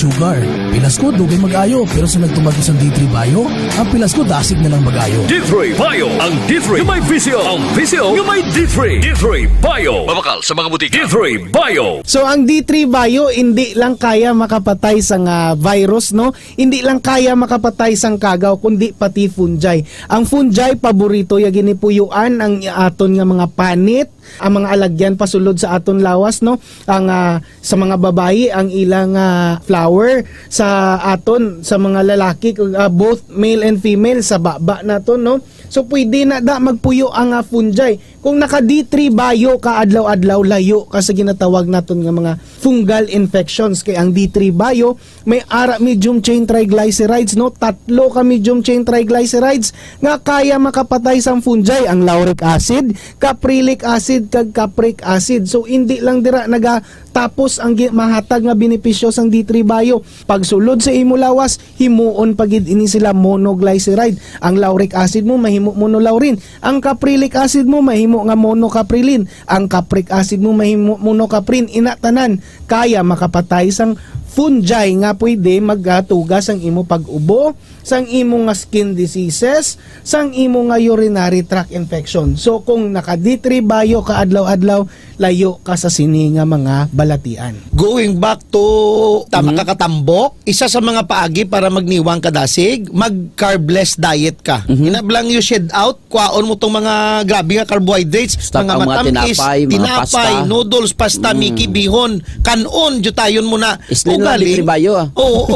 sugar. Pilas ko dugay mag-ayo, pero sa nagtumag sa D3 Bio, ang pilas ko dasig na lang mag-ayo. D3 Bio, ang D3 yung may VCO, ang VCO yung may D3. D3 Bio, mabakal sa mga butika. D3 Bio. So ang D3 Bio hindi lang kaya makapatay sa virus, no? Hindi lang kaya makapatay sang kagaw, kundi pati fungi. Ang fungi paborito ya ginipuyuan ang aton nga mga panit, ang mga alagyan pasulod sa aton lawas, no? Ang sa mga babayi ang ilang flower, sa aton sa mga lalaki both male and female sa baba naton, no? So pwede na da magpuyo ang fungi. Kung naka D3 Bio ka adlaw-adlaw, layo ka sa ginatawag naton nga mga fungal infections. Kay ang D3 Bio may ara medium chain triglycerides, no? 3 ka medium chain triglycerides nga kaya makapatay sang fungi, ang lauric acid, caprylic acid kag capric acid. So hindi lang dira tapos ang mahatag nga benepisyo sang D3 Bio. Pagsulod sa imo lawas, himuon pagid ini sila monoglyceride. Ang lauric acid mo mahimo monolaurin, ang caprylic acid mo mahimo nga monocaprilin, ang capric acid mo mahimo monocaprin. Inatanan kaya makapatay sang fungi nga pwede magatugas ang imo pag-ubo, sang imo nga skin diseases, sang imo nga urinary tract infection. So kung naka D3 Bio ka adlaw-adlaw, layo ka sa sini nga mga balatian. Going back to kakatambok, isa sa mga paagi para magniwang kadasig, mag-carbless diet ka. Inablang you shed out, kwaon mo tong mga grabe nga carbohydrates, Stop mga matamis, tinapay, noodles, pasta, miki, bihon, kanon, jutayon mo na. Islin lang D3 Bio Oo,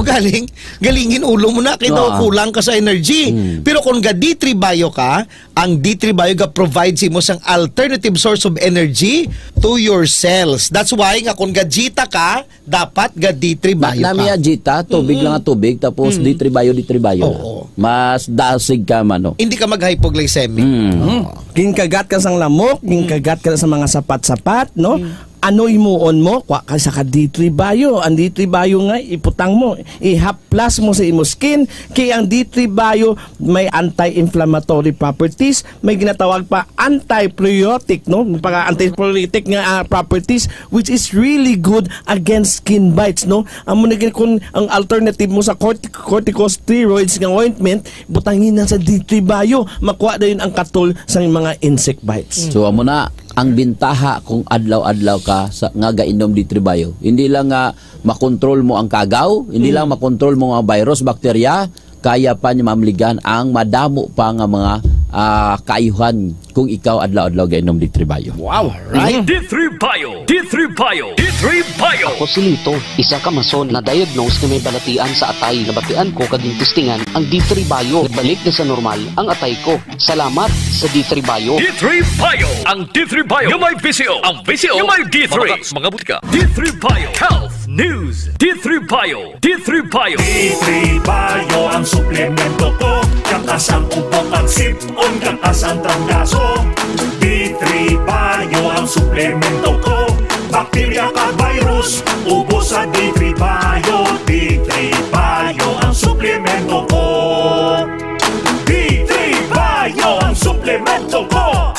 galingin ulo mo na, kaya kulang ka sa energy. Pero kung ga D3 Bio ka, ang D3 Bio ga provides mo sang alternative source of energy to your cells. That's why nga kung ga Jita ka, dapat ga D3 Bio ka. Nami Jita, tubig lang tubig, tapos D3 Bio. Mas dasig ka man. Hindi ka mag-hypoglycemic. Kinkagat ka sang lamok, kinkagat ka sa mga sapat-sapat, no? Ano imuon mo? Kwa ka sa D3 Bio. Ang D3 Bio nga, iputang mo. I-haplas mo sa imo skin. Kaya ang D3 Bio may anti-inflammatory properties. May ginatawag pa anti-priotic, no? Anti-priotic nga properties, which is really good against skin bites, no? Ang kung ang alternative mo sa corticosteroids nga ointment, butangin na sa D3 Bio. Makuha na yun ang katol sa mga insect bites. So amo na ang bintaha kung adlaw-adlaw ka sa nga gainom D3 Bio. Hindi lang nga makontrol mo ang kagaw, hindi lang makontrol mo ang virus, bakterya, kaya pa niya mamligan ang madamo pa nga mga kaayuhan kung ikaw adlaw-adlaw gainom D3 Bio. Wow, right? D3 Bio, D3 Bio, D3 Bio. Ako si Lito, isa ka mason na diagnose na may balatian sa atay. Nabatian ko kaging testingan ang D3 Bio. Nagbalik na sa normal ang atay ko. Salamat sa D3 Bio. D3 Bio, ang D3 Bio yung may VCO, ang VCO yung may D3. Mga butika. D3 Bio, Health News. D3 Bio, D3 Bio. D3 Bio ang suplemento ko. Kakas ang ubok at sip-on, kakas ang tanggaso. D3 Bio ang suplemento ko. Bakterya ka virus, ubo sa D3 Bio. D3 Bio ang suplemento ko. D3 Bio ang suplemento ko.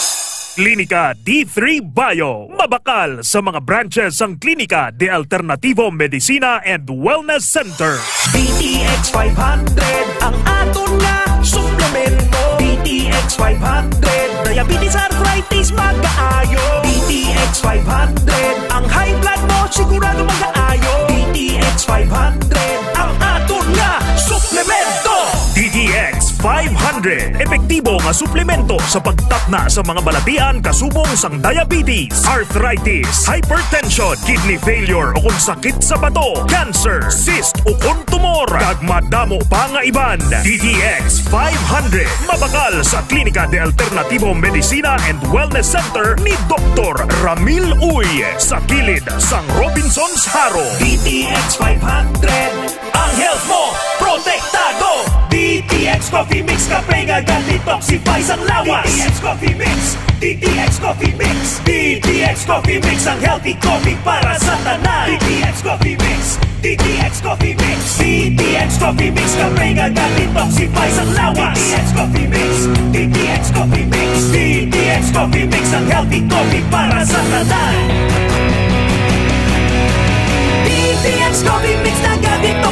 Klinika D3 Bio. Mabakal sa mga branches ang Klinika de Alternativo Medicina and Wellness Center. DTX 500 ang aton nga suplemento. DTX 500 diabetes, arthritis, mag-aayo. DTX 500 ang high blood mo sigurado mag-aayo. DTX 500 ang aton nga suplemento. DTX 500 epektibo nga suplemento sa pagtatna sa mga balatian kasubong sang diabetes, arthritis, hypertension, kidney failure o kung sakit sa bato, cancer, cyst o kung tumor, kag madamo pa nga iban. DTX 500 mabakal sa Klinika de Alternativo Medicina and Wellness Center ni Dr. Ramil Uy sa kilid sang Robinson's Haro. DTX 500 ang health mo protektado. DTX Coffee Mix kape nga detoxify sang lawas. DTX Coffee Mix, DTX Coffee Mix, DTX Coffee Mix ang healthy coffee para sa tanan. DTX Coffee Mix, DTX Coffee Mix, DTX Coffee Mix kape nga detoxify sang lawas. DTX Coffee Mix, DTX Coffee Mix, DTX Coffee Mix ang healthy coffee para sa tanan. DTX Coffee Mix na detox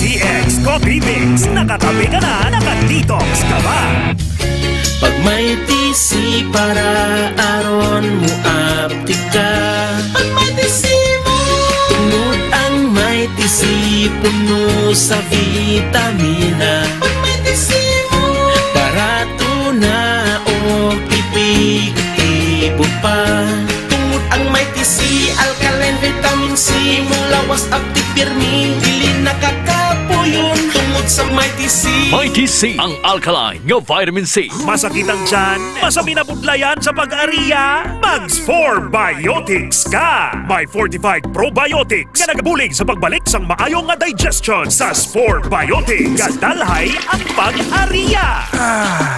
DTX Coffee Mix. Nakakape ka na, nakadetox ka ba? Pag may tisi para aron mo aptika. Pag may tisi mo, tungod ang may tisi puno sa vitamina. Pag may tisi mo, barato na o ipig-ibo pa. Tungod ang may tisi, alkaline vitamin C, mulawas aptik pirmi, dili nakakapuyon. Tungod sa may tisi, Mighty C, ang alkaline nga vitamin C. Masakit ang tiyan? Masami na budlayan sa pag-ariya? Mags 4 Biotics ka! May fortified probiotics nga nagabulig sa pagbalik sang maayong nga digestion sa 4 Biotics. Gadalhay ang pag-ariya.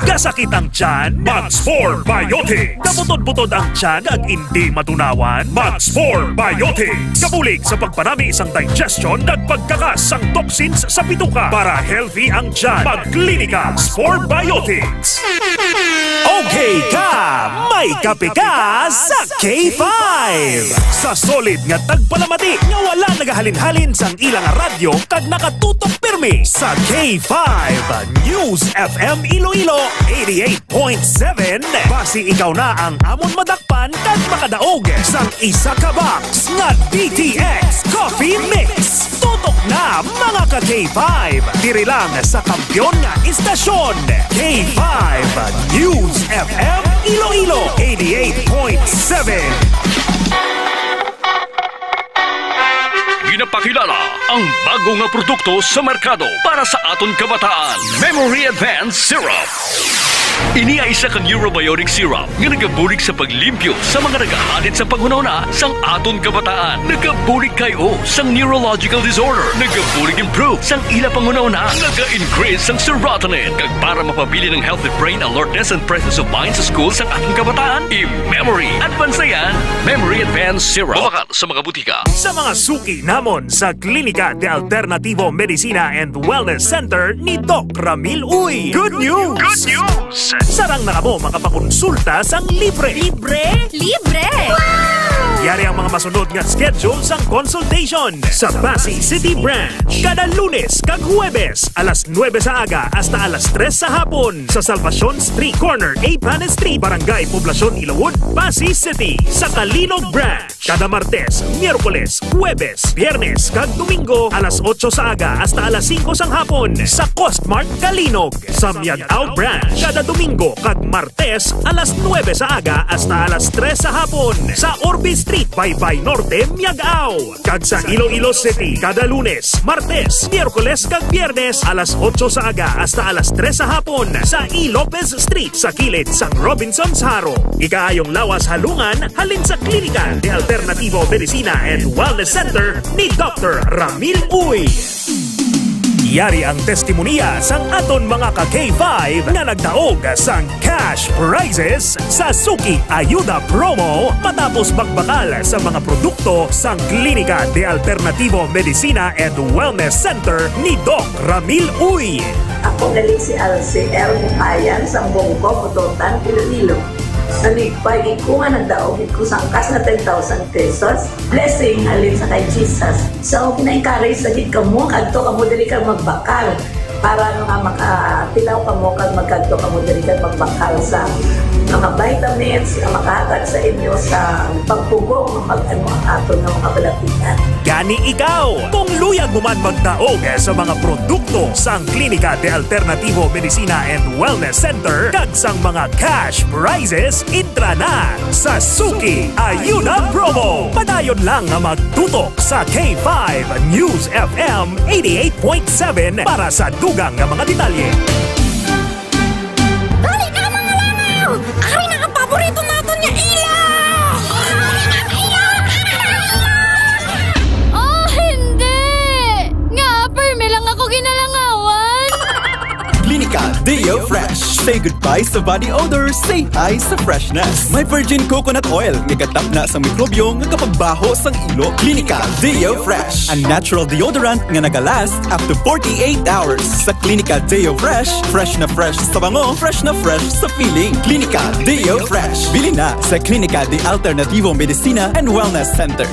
Gasakit ang tiyan? Mags 4 Biotics. Kabutod-butod ang tiyan ag hindi matunawan? Mags 4 Biotics. Kabulig sa pagpanami isang digestion ag pagkakas ang toxins sa bituka para healthy ang tiyan. Mag-Clinica 4 Biotics. Okay ka! May kape ka sa K5! Sa solid nga tagpalamati nga wala nagahalin-halin sang ilang radyo kag nakatutok pirmi sa K5 News FM Iloilo 88.7. Basi ikaw na ang amon madakpan kag makadaog sang isa ka box nga DTX Coffee Mix. Tutok na mga ka K5! Diri lang sa kampyon nga istasyon K5 News FM Iloilo 88.7. Ginapakilala ang bago nga produkto sa merkado para sa aton kabataan. Memory Advanced Syrup. Ini ay isa ka neurobiotic syrup nga nagabulig sa paglimpyo sa mga nagahalit sa panghunahuna sang aton kabataan. Nagabulig kayo sang neurological disorder. Nagabulig improve sang ila panghunahuna. Naga-increase sang serotonin. Kag para mapabili ng healthy brain alertness and presence of mind sa school sang aton kabataan, i-Memory Advanced yan. Memory Advanced Syrup. Mabakal sa mga butika. Sa mga suki namon sa Clinica de Alternativo Medicina and Wellness Center ni Doc Ramil Uy. Good news! Good news! Sarang na kamo makapakonsulta sang libre. Libre? Libre! Wow! Yari ang mga masunod nga schedule sang consultation sa Pasig City Branch. Kada Lunes kag Huwebes, alas 9 sa aga hasta alas 3 sa hapon sa Salvacion Street Corner, 8 Street, Barangay Poblacion, Ilawod, Pasig City. Sa Kalinog Branch, kada Martes, Miyerkules, Huwebes, Biyernes kag Domingo, alas 8 sa aga hasta alas 5 sang hapon sa Costmart Kalinog. Sa Miagao Branch, kada Domingo kag Martes, alas 9 sa aga hasta alas 3 sa hapon sa Orbe Street, Baybay Norte, Miagao. Kag sa Iloilo City, kada Lunes, Martes, Miyerkules kag Biyernes, alas 8 sa aga hasta alas 3 sa hapon sa E. Lopez Street sa kilid sang Robinson's Haro. Ikaayong lawas halungan halin sa Klinika de Alternativo Medicina and Wellness Center ni Dr. Ramil Uy. Yari ang testimonya sang aton mga ka-K5 na nagdaog sang cash prizes sa Suki Ayuda Promo matapos magbakal sa mga produkto sang Klinika de Alternativo Medicina and Wellness Center ni Doc Ramil Uy. Ako galing si LCR Bukayan sa Bongko, Putotan, Iloilo. Nalipay ko nga nagdaog ko sang kas na 10,000 pesos. Blessing halin sa kay Jesus. So, pina-encourage sa gid kamo, kadto kamo dili ka magbakal. Para nga makatilaw kamo kag magkadto kamo dili ka magbakal sa mga vitamins na makahatag sa inyo sa pagpugong mag-ano ang aton ng mga balatian. Gani ikaw, kung luyag mo man magdaog sa mga produkto sang Klinika de Alternativo Medicina and Wellness Center kag sang mga cash prizes, intra na sa Suki Ayuda Promo. Padayon lang nga magtutok sa K5 News FM 88.7 para sa dugang nga mga detalye. Dali ka mga langaw! Ari na ang paborito natin niya ila! Oh, hindi! Nga, perme lang ako ginalangawan! Klinika Deo Fresh. Say goodbye sa body odor, say hi sa freshness. May virgin coconut oil, nagatap na sa mikrobyo nga kapagbaho sang ilo. Klinika Deo Fresh, a natural deodorant nga nagalast up to 48 hours. Sa Klinika Deo Fresh, fresh na fresh sa bango, fresh na fresh sa feeling. Klinika Deo Fresh. Bili na sa Klinika de Alternativo Medicina and Wellness Center.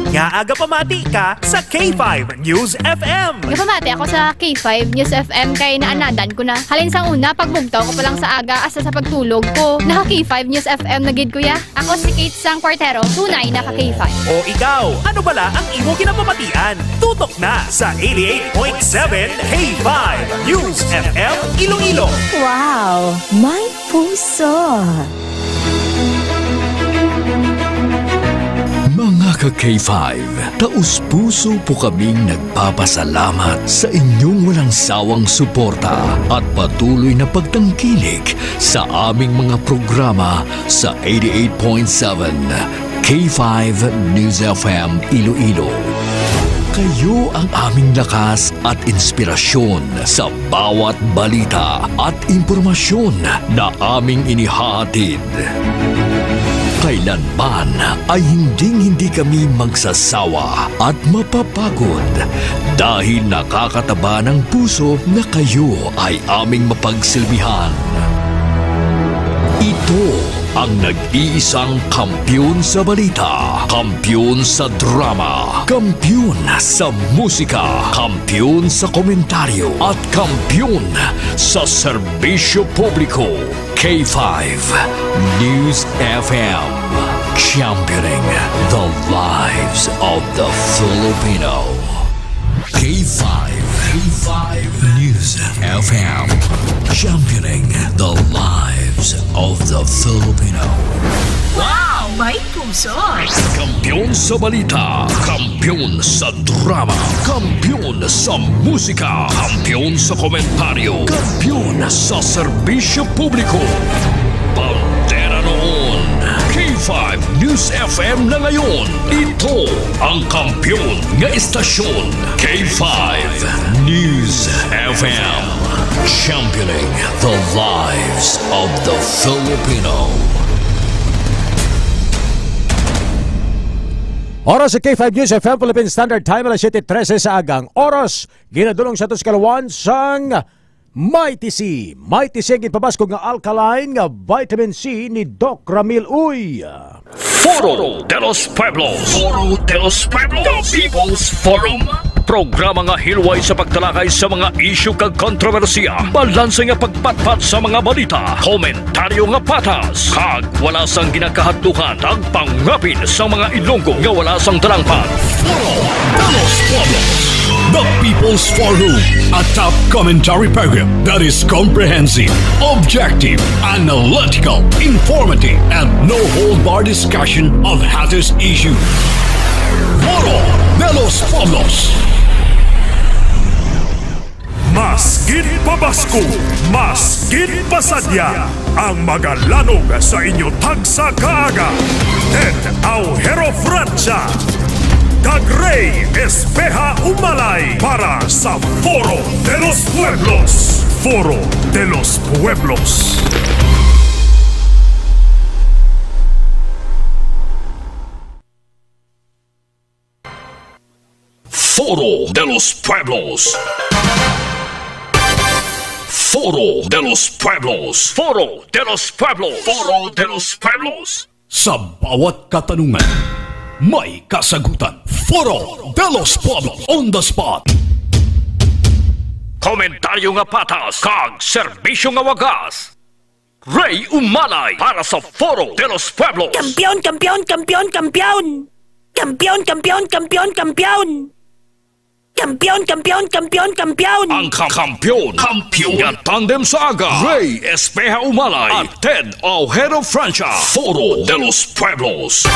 Nga aga pamati ka sa K5 News FM. Napamati ako sa K5 News FM kay naanadan ko na. Halin sa una, pagbugtaw ko pa lang sa aga asa sa pagtulog ko. Naka K5 News FM na gid kuya. Ako si Kate Sang Quartero, tunay naka K5. O ikaw, ano bala ang imo kinapamatian? Tutok na sa 88.7 K5 News FM Iloilo. Wow, may puso. Mga ka-K5, taus-puso po kaming nagpapasalamat sa inyong walang sawang suporta at patuloy na pagtangkilik sa aming mga programa sa 88.7 K5 News FM Iloilo. Kayo ang aming lakas at inspirasyon sa bawat balita at impormasyon na aming inihahatid. Kailanman ay hindi kami magsasawa at mapapagod dahil nakakataba ng puso na kayo ay aming mapagsilbihan. Ito ang nag-iisang kampiyon sa balita, kampiyon sa drama, kampiyon sa musika, kampiyon sa komentaryo, at kampiyon sa serbisyo publiko. K5 News FM, championing the lives of the Filipino. K5 News FM, championing the lives of the Filipino. Wow, may puso. Kampiyon sa balita, kampiyon sa drama, kampiyon sa musika, kampiyon sa komentaryo, kampiyon sa serbisyo publiko. Pantera noon, K5 News FM na ngayon. Ito ang kampiyon nga istasyon, K5 News FM, championing the lives of the Filipino. Oras sa K5 News FM Philippine Standard Time, alas 7:13 sa agang oras. Ginadulong sa Tuskalawan sang Mighty C. Mighty C ang ipabaskog nga alkaline nga vitamin C ni Doc Ramil Uy. Foro de los Pueblos. Foro de los Pueblos. The People's Forum. Programa nga hilway sa pagtalakay sa mga isyu kag kontrobersiya. Balanse nga pagpatpat sa mga balita. Komentaryo nga patas. Kag wala sang ginakahatukan ang pangapin sa mga Ilonggo nga wala sang talangpan. Foro de los Pueblos. The People's Forum, a top commentary program that is comprehensive, objective, analytical, informative, and no-hold-bar discussion of hottest issues. Foro de los Pueblos. Mas gid pabasko, mas gid pasadya, ang magalanog sa inyo tagsa kaaga. Ted Aujero Francia, kag Ray Espeja Umalay para sa Foro de los Pueblos. Foro de los Pueblos. Foro de los Pueblos. Foro de los Pueblos. Foro de los Pueblos. Foro de los Pueblos. Sa bawat katanungan, may kasagutan. Foro de los Pueblos on the spot. Komentaryo nga patas, kag serbisyo nga wagas. Ray Umalay para sa Foro de los Pueblos. Kampiyon, kampiyon, kampiyon, kampiyon. Kampiyon, kampiyon, kampiyon, kampiyon. Kampiyon, kampiyon, kampiyon, kampiyon. Ang kampiyon nga tandem sa aga, Ray Espeja Umalay at Ted Aujero Francia. Foro de los Pueblos.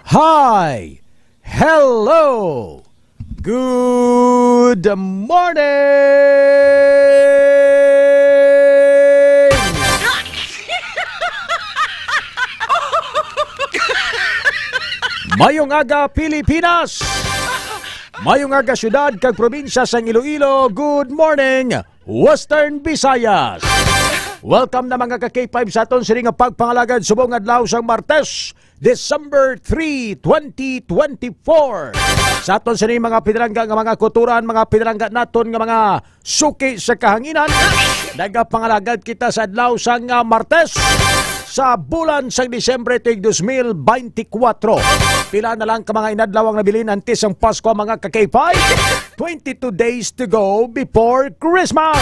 Hi! Hello! Good morning! Mayong aga Pilipinas! Mayong aga syudad kag probinsya sa Iloilo. Good morning Western Visayas! Welcome na mga ka-K5 sa aton sining nga pagpangalagad subong adlaw sang Martes, December 3, 2024. Sa aton sining mga pinarangga nga mga kuturan, mga pinarangga naton nga mga suki sa kahanginan. Nagapangalagad kita sa adlaw sang Martes sa bulan sa Disyembre tuig 2024. Pila na lang ka mga inadlaw ang nabilin antes ang Pasko mga ka-K5. 22 days to go before Christmas.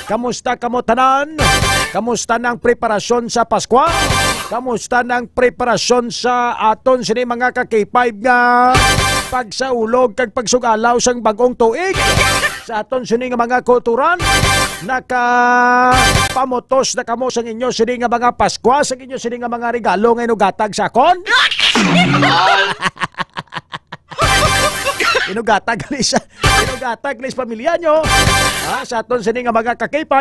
Kamusta kamo tanan? Kamusta ng preparasyon sa Pasko? Kamusta ng preparasyon sa aton sini mga ka-K5 nga pagsaulog kag pagsugalaw sang bagong tuig? Sa aton sini nga mga kulturan, nakapamotos na kamo sa inyo sini nga mga Pasko, sa inyo sini nga mga regalo nga inugatag sa akon? Inugatag lis pamilya nyo. Sa aton sini nga mga ka-K5,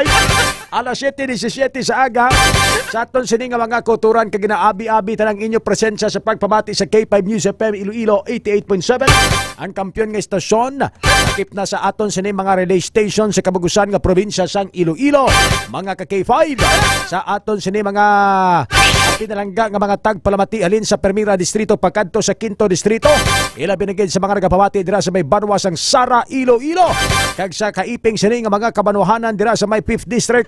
alas 7:17 sa aga, sa aton sini nga mga kulturan kag ginaabi-abi tanang inyo presensya sa pagpamati sa K5 News FM Iloilo 88.7, ang kampiyon nga istasyon. Nakip na sa aton sini mga relay station sa kabugusan nga probinsya sang Iloilo. Mga ka-K5, sa aton sini mga pinalangga nga mga tagpalamati alin sa Primera Distrito pagkadto sa Quinto Distrito. Ila binigay sa mga nagapamati dira sa may Banwa sang Sara, Iloilo. Kag sa kaiping sini nga mga kabanwahanan dira sa may 5th District.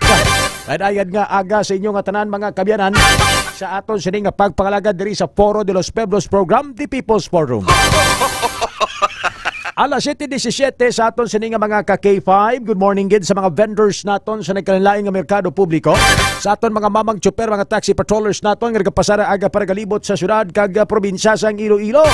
Kadayad nga aga sa inyo nga tanan mga kabyanan sa aton sini nga pagpangalagad diri sa Foro de los Pueblos Program, The People's Forum. Alas 7:17 sa aton sini nga mga ka-K5. Good morning gid sa mga vendors naton sa nagkalain nga merkado publiko. Sa aton mga mamang tsuper, mga taxi patrollers naton nga nagapasara aga para galibot sa syudad kag probinsya sang Iloilo.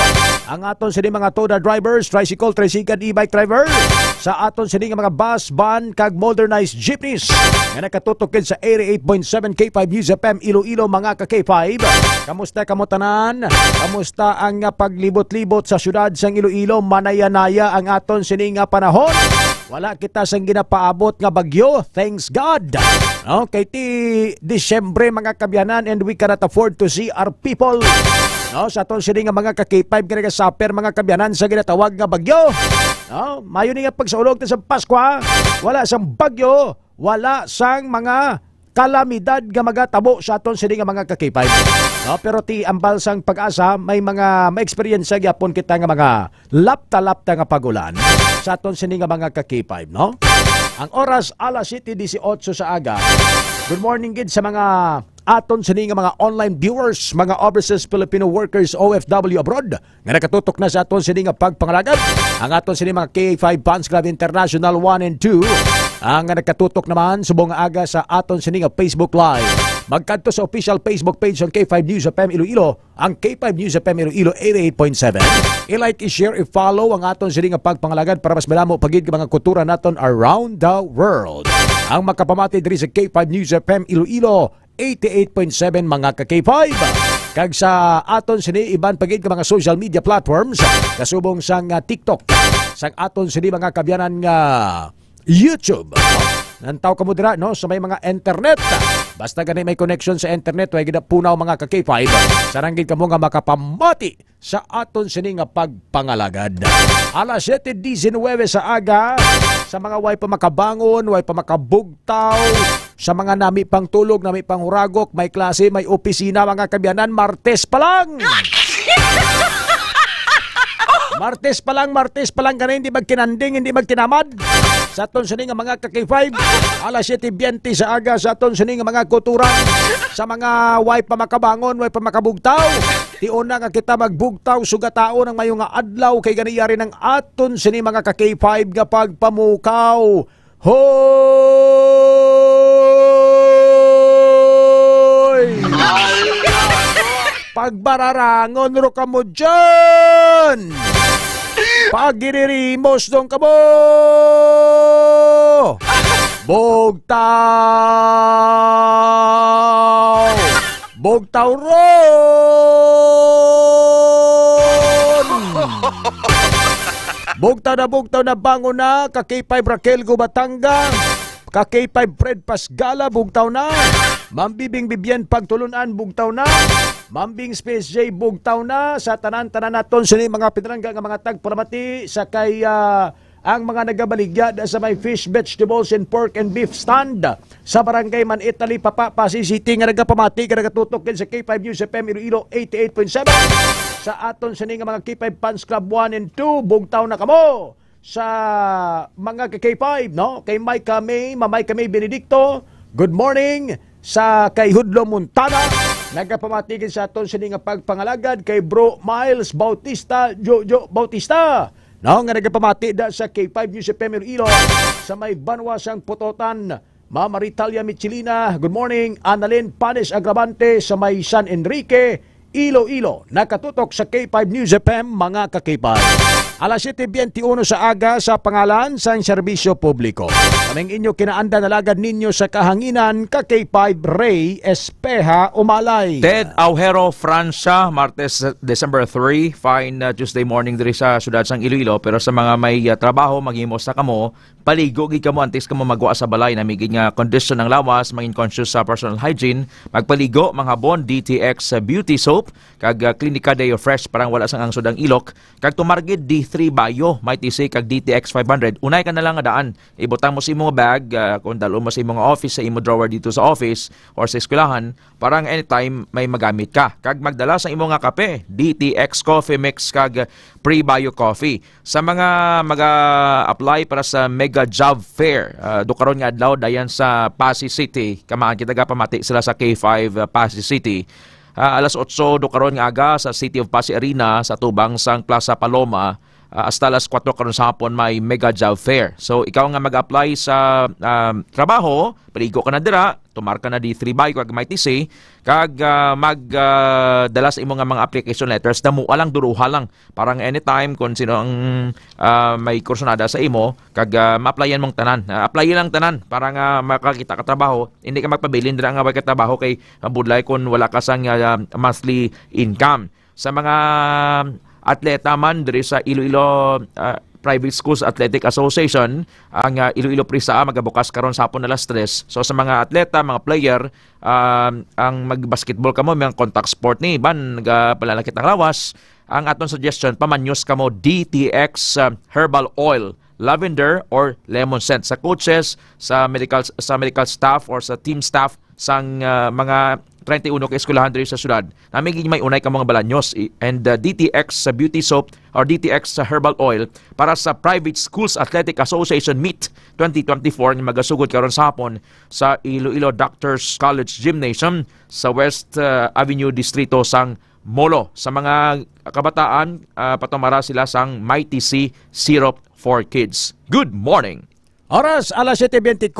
Ang aton sini mga toda drivers, tricycle, e-bike driver. Sa aton sini nga mga bus, van kag modernized jeepneys nga nakatutok sa 88.7 K5 News FM Iloilo mga ka-K5. Kamusta kamo tanan? Kamusta ang paglibot-libot sa syudad sang Iloilo? Manaya-naya ang aton sini nga panahon. Wala kita sang ginapaabot nga bagyo, thanks God. Okay, ti Disyembre mga kabyanan, and we cannot afford to see our people. Sa aton sini nga mga ka-K5 nga nagasaper mga kabyanan sa ginatawag nga bagyo. Mayo ni nga pagsaulog ta sa Pasko, wala sang bagyo, wala sang mga kalamidad nga magatabo sa aton sini nga mga ka-K5. Pero ti ambal sang pag-asa, may mga ma-experience gyapon kita nga mga lapta-lapta nga pagulan sa aton sini nga mga ka-K5, no? Ang oras alas 7:18 sa aga. Good morning gid sa mga aton sini nga mga online viewers, mga overseas Filipino workers OFW abroad nga nakatutok na sa aton sini nga pagpangalagad. Ang aton sini mga K5 Fans Club International 1 and 2 ang nakatutok naman subong aga sa aton sini nga Facebook Live. Magkadto sa official Facebook page ng K5 News FM Iloilo, ang K5 News FM Iloilo 88.7. I-like, i-share, i-follow ang aton sini nga pagpangalagad para mas madamo pagid mga kultura naton around the world. Ang makapamati diri sa K5 News FM Iloilo 88.7 mga ka-K5. Kag sa aton sini iban pagid mga social media platforms kasubong sang TikTok, sang aton sini mga kabyanan nga YouTube. Nantaw ka mo dira no sa may mga internet. Basta gani may connection sa internet, way gid punaw mga ka-K5. Saranggid kamo nga makapamati sa aton sini nga pagpangalagad. Alas 7:19 sa aga, sa mga way pa makabangon, way pa makabugtaw, sa mga nami pang tulog, nami pang huragok, may klase, may opisina mga kabyanan, Martes pa lang. Martes pa lang ganun, hindi magkinanding, hindi magkinamad. Sa aton sini nga mga ka-K5, alas 7:20 sa aga sa aton sini nga mga kuturan, sa mga way pa makabangon, way pa makabugtaw. Tiuna nga kita magbugtaw sugatao ng mayo nga adlaw kay ganiyari ng aton sini mga ka-K5 nga pagpamukaw. Hoy! Pagbararangon ro ka mo dyan! Pagiririmos dong ka mo! Bugtaw! Bugtaw ron! Bugtaw na bango na, ka-K5 Raquel Gubatanga, ka-K5 Fred Pasgala, bugtaw na. Mambibing Bibien Pagtulunan, bugtaw na. Mambing Space J, bugtaw na. Sa tanan-tanan naton sini mga pinrangga nga mga tagparamati sa kay ang mga nagabaligya sa may fish, vegetables, and pork and beef stand sa barangay Man Italy, Papa City nga nagapamati nga nagatutok sa K5 News FM Iloilo 88.7. Sa aton sini nga mga K5 Fans Club 1 and 2, bugtaw na kamo. Sa mga K5, no? Kay Mamay May Benedicto, good morning. Sa kay Hudlo Montana, Nagapamatigin sa aton sini nga pagpangalagad kay Bro Miles Bautista, Jojo Bautista. Nga nagapamati da sa K5 News FM Iloilo sa may Banwasang Putotan. Mama Ritalia Michelina, good morning. Annalyn Panes Agravante sa may San Enrique, Iloilo. Nakatutok sa K5 News FM, mga ka-K5. Alas 7:21 sa aga sa pangalan sa serbisyo publiko. Kaming inyo kinaanda nalagad ninyo sa kahanginan ka K5 Ray Espeja Umalay. Ted Aujero Francia, Martes, December 3. Fine Tuesday morning diri sa syudad sang Iloilo. Pero sa mga may trabaho, maghimos na kamo, paligo gid kamo antes kamo magwa sa balay na migid nga condition ng lawas, maging conscious sa personal hygiene, magpaligo, manghapon DTX Beauty Soap, kag Clinica Deo Fresh parang wala sang angsod ang ilok, kag tumargid D3 Bayo, might say kag DTX 500. Unay ka na lang nga daan, ibutang mo sa imong bag, kung dalo mo sa imong office, sa imong drawer dito sa office or sa eskwelahan, parang anytime may magamit ka. Kag magdala sa imong nga kape, DTX Coffee Mix kag Pre-Bio Coffee. Sa mga mag-apply para sa Mega Job Fair, do karon nga adlaw dayan sa Pasig City, kamaan kita pamati sila sa K5 Pasig City. Alas 8 do karon nga aga sa City of Pasig Arena sa tubang sang Plaza Paloma. Hasta alas 4 karon sa hapon may Mega Job Fair. So ikaw nga mag-apply sa trabaho, paligo ka na dira, tumar ka na D3 Bayo kag may TC, kag magdala sa imong nga mga application letters, damo lang duruha lang. Parang anytime kung sino ang may kursunada sa imo, kag ma-applyan mong tanan. Applyan lang tanan para nga makakita ka trabaho. Hindi ka magpabilin dira nga may trabaho kay budlay kung wala ka sang monthly income. Sa mga atleta man diri sa Iloilo Private Schools Athletic Association, ang Iloilo Prisa magabukas karon sa hapon alas 3. So sa mga atleta, mga player, ang magbasketball kamo, mga contact sport ni ban nagapalalakit ang lawas, ang aton suggestion pamanyos kamo DTX herbal oil, lavender or lemon scent sa coaches, sa medical staff or sa team staff sang mga 31 ka eskwelahan diri sa syudad. Namiging may unay ka mga balanyos and DTX Beauty Soap or DTX Herbal Oil para sa Private Schools Athletic Association Meet 2024 nga magasugod karon sa hapon sa Iloilo Doctors College Gymnasium sa West Avenue Distrito sang Molo. Sa mga kabataan, patumara sila sang Mighty C Syrup for Kids. Good morning! Oras, alas 7:24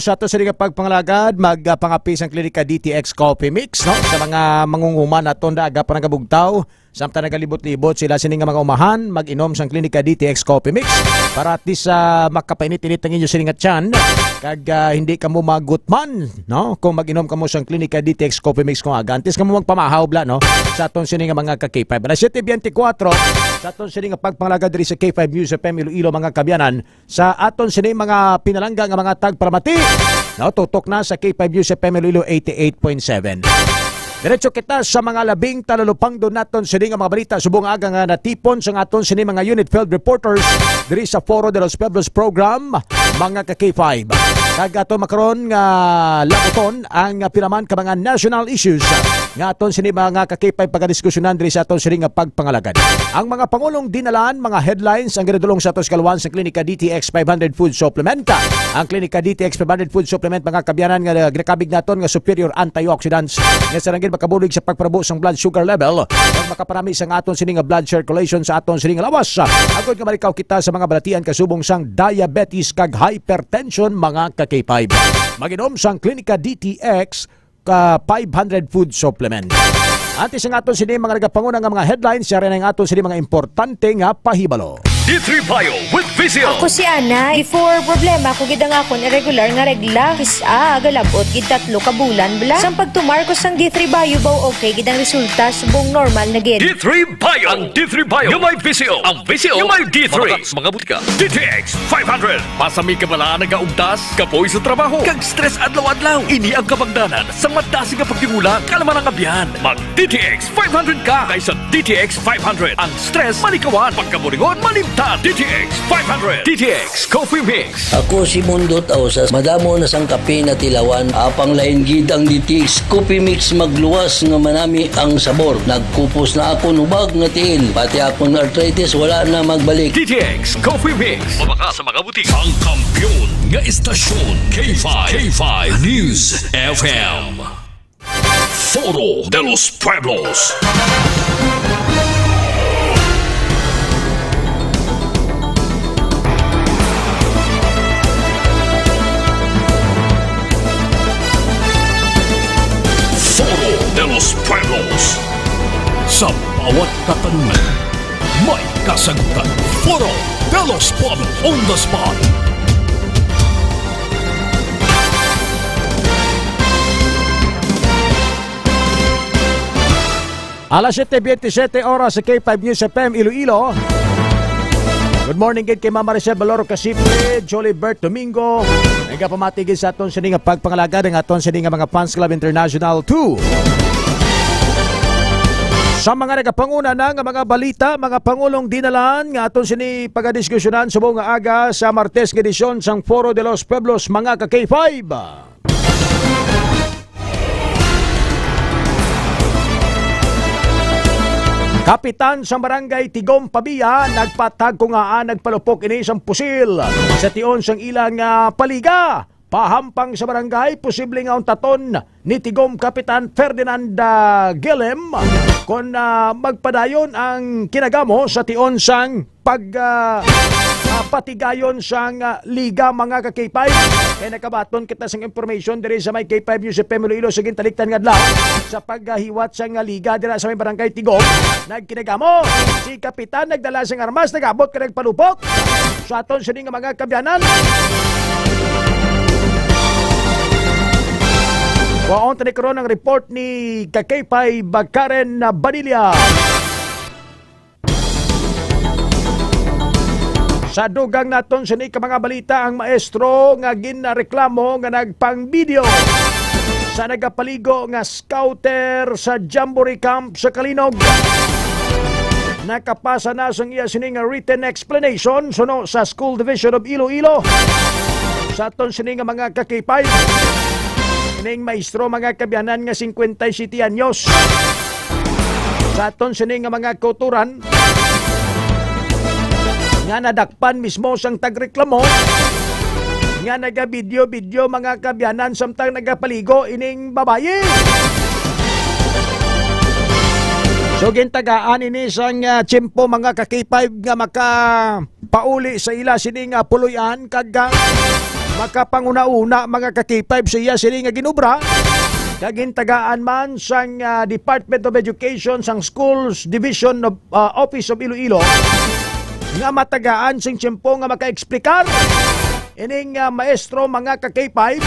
sa ito sa ring pagpangalagad, magpangapis ang Klinika DTX Coffee Mix, no? Sa mga mangunguman na tonda, aga pa nagabugtaw, samta nagalibot-libot sila sining mga umahan, mag-inom sa Klinika DTX Coffee Mix para at least makapainit-init ang inyo sining at tiyan, kag hindi ka mo magutman, no? Kung mag-inom ka mo sa Klinika DTX Coffee Mix kung aga, antes ka mo magpamahaw bla, no? Sa aton sining mga ka-K5. Alas 7:24 sa aton sining pagpangalagad diri sa K5 News FM Iloilo, mga kabyanan, sa aton sining mga pinalangga nga mga tagparamati, no? Tutok na sa K5 News FM Iloilo 88.7. Diretso kita sa mga labing talalupang doon naton sini nga mga balita subong aga nga natipon sa aton sini mga unit field reporters diri sa Foro de los Pueblos program, mga ka-K5. Kag ato makaron nga labuton ang pinaman ka mga national issues nga aton sini mga ka-K5 pagdiskusyonan diri sa aton sini nga pagpangalagad. Ang mga pangulong dinalaan mga headlines ang ginadulong sa aton kalwan sa Klinika DTX 500 Food Supplement. Ang Klinika DTX 500 Food Supplement, mga kabyanan, nga ginakabig naton nga superior antioxidants nga sarangin makabulig sa pagparabo sang blood sugar level ug makaparami sang aton sining blood circulation sa aton sining lawas. Agod nga malikaw kita sa mga balatian kasubong sang diabetes kag hypertension, mga ka-K5. Mag-inom sang Klinika DTX 500 Food Supplement. Antes ang aton sining mga nagapanguna nga mga headlines, siya rin ang aton sining mga importante nga pahibalo. D3 Bio with Vizio. Ako si Ana. Before problema ko gid ang akon irregular nga regla. Galabot gid 3 ka bulan bla. Sang pagtumar ko sang D3 Bio baw okay gid ang resulta subong normal na gid. D3 Bio. Ang D3 Bio yung may Vizio. Ang Vizio yung may D3. Mga butika. DTX 500. Pasami ka bala nagaugdas, kapoy sa trabaho, kag stress adlaw-adlaw. Ini ang kabagdanan sa matasi nga pagtingula, kalaman ang abyan. Mag DTX 500 ka kaysa DTX 500. Ang stress malikawan, pagkabulingon malimtan. DTX 500. DTX Coffee Mix. Ako si Mundo Tausas. Madamo na sang kape na tilawan. Apang lain gid ang DTX Coffee Mix, magluwas nga manami ang sabor. Nagkupos na ako nubag nga tiil. Pati akong arthritis wala na magbalik. DTX Coffee Mix. Mabaka sa mga butik. Ang kampiyon nga istasyon K5 News FM. Foro de los Pueblos. Foro de los Pueblos. Sa bawat katanungan, may kasagutan. Foro de los Pueblos on the spot. Alas 7:27 oras sa K5 News FM Iloilo. Good morning kay Mama Maricel Baloro Casipre, Jolie Bert Domingo. Nagapamatigil sa aton sining pagpangalaga ng aton sining mga Fans Club International 2. Sa mga nagapanguna ng mga balita, mga pangulong dinalan nga aton sini pagadiskusyonan sa buong aga sa Martes nga edisyon sang Foro de los Pueblos mga ka-K5. Kapitan sa Barangay Tigom Pabia nagpatag kung nagpalupok ini isang pusil sa tion sang ilang paliga. Pahampang sa barangay, posible nga taton ni Tigom Kapitan Ferdinand Gilem kung magpadayon ang kinagamo sa tion sang patigayon sang liga mga ka-K5. Kaya nakabaton kita sang information diri sa may K5 News FM Iloilo sa gintaliktan nga adlaw sa paghiwat sang liga dira sa may barangay Tigom. Nagkinagamo si Kapitan nagdala sang armas, nagabot ka nagpalupok sa aton sa mga kabyanan. Waon tani karon ang report ni Kakaypay Karen Badilla. Sa dugang naton sa mga balita ang maestro nga ginreklamo nga nagpang-video sa nagapaligo nga scouter sa Jamboree Camp sa Kalinog. Nakapasa na sang iya sining written explanation suno sa School Division of Iloilo. Sa aton sining mga ka-K5 ining maestro mga kabyanan nga 57 anyos. Sa aton sining mga kauturan nga nadakpan mismo sang tagreklamo nga naga-video mga kabyanan samtang nagapaligo ining babaye. So gintagaan ini sang tiyempo mga ka-K5 nga makapauli sa ila sining puluyan kag makapanguna-una mga ka-K5 sa iya sila nga ginubra. Kagintagaan man sang Department of Education sang Schools Division of Office of Iloilo nga matagaan sing tiyempo nga maka-eksplikar ining maestro mga ka-K5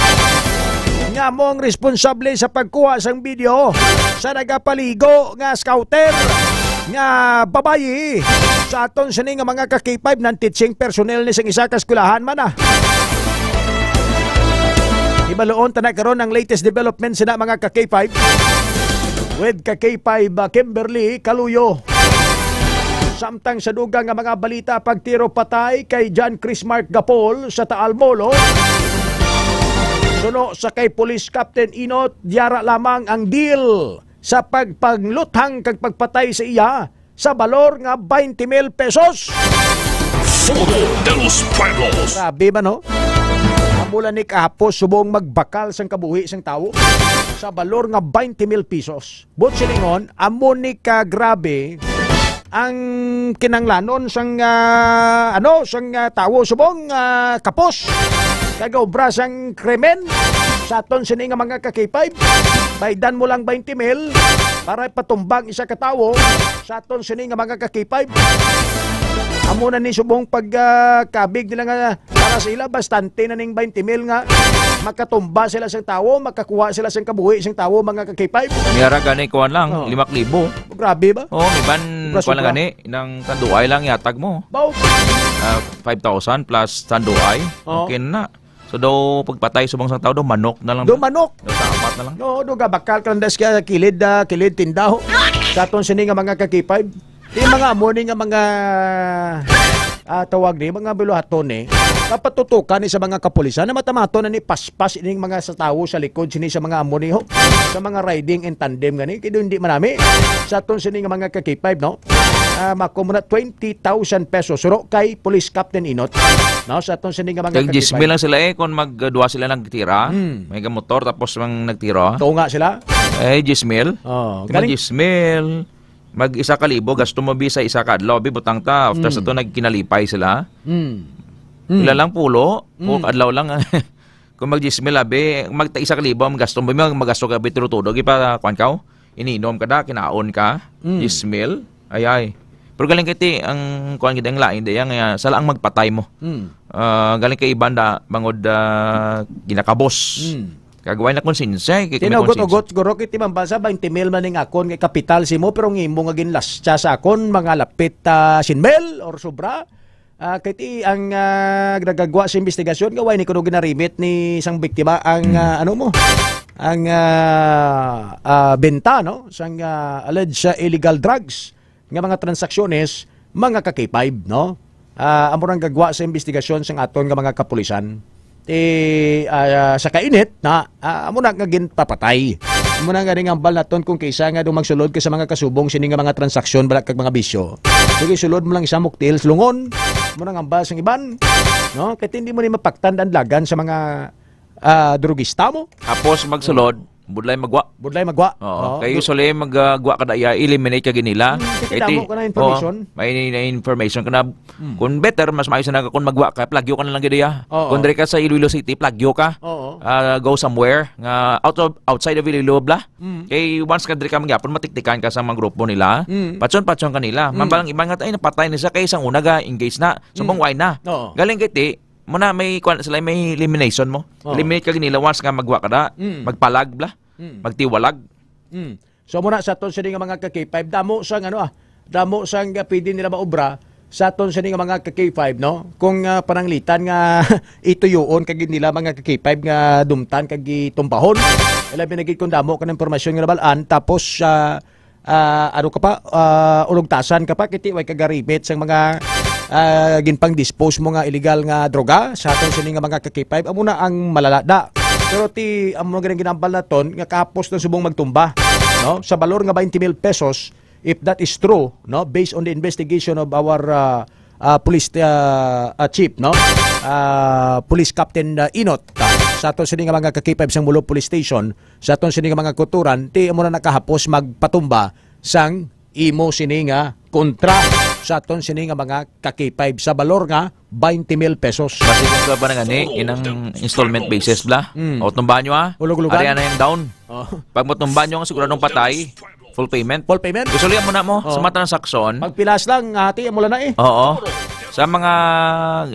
nga mong responsable sa pagkuha sang video sa nagapaligo nga scouter nga babayi sa aton sining mga ka-K5 ng teaching personnel ni sang isa ka eskulahan man Ibaloon tanak karon ang latest development sina mga ka-K5 with ka-K5 Kimberly Kaluyo. Samtang sa dugang nga mga balita pagtiro patay kay John Chris Mark Gapol sa Taal Molo. Suno sa kay Police Captain Inot Diara lamang ang deal sa pagpangluthang kag pagpatay sa iya sa balor nga 20,000 pesos. Foro de los Pueblos. Grabe ba no? Mula ni kahapos subong magbakal sang kabuhi sang tawo sa balor nga 20,000 pesos. But silingon, amo ni ka grabe ang kinanglanon sang sang tawo subong kapos. Kagaobra sang krimen sa aton sini nga mga ka-K5. Baydan mo lang 20,000 para patumbang isa ka tawo sa aton sini nga mga ka-K5. Amo na ni subong pagkabig nila nga para sila bastante na ning 20,000 nga makatumba sila sang tawo, makakuha sila sang kabuhi sang tawo mga ka-K5. Miyara gani kuan lang 5,000. Grabe ba? Oh, iban kuan lang gani nang tanduay lang yatag mo. Bao. 5,000 plus tanduay. Okay na. So do pagpatay subong sang tawo do manok na lang. Do manok. Do apat na lang. No, do bakal kandas kaya kilid tindaho. Sa aton sini nga mga ka-K5. Di mga morning nga mga tawag ni mga biluhaton Napatutukan ni sa mga kapulisan na matamato na ni paspas ining mga sa tawo sa likod sini sa mga amo niho sa mga riding in tandem gani kay hindi manami sa aton sini nga mga ka-K5 no. Mako muna 20,000 pesos suro kay Police Captain Inot no sa aton sini nga mga Kag 10,000 lang sila kung magduwa sila nagtira. May motor tapos mang nagtira. Tuo nga sila. 10,000. Oh, galing 10,000. Mag-1,000 gasto mo bisa isa ka adlaw butang ta after sa to nagkinalipay sila. Ila lang pulo, adlaw lang. Kung mag-10,000 abi, magta-1,000 ang gasto mo, magasto ka bitrutudo gipa kwan ka. Ininom ka da, kinaon ka, 10,000. Ay. Pero galing kiti ang kwan gid ang lain diyan nga sala ang magpatay mo. Galing kay ibanda bangod ginakabos. Kagaway na konsensya. Tinugot-ugot siguro kiti mambasa 20,000 man ning akon kay kapital si mo pero ngimo nga ginlasya sa akon mga lapit 100,000 or sobra. Kiti ang nagagwa sa investigasyon gaway ni kuno ginarimit ni isang biktima ang ang benta no sang alleged illegal drugs nga mga transaksyones mga ka-K5 no. Amo rang gagwa sa investigasyon sang aton nga mga kapulisan. Sa kainit na amo na nga ginpapatay. Amo na nga ring ambal naton kung kaysa nga dumagsulod ka sa mga kasubong sini nga mga transaksyon balak kag mga bisyo. Sige sulod mo lang isa muktil lungon mo nang ambal sang iban no kay hindi mo ni mapaktandan lagan sa mga drugista mo. Tapos magsulod budlay magwa. Kay usually magwa kada iya eliminate ka ginila. Kay mo kana information. May information kana kun better mas maayo na kun magwa ka plagyo ka na lang gid iya. Kun dire ka sa Iloilo City plagyo ka. Go somewhere nga outside of Iloilo bla. Kay once ka dire ka magyapon matiktikan ka sa mga grupo nila. Patson kanila. Mambalang ibang nga ay napatay ni sa kay isang una ga engage na. Subong why na. Galing kiti muna may sila may elimination mo. Eliminate ka ginila once nga magwa ka da. Magpalag bla. Magtiwalag. So muna sa aton sini nga mga ka-K5 damo sang damo sang pwede nila maobra sa aton sini nga mga ka-K5 no kung pananglitan nga ituyoon kag nila mga ka-K5 nga dumtan kag itumpahon ila binagid kun damo kan impormasyon nga nabalaan tapos ulugtasan ka pa kiti way kagarimit sang mga ginpang dispose mo nga illegal nga droga sa aton sini nga mga ka-K5 amo na ang malalada. Pero amo nga ginambal naton nga kapos na subong magtumba no sa balor nga 20,000 pesos if that is true no based on the investigation of our police chief no police captain Inot sa aton sini nga mga ka-K5 sang Mulo Police Station sa aton sini nga mga kuturan amo na nakahapos magpatumba sang imo sini nga kontra sa aton sini nga mga ka-K5 sa balor nga 20,000 pesos. Basi kung ba na gani inang installment basis bla. O tumbahan nyo Ulog-ulugan. Ariyan na yung down. Pag mo tumbahan nyo ang siguradong patay, full payment. Usually mo na mo sa mga transaksyon. Pagpilas lang ati mo lang na Oo. Sa mga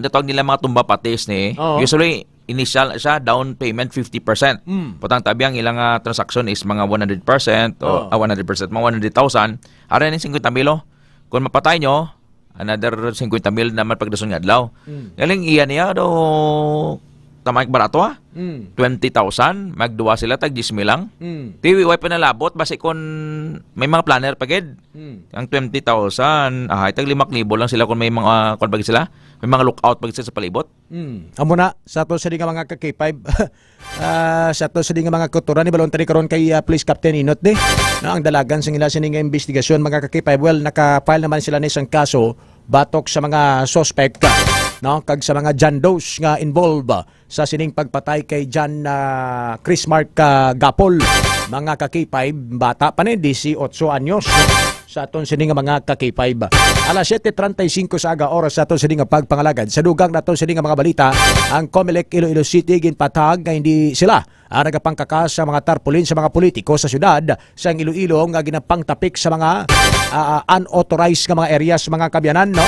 natawag nila mga tumba patis ni usually initial siya down payment 50%. Putang tabi ang ilang transaction is mga 100% o 100% mga 100,000. Ariyan ni 50,000. Kung mapatay nyo, another 50,000 naman pagdason nga adlaw. Galing iyan niya do tamay barato 20,000 magduwa sila tag 10,000 lang. Tiwi way pa nalabot basi kon may mga planner pagid. Ang 20,000 tag 5,000 lang sila kung may mga kon bagi sila. May mga lookout pagid sila sa palibot. Amo na sa to sa nga mga ka-K5 sa to sa nga mga kuturan ni balon tani karon kay Police Captain Inot de no ang dalagan sa ila sini nga investigasyon mga ka-K5 well naka-file naman sila ni isang kaso batok sa mga suspect no kag sa mga John Does nga involved sa sining pagpatay kay John Chris Mark Gapol mga ka-K5 bata pa ni 18 anyos sa aton sini nga mga ka-K5. Alas 7:35 sa aga oras sa aton sini nga pagpangalagad. Sa dugang naton sini nga mga balita, ang COMELEC Iloilo City ginpatag nga hindi sila nagapangkakas sa mga tarpaulin sa mga politiko sa syudad sa Iloilo nga ginapangtapik sa mga unauthorized nga mga areas mga kabyanan no.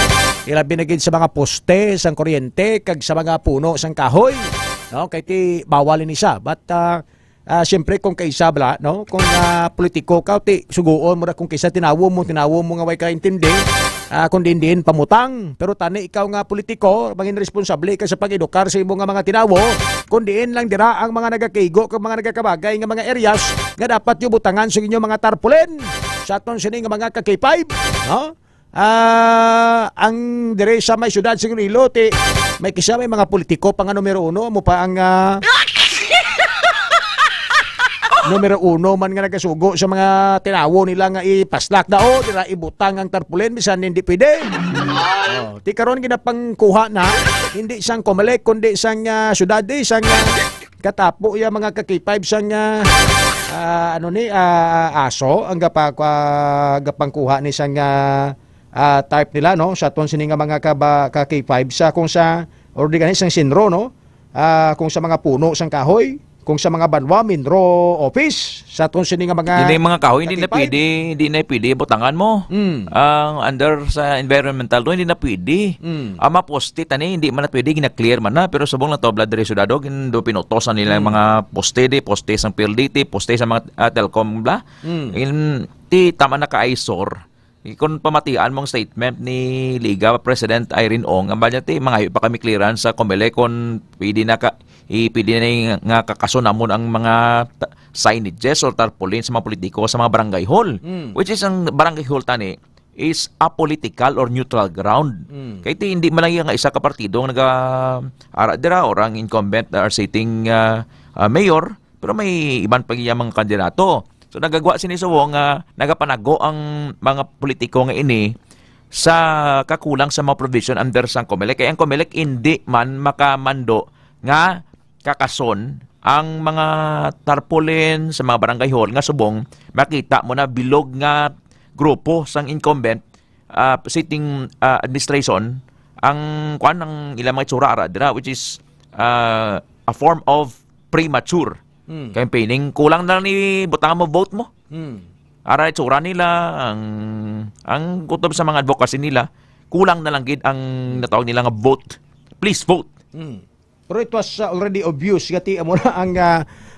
Ila binagid sa mga poste sang kuryente kag sa mga puno sang kahoy. No, kay ti bawalin isa but siyempre kung kaysa bala no kung politiko ka ti suguon mo na kung kaysa tinawo mo nga way ka intindi kung din pamutang pero tani ikaw nga politiko mangin responsable ka sa pag-edukar sa imo nga mga tinawo kung diin lang dira ang mga nagakaigo kag mga nagakabagay nga mga areas nga dapat yung butangan sa inyo mga tarpaulin sa aton sini nga mga ka-K5 no ang dire sa may syudad sa Iloilo, may kisa may mga politiko pang numero 1 mo pa ang numero 1 man nga nagasugo sa mga tinawo nila nga ipaslak dao, dira ibutang ang tarpaulin bisan hindi pwede. Ti karon ginapangkuha na hindi sang Comelec kundi sang syudad sang katapo ya mga ka-K5 sang aso ang gapangkuha ni sang type nila no sa ton sini nga mga ka-K5 sa kung sa or di sang sinro no kung sa mga puno sang kahoy kung sa mga banwa minro office sa ton sini nga mga hindi mga kahoy hindi na pwede butangan mo ang under sa environmental do hindi na pwede ama poste tani hindi man na pwede gina-clear man na pero subong lang to blood resudado gindo pinutosan nila mga poste sang PLDT poste sa mga telcom bla ti tama na ka eyesore kung pamatian mong statement ni Liga President Irene Ong ang banya ti mga pa kami clearance sa Comelec kung pwede na nga kakasunamon ang mga signages or tarpaulin sa mga politiko sa mga barangay hall which is ang barangay hall tani is apolitical or neutral ground kaya hindi man lang yung isa ka partido ang nag-aradira or ang incumbent or sitting mayor pero may iban pag mga kandidato. So nagagawa sinisawong nagapanago ang mga politiko nga ini sa kakulang sa mga provision under sang Comelec. Kaya ang Comelec hindi man makamando nga kakason ang mga tarpaulin sa mga barangay hall nga subong makita mo na bilog nga grupo sang incumbent sitting administration ang kwan ng ilang mga itsura aradira which is a form of premature campaigning. Kulang na lang ni butangan mo vote mo. Ara itsura nila ang kutob sa mga advocacy nila kulang na lang gid ang natawag nila nga vote. Please vote. Pero it was already obvious gati amo na ang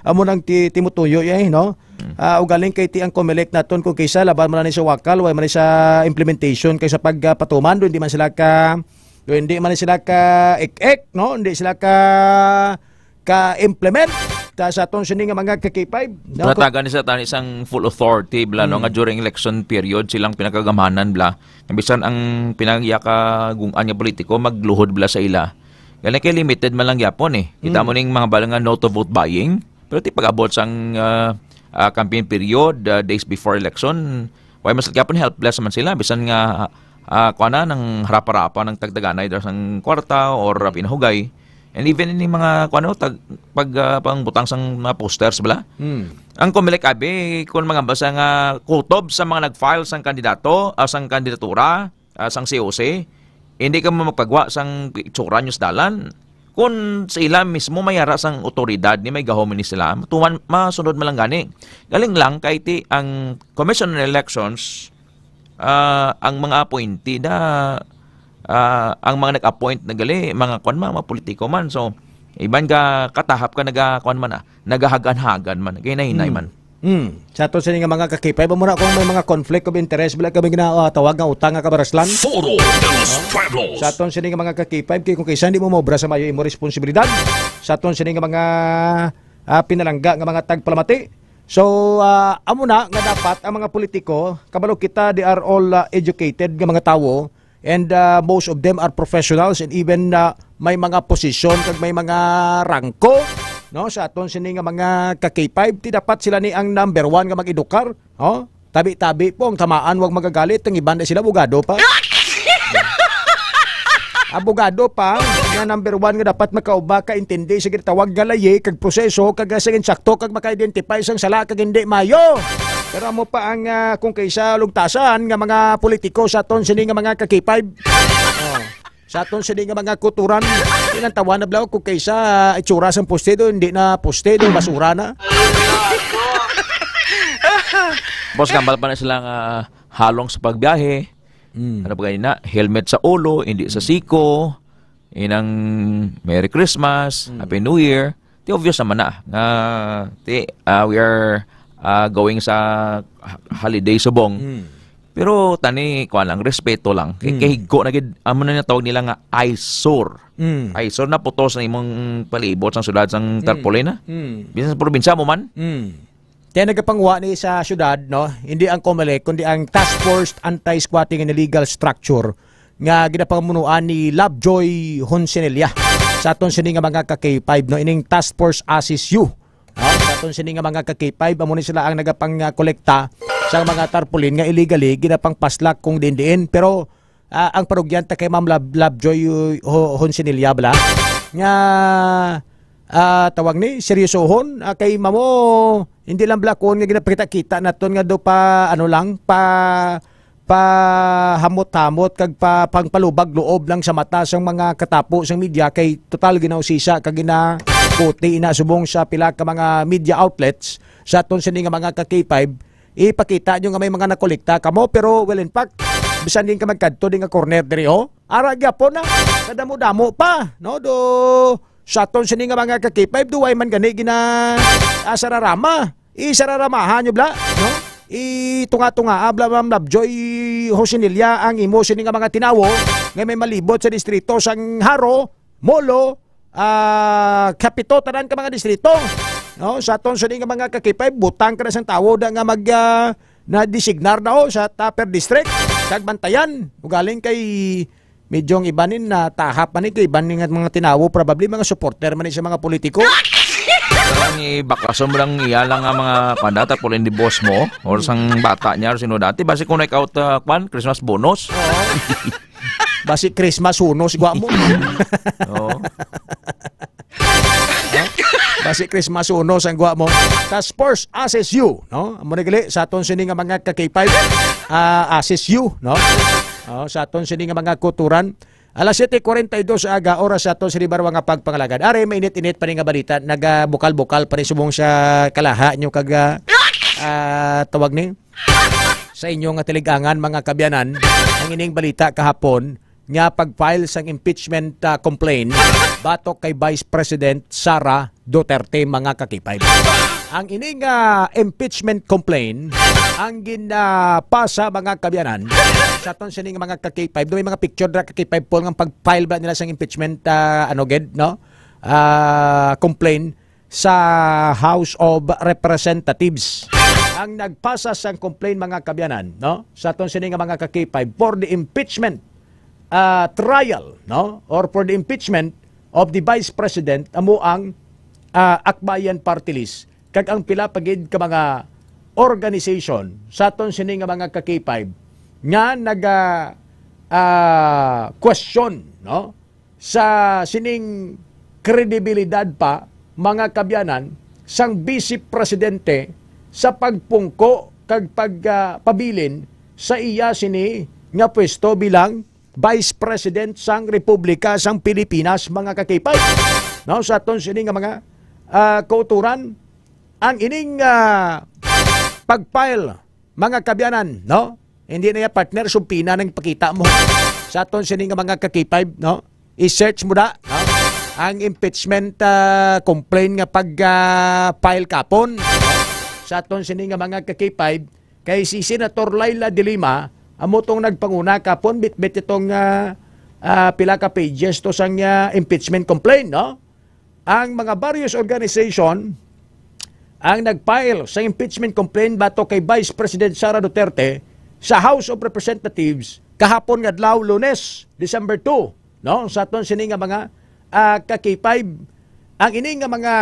amo nang timutuyo no. Ugaling kay ti ang Comelec naton kung kaysa laban man ni sa wakal way man sa implementation kaysa pagpatuman do hindi man sila ka ek no hindi sila ka implement sa aton sini nga mga ka-K5 no? Natagan ni sa tani isang full authority bla no nga during election period silang pinakagamanan bla bisan ang pinagiyakagungan nga politiko magluhod bla sa ila. Ganun kay limited man lang yapon kita mo ning mga balang no to vote buying pero ti pag-abot sang campaign period days before election why mas yapon helpless man sila bisan nga kuana ng harap-harapan ng tagdaganay sang kwarta or pinahugay. And even ini mga kuano pangbutang sang mga posters bala. Ang Comelec abi kun mga basa nga kutob sa mga nag-file sang kandidato sang kandidatura sang COC hindi ka magpagwa sang itsura nyo sa dalan kun sa ila mismo mayara sang otoridad ni may gahom ni sila tuman masunod man lang gani galing lang kay ti ang Commission on Elections ang mga appointee na ang mga nag-appoint na gali, mga mga politiko man. So, iban ka katahap ka nagahagan-hagan man, ginahinay man. Sa ato sa nga mga ka-K5, muna kung may mga conflict of interest, bila kami ginatawag nga utang nga kabaraslan. Sa ato sa nga mga ka-K5, kung kaysa hindi mo maobra sa mayo imo responsibilidad. Sa ato sa nga mga pinalangga nga mga tagpalamati. So, amo na nga dapat ang mga politiko, kabalo kita, they are all educated nga mga tawo. And most of them are professionals and even may mga posisyon kag may mga rangko no sa aton sini nga mga ka-K5 ti dapat sila ni ang number 1 nga mag-edukar tabi-tabi po ang tamaan wag magagalit ang iban sila abogado pa nga number 1 nga dapat makauba ka intindi sige tawag galaye kag proseso kag sige sakto kag maka-identify sang sala kag hindi mayo. Pero mo pa ang kung kaysa lugtasan nga mga politiko sa aton sini nga mga ka-K5. Sa aton sini nga mga kuturan, tinantawan na blaw kung kaysa itsura sang poste do, hindi na poste do, basura na. Boss, kambal pa na silang halong sa pagbiyahe. Ano ba na? Helmet sa ulo, hindi sa siko. Inang Merry Christmas, Happy New Year. Di obvious naman na. We are going sa holiday subong. Pero tani kuan lang respeto lang. Kahigo na gid amo na tawag nila nga eyesore. Eyesore na putos na imong palibot sang syudad sang tarpaulin na. Bisan sa probinsya mo man. Kaya nagapangwa ni sa syudad, no, hindi ang COMELEC kundi ang Task Force Anti-Squatting and Illegal Structure nga ginapamunuan ni Lovejoy Honsinella sa aton sini nga mga ka-K5, no, ining Task Force ASIS-U. Sa aton sini nga mga ka-K5 amo ni sila ang nagapang kolekta sa mga tarpaulin nga illegally ginapang paslak kung dindiin, pero ang parugyanta kay Ma'am Lovejoy Honsinella bala nga tawag ni seryosohon kay mamo hindi lang blakon nga ginapakita-kita naton nga do pa ano lang pa hamot-hamot kag pangpalubag loob lang sa mata sang mga katapo sang media kay total ginausisa kag ginaputi ina subong sa pila ka mga media outlets sa aton sini nga mga ka-K5 ipakita nyo nga may mga nakolekta kamo, pero well in fact bisan din ka magkadto din nga corner diri ara gyapon na kadamo-damo pa no do sa aton sini nga mga ka-K5 duway man gani gina sararama isararamahan nyo bla no tunga-tunga bla Ma'am Lovejoy Honsinella ang imo sini nga mga tinawo nga may malibot sa distrito sang Haro, Molo, Kapito tanan ka mga distrito no sa aton sini nga mga ka-K5 butang ka na sang tawo da nga mag na designar na sa Tupper District kag bantayan ugaling kay medyo ibanin na tahap man ito ibanin nga mga tinawo probably mga supporter man sa mga politiko. Pero ni bakasom lang iyalang nga mga pandata po di boss mo or sang bata niya or sino dati basi kung out Christmas bonus. Basi Christmas unos gwa mo. Oo. Basi Christmas unos ang gwa mo. Task Force ASIS-U, no? Amo nagali sa aton sini nga mga ka-K5 ASIS-U, no? Sa aton sini nga mga kuturan. Alas 7:42 aga oras sa aton sini barwa nga pagpangalagad. Are mainit-init pa rin nga balita, naga-bukal-bukal pa rin subong sa kalaha nyo kag tawag ni sa inyong nga tiligangan mga kabyanan ang ining balita kahapon nga pag-file sang impeachment complaint batok kay Vice President Sara Duterte mga ka-K5. Ang ining impeachment complaint ang ginapasa mga kabyanan sa aton sining mga ka-K5 do may mga picture ra ka-K5 po nga pag-file ba nila sang impeachment complaint sa House of Representatives. Ang nagpasa sang complaint mga kabyanan no sa aton sining mga ka-K5 for the impeachment trial no or for the impeachment of the Vice President amo ang Akbayan Party List kag ang pila pagid ka mga organization sa aton sini nga mga ka-K5 nga naga question no sa sining kredibilidad pa mga kabyanan sang Vice Presidente sa pagpungko kag pagpabilin sa iya sini nga pwesto bilang Vice President sang Republika sang Pilipinas mga ka-K5 no sa aton sini nga mga kauturan ang ining pag-file mga kabyanan no hindi na ya partner sumpina nang pakita mo sa aton sini nga mga ka-K5 no i-search mo da no? Ang impeachment complaint nga pag-file kapon sa aton sini nga mga ka-K5 kay si Senator Laila de Lima amo tong nagpanguna kapon bit-bit itong pila ka pages to sang impeachment complaint no ang mga various organization ang nag-file sa impeachment complaint bato kay Vice President Sara Duterte sa House of Representatives kahapon nga adlaw Lunes, December 2, no? Sa aton sini nga mga ka-K5 ang ini nga mga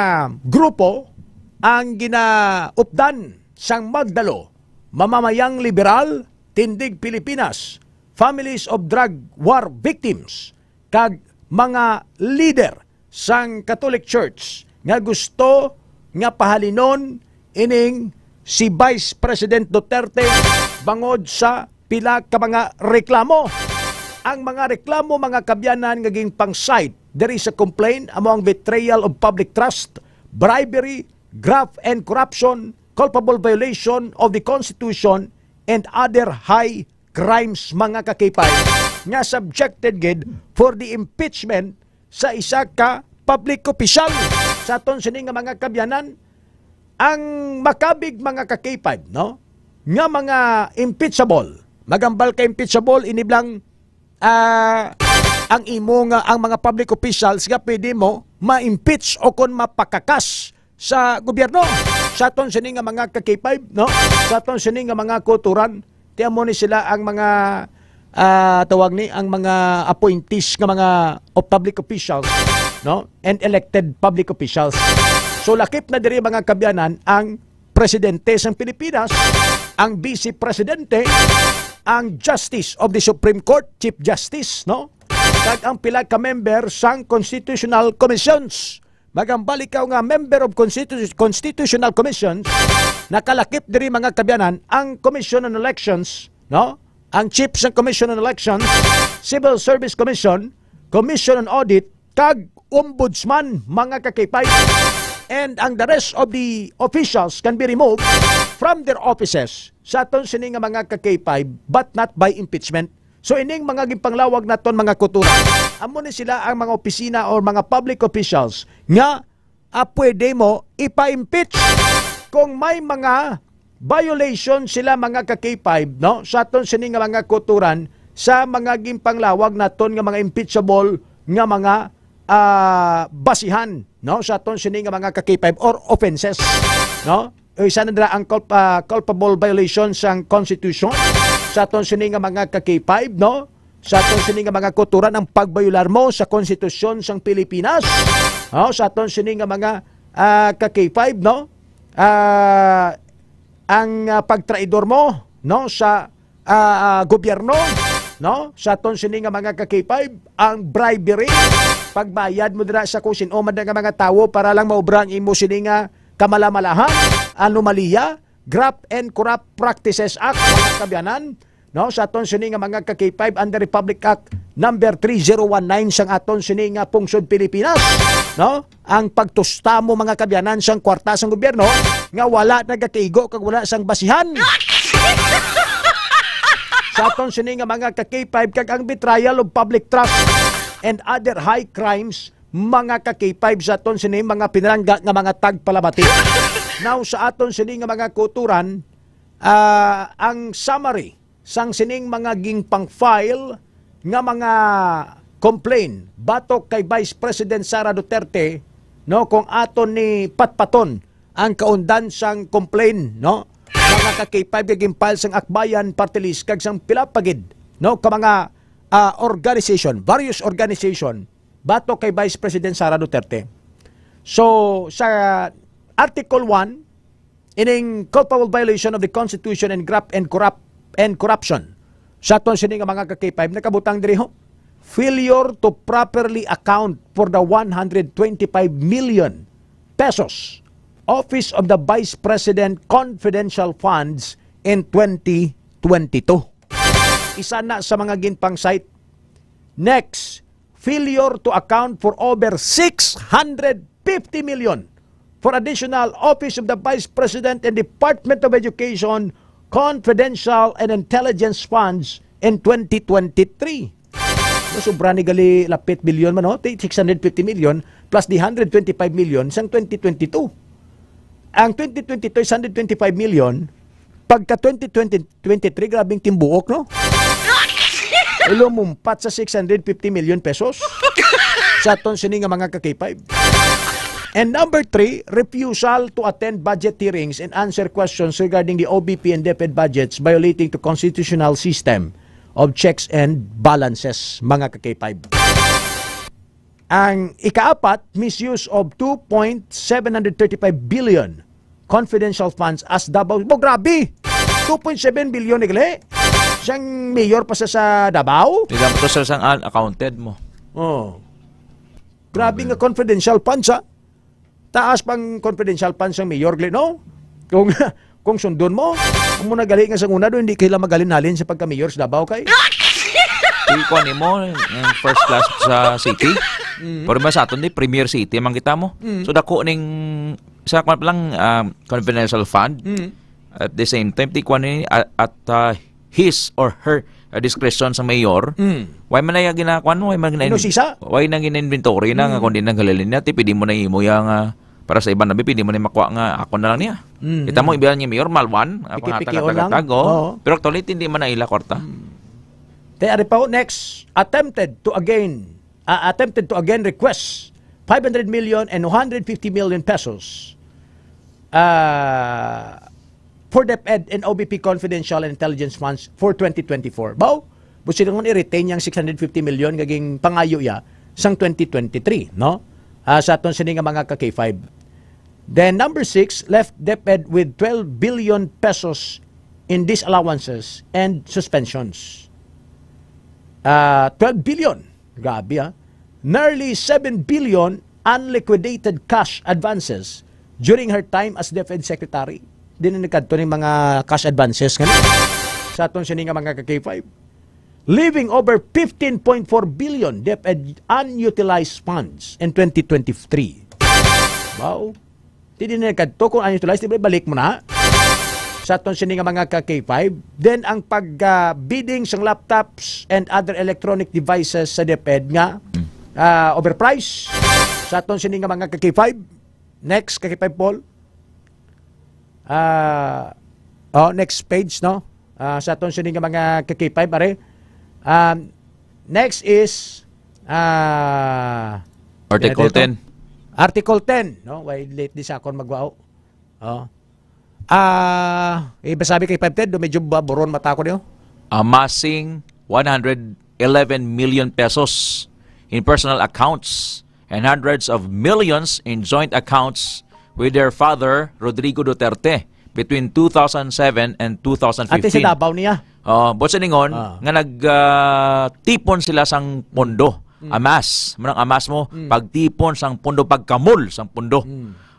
grupo ang ginaupdan sang magdalo mamamayang liberal, tindig Pilipinas, families of drug war victims kag mga leader sang Catholic Church nga gusto nga pahalinon ining si Vice President Duterte bangod sa pila ka mga reklamo. Ang mga reklamo mga kabyanan nga ging pang-cite there is a complaint among betrayal of public trust, bribery, graft and corruption, culpable violation of the Constitution and other high crimes mga ka-K5 nga subjected gid for the impeachment sa isa ka public official sa aton sini nga mga kabyanan ang makabig mga ka-K5 no nga mga impeachable magambal ka impeachable iniblang ang imo nga ang mga public officials nga pwede mo ma-impeach o kon mapakakas sa gobyerno sa aton sini nga mga ka-K5, no? Sa aton sini nga mga kuturan, tiyan mo ni sila ang mga tawag ni ang mga appointees nga mga public officials, no? And elected public officials. So lakip na diri mga kabyanan ang presidente sa Pilipinas, ang vice presidente, ang justice of the Supreme Court, Chief Justice, no? Kag ang pila ka member sang Constitutional Commissions. Magambalik ka nga member of Constitutional Commissions, nakalakip diri mga kabyanan ang Commission on Elections, no? Ang Chief sa Commission on Elections, Civil Service Commission, Commission on Audit, kag Ombudsman, mga ka-K5. And ang the rest of the officials can be removed from their offices sa aton sini nga mga ka-K5 but not by impeachment. So ining mga gipanglawag naton mga kutura, amo ni sila ang mga opisina or mga public officials nga pwede mo ipa-impeach kung may mga violation sila mga ka-K5, no? Sa aton sini nga mga kuturan sa mga gipanglawag naton nga mga impeachable nga mga basihan, no? Sa aton sini nga mga ka-K5 or offenses, no? Isa na dira ang culpable violation sang Constitution sa aton sini nga mga ka-K5, no? Sa aton sini nga mga kuturan ang pagbayular mo sa konstitusyon sang Pilipinas, no? Sa aton sini nga mga ka-K5, no? Ang pagtraidor mo, no? Sa gobyerno, no? Sa aton sini nga mga ka-K5 ang bribery, pagbayad mo dira sa kusin o man nga mga tawo para lang maubra ang imo sini nga kamalamalahan, anomalya, Graft and Corrupt Practices Act, mga kabyanan, no? Sa aton sini nga mga ka-K5 under Republic Act number 3019 sang aton sini nga pungsod Pilipinas, no? Ang pagtusta mo mga kabyanan sang kwarta sang gobyerno nga wala nagakaigo kag wala sang basihan. Sa aton sini nga mga ka-K5 kag ang betrayal of public trust and other high crimes, mga ka-K5 sa aton sini mga pinalangga nga mga tagpalabati. Now sa aton sini nga mga kuturan, ang summary sang sining mga gingpang-file nga mga complaint batok kay Vice President Sara Duterte, no, kung aton ni patpaton ang kaundan sang complaint, no, mga ka-K5 gingpile sang akbayan party list kag sang pilapagid, no, ka mga organization, various organization batok kay Vice President Sara Duterte. So sa Article 1, ining culpable violation of the Constitution and graft and corruption. Sa aton sini nga mga ka-K5 nakabutang diri ho, failure to properly account for the 125 million pesos Office of the Vice President confidential funds in 2022. Isa na sa mga ginpang site. Next, failure to account for over 650 million for additional Office of the Vice President and Department of Education confidential and intelligence funds in 2023. Sobra ni gali lapit bilyon man, no? 650 million plus the 125 million sang 2022. Ang 2022 125 million, pagka 2023 grabing timbuok, no? Lumumpat sa 650 million pesos sa aton sini nga mga ka-K5. And number 3, refusal to attend budget hearings and answer questions regarding the OBP and DepEd budgets violating the constitutional system of checks and balances, mga ka-K5. Ang ikaapat, misuse of 2.735 billion confidential funds as Davao. Oh, grabe! 2.7 billion igali. Siyang mayor pa sa Davao. Hindi mo to sa isang accounted mo. Oh. Grabe nga confidential funds, ha? Taas pang confidential funds ang mayor, no? Kung sundon mo, kung muna gali nga sa una doon, hindi kaila magalinalin sa pagka-mayor sa Davao kay. Ikuha ni mo, yung first class sa city. Pero ba sa aton ni premier city, mang kita mo. So dako ning sa kwan lang confidential fund. At the same time, ikuha ni at his or her discretion sa mayor. Why man na ginakuan mo? Why man na gina-inventory na nga kundi nang galalin niya, pwede mo na imo yang para sa iban nabi, pwede mo na makuha nga ako na lang niya. Kita mo, ibilan niya mayor, malwan. Ako nga taga-tago. Pero actually, hindi man na ila korta. Ari pa, next, attempted to again request 500 million and 150 million pesos for DepEd and OBP Confidential and Intelligence Funds for 2024. Bao, busi nang i-retain yung 650 million gaging pangayo ya sang 2023, no? Sa aton sini nga mga ka-K5. Then number 6 left DepEd with 12 billion pesos in disallowances and suspensions. 12 billion. Grabe, nearly 7 billion unliquidated cash advances during her time as DepEd Secretary. Dininagkadto ng mga cash advances nga sa aton sini nga mga ka-K5. Leaving over 15.4 billion DepEd unutilized funds in 2023. Wow. Dininagkadto kung unutilized, balik mo na sa aton sini nga mga ka-K5. Then ang pag-bidding sang laptops and other electronic devices sa DepEd nga overpriced sa aton sini nga mga ka-K5. Next, ka-K5 Paul. Next page, no? Sa aton sini nga mga ka-K5 are. Next is Article 10. Article 10, no? Why late di sa akon magwao. Sabi kay 510, medyo buron mata ko niyo. Amassing 111 million pesos in personal accounts and hundreds of millions in joint accounts with their father, Rodrigo Duterte, between 2007 and 2015. Ate si Davao niya. Botsa ningon, nga nagtipon sila sang pondo. Amas. Manang amas mo, pagtipon sang pondo, pagkamul sang pondo.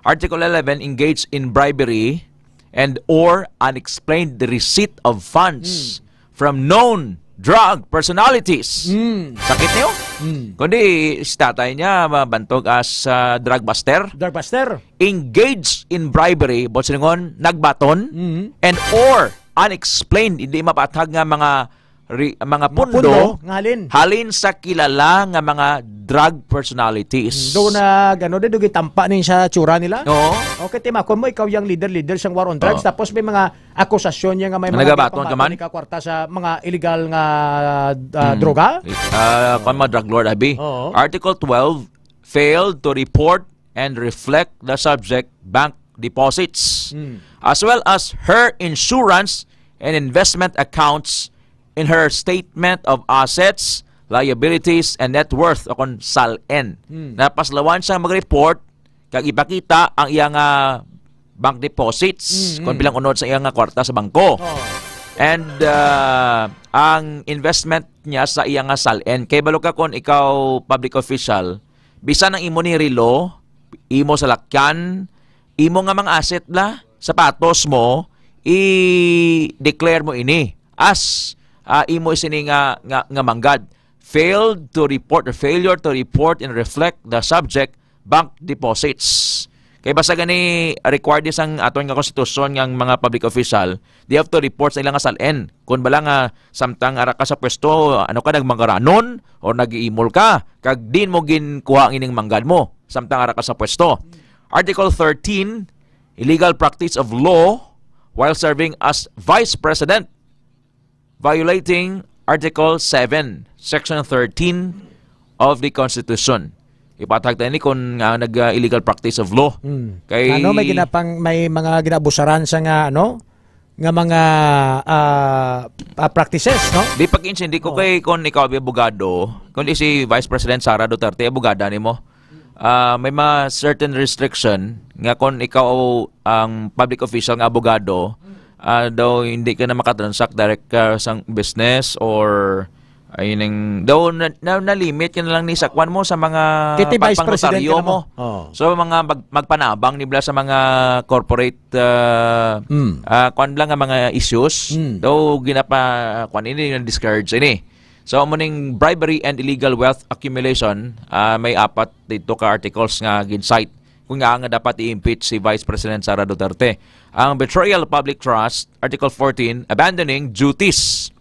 Article 11, engage in bribery and or unexplained receipt of funds from known drug personalities. Sakit niyo? Kundi si tatay niya mabantog as drug buster. Drug buster. Engage in bribery, botsingon, nagbaton, and or unexplained, hindi mapatag nga mga pundo halin sa kilala nga mga drug personalities. Doon na gano'n din, doon tampa nin sa tsura nila. Oo. Okay, timakon mo, ikaw yung leader siyang war on drugs, tapos may mga akusasyon niya nga may mga nagabaton ka man? Kwarta sa mga illegal nga droga. Mga drug lord, abi. Article 12, failed to report and reflect the subject bank deposits, as well as her insurance and investment accounts in her statement of assets, liabilities, and net worth o kon SALN. Napaslawan siya mag-report kag ipakita ang iyang bank deposits kung bilang unod sa iyang kwarta sa bangko. And ang investment niya sa iyang SALN, kay balo ka kung ikaw public official, bisan ang imo ni relo, imo sa lakyan, imo nga mga asset la, sapatos mo, i-declare mo ini as imo isini nga manggad. Failed to report or failure to report and reflect the subject bank deposits. Kaya basta gani required isang aton nga konstitusyon ng mga public official, they have to report sa ilang SALN. Kung bala nga samtang ara ka sa pwesto, ano ka nagmangaranon or nag-iimol ka, kag din mo ginkuha ang ining manggad mo samtang ara ka sa pwesto. Article 13, illegal practice of law while serving as Vice President, violating Article 7, Section 13 of the Constitution. Ipatag tayo ni kung nag-illegal practice of law. Kay may mga ginabusaran sa nga mga practices, no? Di pag-insindi ko kay kung ikaw ay abogado, kung si Vice President Sara Duterte, abogada ni mo, may mga certain restriction nga kung ikaw ang public official nga abogado, daw hindi ka na makatransact direct sa business or ayun daw na-limit ka na lang ni sakwan mo sa mga pangnotaryo mo. So mga magpanabang nibla sa mga corporate kwan lang nga mga issues daw ginapa kwan ini discourage ini. So muning bribery and illegal wealth accumulation, may apat dito ka articles nga gincite kung nga dapat i-impeach si Vice President Sara Duterte. Ang betrayal of public trust, Article 14, abandoning duties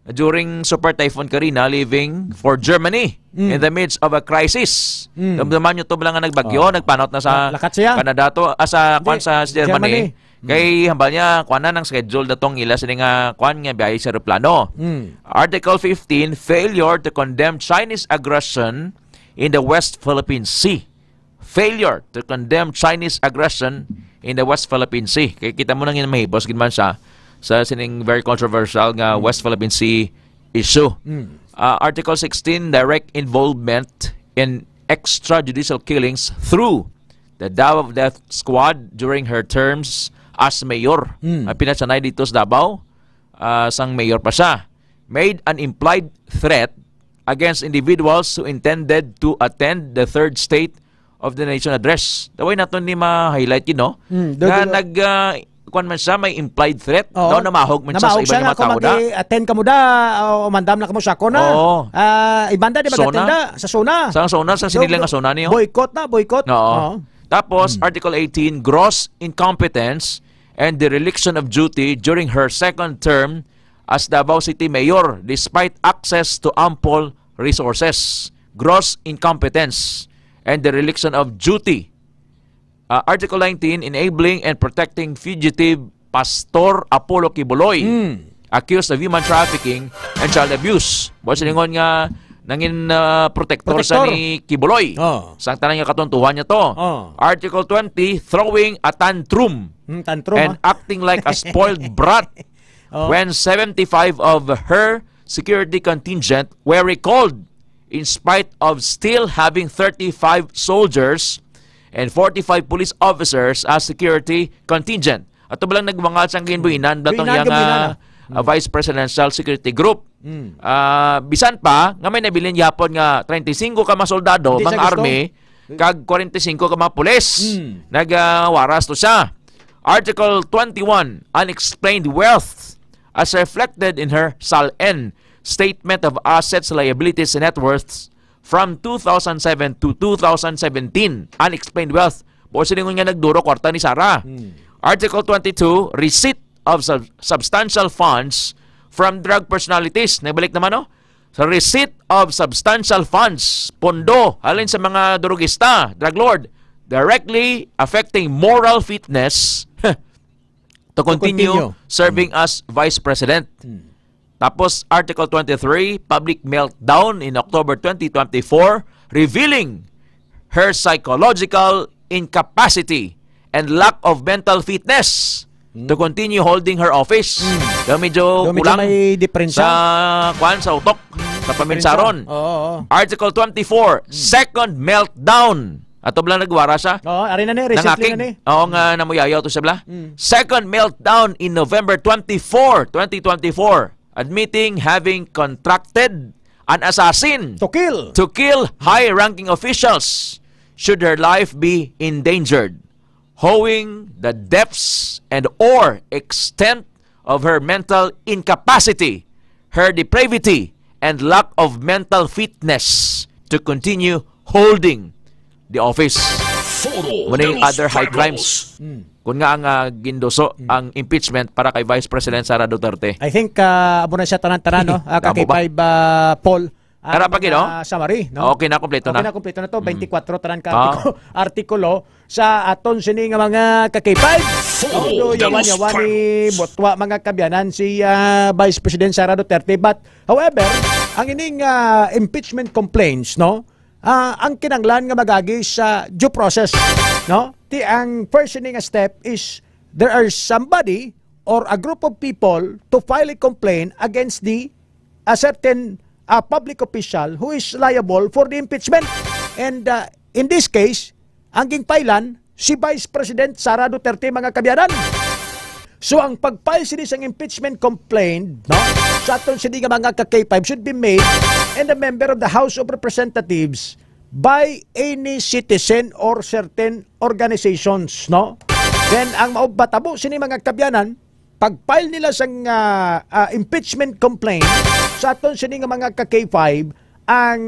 during Super Typhoon Karina, leaving for Germany in the midst of a crisis. Damdaman nyo ito lang nga nagbagyo, nagpanot na sa Canada to, sa Germany. Kay hambal niya, kuan na ng schedule datong ila sa nga kuan nga biyahe sa aeroplano. Article 15, failure to condemn Chinese aggression in the West Philippine Sea. Failure to condemn Chinese aggression in the West Philippine Sea. Kaya kita mo nang yun mahibos gid man siya sa sining very controversial nga West Philippine Sea issue. Article 16, direct involvement in extrajudicial killings through the Davao of Death Squad during her terms as mayor. Pinatsanay dito sa Davao, sang mayor pa siya. Made an implied threat against individuals who intended to attend the third State of the Nation address. Daway natin ni ma-highlight yun, no? Na kuan man siya, may implied threat. No, namahog man siya sa iba nga tao da. Attend ka mo da, o mandam na ka mo sa ako na. Ibanda di mag-attend sa zona. Sa zona, sa sinilang nga zona niyo. Boycott na, boycott. Oo. Tapos, Article 18, gross incompetence and dereliction of duty during her second term as Davao City Mayor despite access to ample resources. Gross incompetence and dereliction of duty. Article 19, enabling and protecting fugitive Pastor Apollo Kibuloy accused of human trafficking and child abuse. Buwan siningon nga nangin protector sa ni Kibuloy. Sang tanang nga katuntuhan niya to. Article 20, throwing a tantrum and acting like a spoiled brat when 75 of her security contingent were recalled in spite of still having 35 soldiers and 45 police officers as security contingent. At ito balang nagmangal siyang ginbuinan datong yung Vice Presidential Security Group. Bisan pa, nga may nabilin yapon nga 35 ka mga soldado, mga army, kag 45 ka mga pulis. Nagwaras to siya. Article 21, unexplained wealth as reflected in her SALN, Statement of Assets, Liabilities, and Net Worths, from 2007 to 2017, unexplained wealth. Buo siningon nga nagduro kwarta ni Sara. Article 22, receipt of substantial funds from drug personalities. Nagbalik naman, no? So, receipt of substantial funds, pondo, halin sa mga drugista, drug lord, directly affecting moral fitness to continue serving as Vice President. Tapos, Article 23, public meltdown in October 2024, revealing her psychological incapacity and lack of mental fitness to continue holding her office. Medyo kulang may sa utok, sa paminsaron. Article 24, second meltdown. Ato bala nagwara siya. Ari na ni, recently na ni. Oo nga, namuyayaw to siya bala. Second meltdown in November 24, 2024. Admitting having contracted an assassin to kill high-ranking officials should her life be endangered, hoeing the depths and or extent of her mental incapacity, her depravity, and lack of mental fitness to continue holding the office. Muna other high crimes. Kung nga ang gindoso ang impeachment para kay Vice President Sara Duterte. I think abo na siya tanan-tanan, no? Kay Paul. Summary, no? Okay na, kompleto na. Okay na, kompleto na to. 24 tanan ka artikulo sa aton sini nga mga kakay-5. Yawan ni botwa mga kabyanan si Vice President Sara Duterte. But, however, ang ining impeachment complaints, no? Ang kinanglan nga magagi sa due process, no? Ang first step is there are somebody or a group of people to file a complaint against a certain public official who is liable for the impeachment. And in this case, ang gingpailan si Vice President Sara Duterte, mga kabyanan. So ang pag-file sini sang impeachment complaint, no, sa aton sini nga mga ka-K5 should be made and a member of the House of Representatives by any citizen or certain organizations, no? Then ang maubbatabo sini mga kabyanan, pag-file nila sang impeachment complaint sa aton sini nga mga ka-K5, ang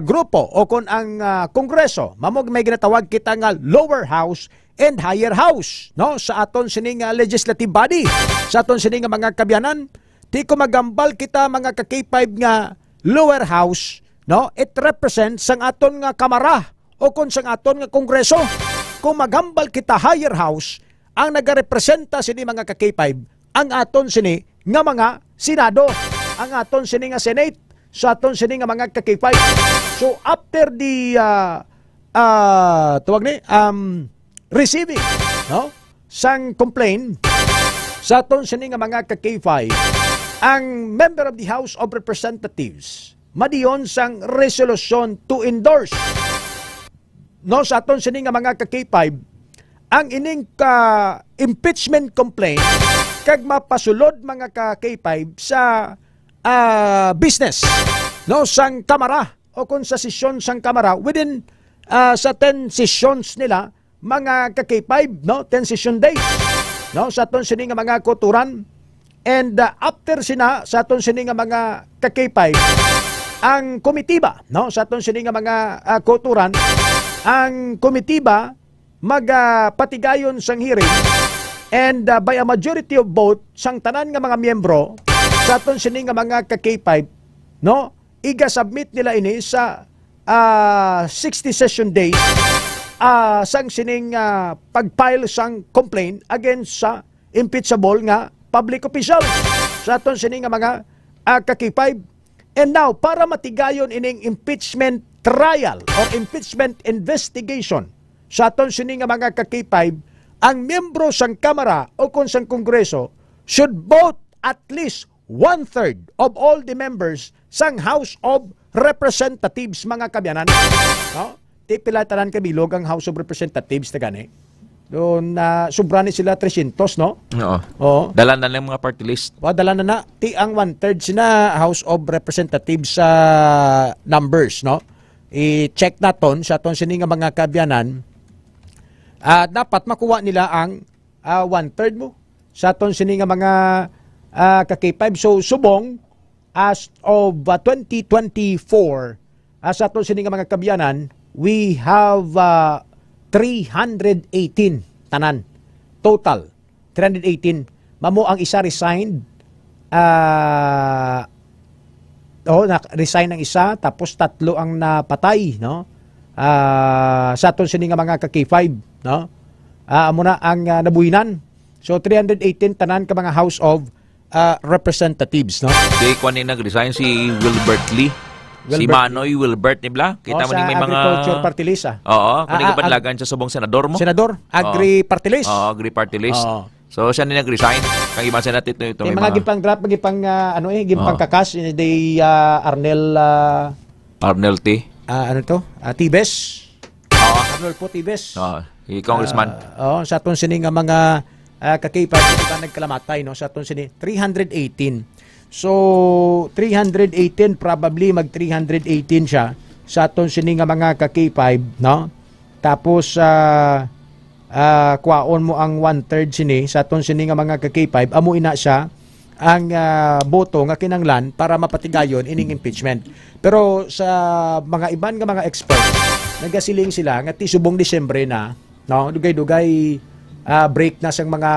grupo o kon ang kongreso, mamog may ginatawag kita nga lower house and higher house, no? Sa aton sini nga legislative body, sa aton sini nga mga kabyanan, di ko magambal kita mga ka-K5 nga lower house, no? It represents sang aton nga kamara o kon sang aton nga kongreso. Kung magambal kita higher house, ang nagarepresenta sini mga ka-K5, ang aton sini nga mga senado, ang aton sini nga senate, sa aton sini nga mga ka-K5. So after the receiving no, sang complaint sa aton sini nga mga ka-K5, ang member of the House of Representatives madiyon sang resolution to endorse, no, sa aton sini nga mga ka-K5 ang ining impeachment complaint kag mapasulod mga ka-K5 sa business, no, sang Kamara o kung sa sesyon sang Kamara within sa 10 sessions nila mga ka-K5, no, 10 session days, no, sa aton sini nga mga kuturan. And after sina sa aton sini nga mga ka-K5 ang komitiba, no, sa aton sini nga mga kuturan, ang komitiba magpatigayon sang hearing, and by a majority of vote sang tanan nga mga miyembro sa aton sini nga mga ka-K5, no, iga-submit nila ini sa 60 session days sang sining pag-file sang complaint against sa impeachable nga public official sa aton sining nga mga ka-K5. And now, para matigayon ining impeachment trial or impeachment investigation sa aton sining nga mga ka-K5, ang miyembro sang Kamara o kung sang Kongreso should vote at least 1/3 of all the members sang House of Representatives, mga kabyanan. No? Di pila tanan kabilog ang House of Representatives na gani. Doon sobra ni sila 300, no? Oo. Dala na lang mga party list. Dala na. Ti ang 1/3 sina House of Representatives sa numbers, no? I-check naton sa aton sini nga mga kabyanan. Dapat makuha nila ang 1/3 mo sa aton sini nga mga ka-K5. So subong as of 2024 sa aton sini nga mga kabyanan, we have 318 tanan total. 318 mamo ang isa resigned, resign ang isa, tapos 3 ang napatay, no, sa aton sini nga mga ka-K5, no, amo na ang nabuhinan. So 318 tanan ka mga House of Representatives, no. Di ko ni nag-resign si Wilbert Lee. Si Manoy Wilbert nibla. Kita mo ni may mga Agriculture Party List. Oo, kuning kapadlagan sa subong senador mo. Senador, Agri Party List. Oo, Agri Party List. So siya ni nag-resign. Kang ibang senator ito may mga gipang draft, gipang gipang kakas ni Arnel T. Ano to? Tibes. Arnel po Tibes. Congressman. Sa aton sini nga mga ka-K5 na nagkalamatay, no, sa aton sini 318. So 318 probably mag 318 siya sa aton sini nga mga ka-K5, no. Tapos kuwaon mo ang 1/3 sini sa aton sini nga mga ka-K5, amo ina siya ang boto nga kinanglan para mapatigayon ining impeachment. Pero sa mga iban nga mga expert, nagasiling sila nga ti subong Disyembre na, no, dugay-dugay break na sang mga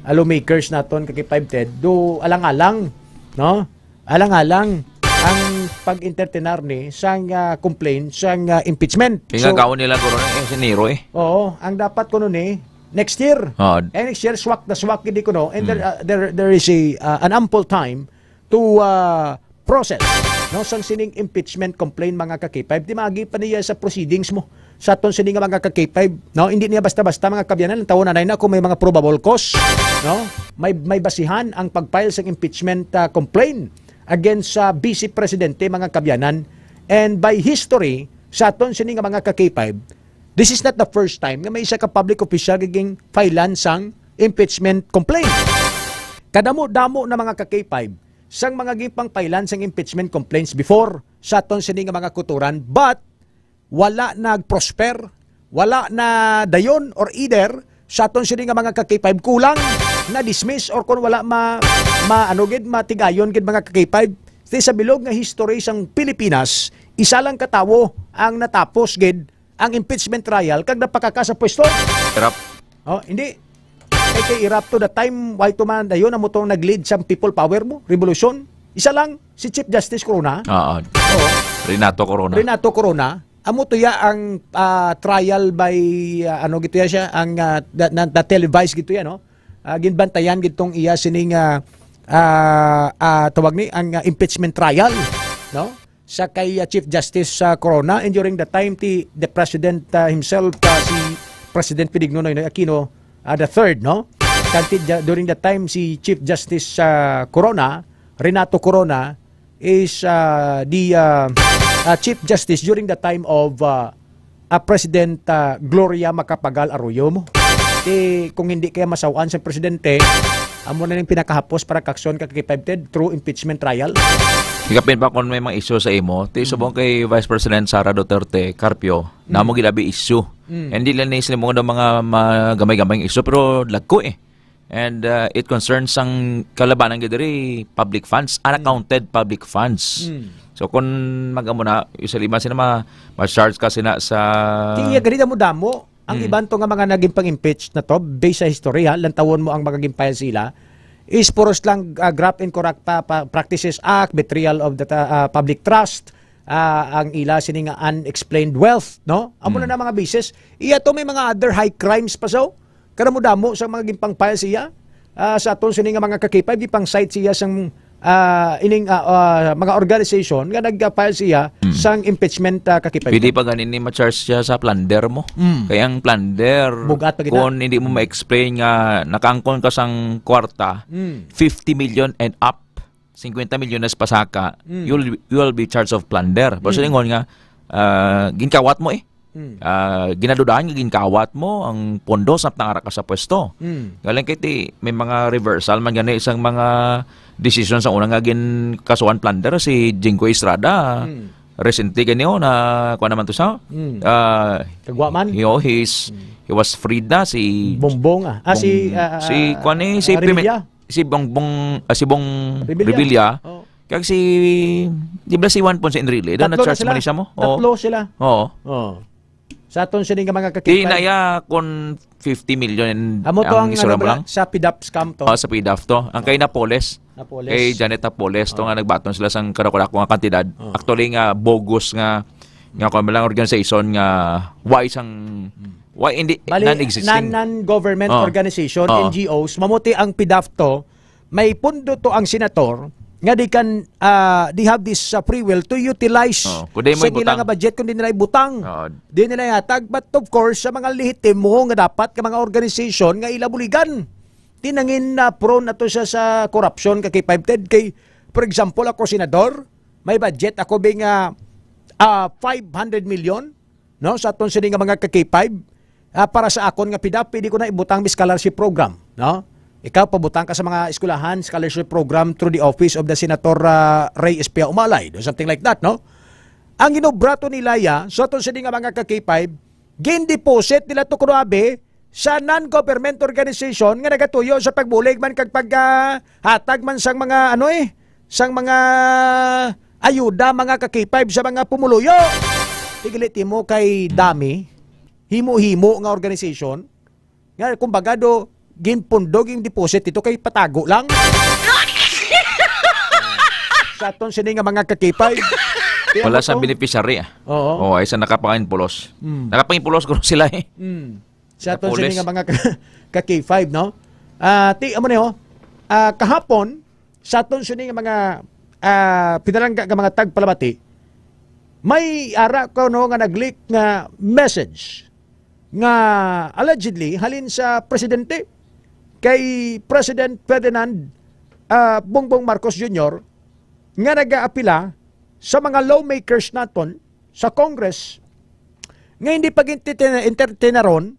lawmakers naton ka-K5 TED, do alang-alang, no, alang-alang ang pag-entertainar ni sang complaint sang impeachment. Pingagaon nila guro ng Enero Oo, ang dapat kuno ni next year. Next year swak na swak gid kuno, and there is an ample time to process, no, sang sining impeachment complaint mga ka-K5. Di magi pa niya sa proceedings mo sa aton sini nga mga ka-K5, no, hindi niya basta-basta mga kabyanan tawon na kung may mga probable cause, no, may basihan ang pag-file sa impeachment complaint against sa Vice Presidente, mga kabyanan. And by history sa aton sini nga mga ka-K5, this is not the first time nga may isa ka public official giging filean sang impeachment complaint. Kadamo-damo na mga ka-K5 sang mga gipang filean sang impeachment complaints before sa aton sini nga mga kuturan, but wala nag-prosper, wala na dayon, or either sa aton sini nga mga ka-K5 kulang na dismiss, or kung wala matigayon gid mga ka-K5. Sa bilog nga history sang Pilipinas, isa lang katawo ang natapos gid ang impeachment trial kag napakaka sa pwesto. Irap. Hindi. Kay irap to the time why to man dayon amo tong nag-lead sa people power mo, revolution. Isa lang si Chief Justice Corona. Renato Corona. Amo to ya ang trial by gito ya siya ang na televised gito ya, no. Ginbantayan gitong iya sining tawag ni ang impeachment trial, no, sa kay Chief Justice Corona, and during the time the President himself si President Benigno Noynoy Aquino the third, no? During the time si Chief Justice Corona, Renato Corona, is the Chief Justice during the time of President Gloria Macapagal Arroyo mo. Kung hindi kaya masawaan sa presidente, amo na yung pinakahapos para kaksyon kakipipted through impeachment trial. Higapin pa kung may mga issue sa imo, subong kay Vice President Sara Duterte Carpio, na mo gilabi issue. Hindi lang sila mga gamay-gamay issue, pero lagko eh. And it concerns ang kalabanan gidiri public funds, unaccounted public funds. So kung mag-amo na, usually man sila ma-charge ka sila sa... Kaya ganito mo damo, ang ibang to nga mga naging pang-impeach na to, based sa history ha, lantawon mo ang magaging file sila, is puros lang graft and corrupt practices act, betrayal of the public trust, ang ila sining unexplained wealth, no? Amo na mga basis. Iya to may mga other high crimes pa so. Kada mo damo sa mga gimpang file siya sa aton sining mga kakipay gipang site siya sang ining mga organization nga nagka-file siya sang impeachment kakipay. Pwede pa ganin ni ma-charge siya sa plunder mo. Kaya ang plunder, kung hindi mo ma-explain nga nakaangkon ka sang kwarta, 50 million and up, 50 million na pasaka, you will be charged of plunder. Pero sa lingon nga, ginkawat mo eh. Ginadudahan nga ginkawat mo ang pondo sa tangara ka sa pwesto. Galing kiti may mga reversal man gani isang mga decision sa unang nga kasuhan plunder si Jingo Estrada. Recently ganyo na kuha naman to sa kagwaman. He was freed na si Bongbong si kuani si Bongbong si Bong Revilla. Kaya di ba si Juan Ponce Enrile doon na-charge man siya mo? Tatlo sila. Oo. Sa aton siya nga mga kakipay. Inaya kon 50 million amo to ang lang sa PDAP scam to. Sa PDAP to. Ang kay Napoles. Kay Janet Napoles to nga nagbaton sila sang karakulak nga kantidad. Actually nga bogus nga lang organization nga why hindi non-existing non-government organization, NGOs. Mamuti ang PDAP to. May pundo to ang senator nga they have this free will to utilize sa nila nga budget kung di nila ibutang. Di nila yatag. But of course, sa mga lehitimo nga dapat ka mga organization nga ilabuligan. Tinangin na prone na to siya sa corruption kakipipted. Kay, for example, ako senador, may budget ako bing 500 million no, sa aton siya nga mga kakipib para sa akon nga PDAP, pwede ko na ibutang scholarship program. No? Ikaw, pabutang ka sa mga eskwelahan, scholarship program through the office of the Senator Ray Espia Umalay, something like that, no? Ang inobrato nila so ito sa nga mga kakipay, gin-deposit nila to kunabe sa non-government organization nga nagatuyo sa pagbulig man kag paghatag man sang mga sang mga ayuda mga kakipay sa mga pumuluyo. Tigiliti mo kay dami, himo-himo nga organization, nga kumbaga ginpundog yung deposit ito kay patago lang. Sa aton sini nga mga kakipay. Wala sa beneficiary. Oo. Ay sa nakapangimpulos. Nakapangimpulos ko sila eh. Sa aton sini nga mga kakipay, no? Amo niyo, kahapon sa aton sini nga mga pinalangga nga mga tagpalabati, may ara ko no nga nag-leak nga message nga allegedly halin sa presidente kay President Ferdinand Bongbong Marcos Jr. nga nag-aapila sa mga lawmakers naton sa Congress nga hindi pag-entertaineron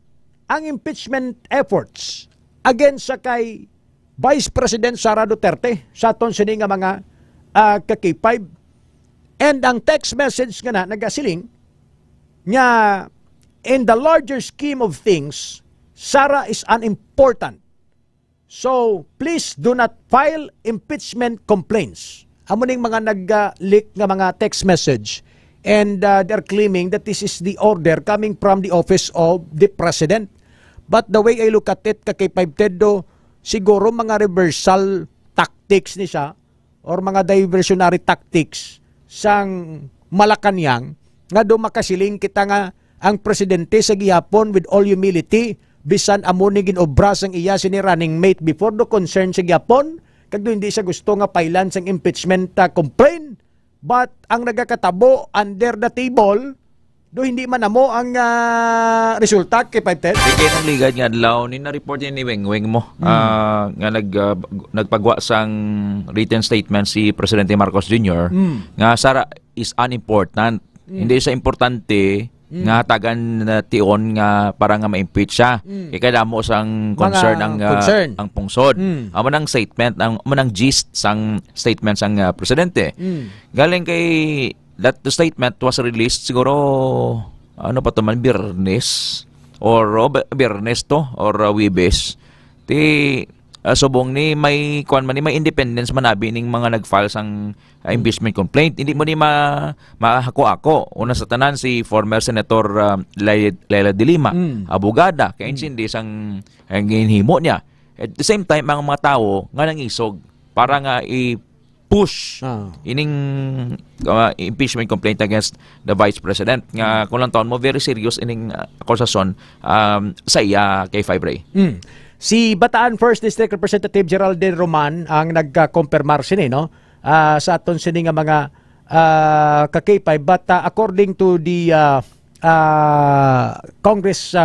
ang impeachment efforts against sa kay Vice President Sara Duterte sa aton sini nga mga kakipay. And ang text message nga nagasiling nga in the larger scheme of things, Sara is unimportant. So, please do not file impeachment complaints. Amo ning mga nag-leak nga mga text message and they're claiming that this is the order coming from the office of the President. But the way I look at it, kakipipted siguro mga reversal tactics ni siya or mga diversionary tactics sang Malacanang nga makasiling kita nga ang presidente sa gihapon with all humility bisan amo ni ginobra sang iya sini running mate before the concern sa gihapon kag hindi siya gusto nga pailan sang impeachment complaint but ang nagakatabo under the table do hindi man namo ang resulta kay 510. Kaya nang ligad nga adlaw ni na-report ni Weng mo nga nagpagwa sang written statement si Presidente Marcos Jr. Nga Sara is unimportant. Hindi siya importante nga tagan tion nga para nga ma-impeach siya. Kaya mo sang concern ang pungsod. Amo nang statement, amo nang gist sang statement sang presidente. Galing kay that statement was released siguro ano pa to man Biyernes or Biyernes to or Webes. Subong ni may may independence manabi ning mga nag-file sang impeachment complaint. Hindi mo ni mahako-ako. Una sa tanan si former Senator Leila de Lima, abogada, kaya hindi sang ginhimo niya. At the same time, mga tao nga nangisog para nga i-push ining impeachment complaint against the Vice President. Nga kung lang taon mo, very serious ining akusasyon sa iya kay Fibre. Si Bataan 1st District Representative Geraldine Roman ang nagka-confirmar sini no sa aton sini nga mga ka-K5, but according to the Congress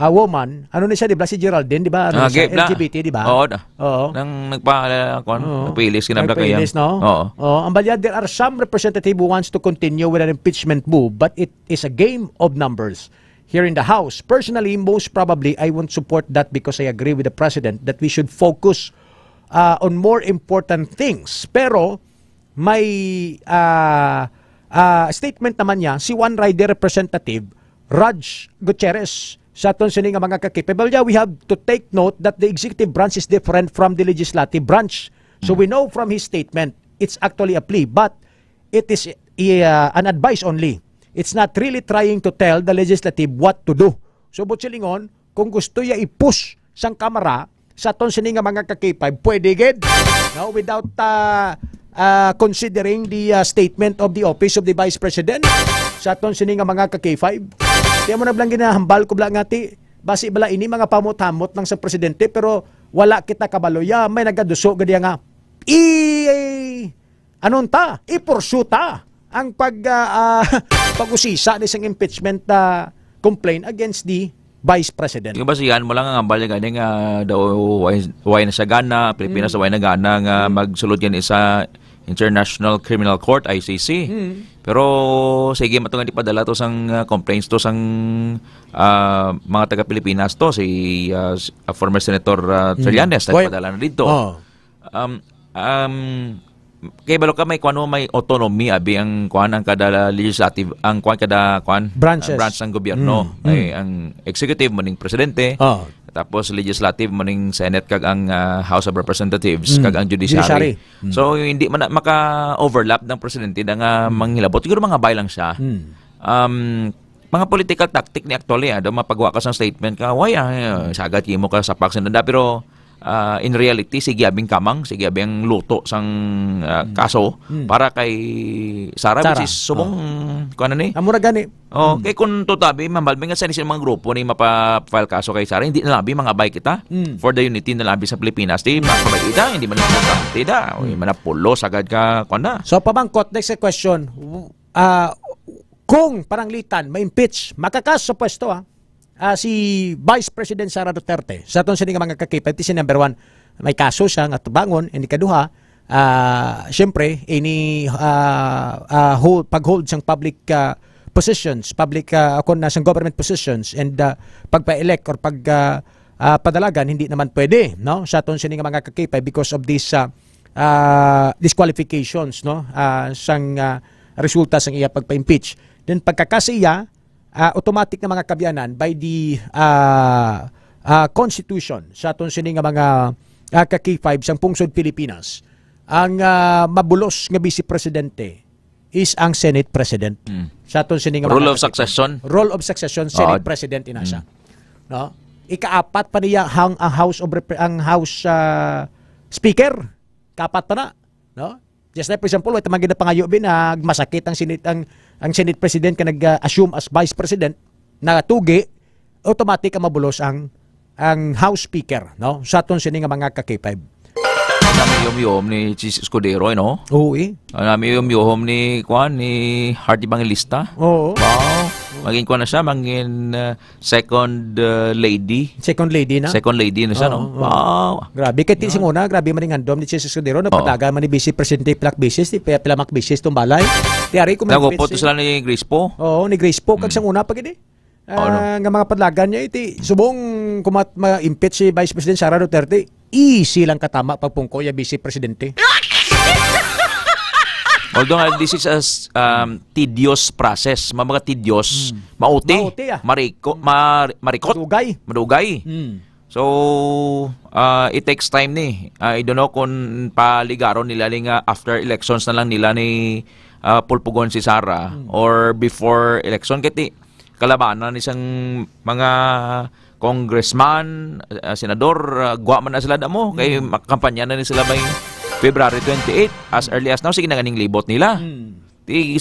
woman, ano ni siya, di ba si Geraldine, di ba? Ano siya, LGBT, di ba? Oo. Nang nagpilis kinabla kaya. No? Oo. Ang balya, there are some representative who wants to continue with an impeachment move, but it is a game of numbers. Here in the House, personally, most probably, I won't support that because I agree with the President that we should focus on more important things. Pero, may statement naman niya, si One Rider Representative, Raj Gutierrez, sa aton sining nga mga ka-capable. We have to take note that the executive branch is different from the legislative branch. So we know from his statement, it's actually a plea, but it is an advice only. It's not really trying to tell the legislative what to do. So, Butchilingon, kung gusto niya i-push sang kamera sa aton sining nga mga ka-K5, pwede gid, no? Without considering the statement of the office of the Vice President sa aton sining nga mga ka-K5. Kaya mo na blang ginahambal ko blang ngati, basi bala ini mga pamot-hamot lang sa presidente, pero wala kita kabalo. May nagaduso gadi nga, ipursuta ang pag-usisa ng impeachment complaint against the Vice President. Yung basihan mo lang ang ambal niya gani nga daw way na siya gana, Pilipinas way na gana nga magsulod yan isa International Criminal Court, ICC. Pero sige matungan ipadala to sang complaints to sang mga taga-Pilipinas to si former Senator Trillanes nagpadala na dito. Kaya balo ka may may autonomy abi ang ang kada legislative ang kada branch ng gobyerno ay ang executive maning presidente tapos legislative maning Senate kag ang House of Representatives kag ang judiciary. So hindi man maka-overlap ng presidente nga manghilabot siguro mga bay lang siya. Mga political tactic ni actually do mapagawa ka sa statement ka why sagad kimo ka sa paksinanda pero in reality, sige abing kamang, sige abing luto sang kaso para kay Sara, which is subong kuan ni? Amura gani. Kay kun tutabi mambalbing nga sa mga grupo ni mapa-file kaso kay Sara, hindi na labi mga bay kita for the unity na labi sa Pilipinas. Di makabay ida, hindi man tida, man pulo sagad ka kuan na. So pabangkot next question. Kung paranglitan ma-impeach, makakas sa pwesto si Vice President Sara Duterte sa aton sining mga ka-K5, number 1 may kaso siya nga tubangon, and ikaduha syempre ini pag-hold sang public positions, public akon na sang government positions, and pagpa-elect or padalagan hindi naman pwede, no, sa aton sining mga ka-K5 because of this disqualifications, no, sang resulta sang iya pagpa-impeach. Then pagkakasiya automatic na mga kabyanan by the Constitution sa aton sining nga mga ka-K5 sang pungsod Pilipinas, ang mabulos nga Vice Presidente is ang Senate President. Sa aton sining nga role of succession. Role of succession, Senate President ina siya. No? Ikaapat pa niya ang House Speaker. Kaapat pa na, no? Just like for example, ito maganda pangayo masakit ang Senate President ka nag-assume as Vice President na tugi, automatic ang mabulos ang House Speaker, no? Sa aton sini nga mga ka-K5. Nami yom ni Chis Escudero, no? Oo, Nami yom ni Hardy Bangilista. Oo. Wow. Maging ko na siya, maging second lady. Second lady na? Second lady na siya, no? Wow. Grabe. Kaya tising una, grabe man yung handom ni Jesus Cordero. Nagpataga man ni Vice Presidente Pilak Bisis, ni Pilamak Bisis Tumbalay. Tiyari ko nagupoto sila ni Grace po. Oo, ni Grace po. Kagsang una pag hindi. Nga mga padlagan niya, iti subong kumat ma-impeach si Vice President Sara Duterte, easy lang katama pagpungko yung Vice Presidente. Although this is a tedious process, mga tedious, mauti, marikot, madugay. So, it takes time ni. I don't know kung paligaron nila after elections na lang nila ni pulpugon si Sara or before election. Kati kalabanan isang mga congressman, senador, guwa man na sila damo. Kaya kampanya na ni sila may February 28, as early as now, sige na ganing libot nila.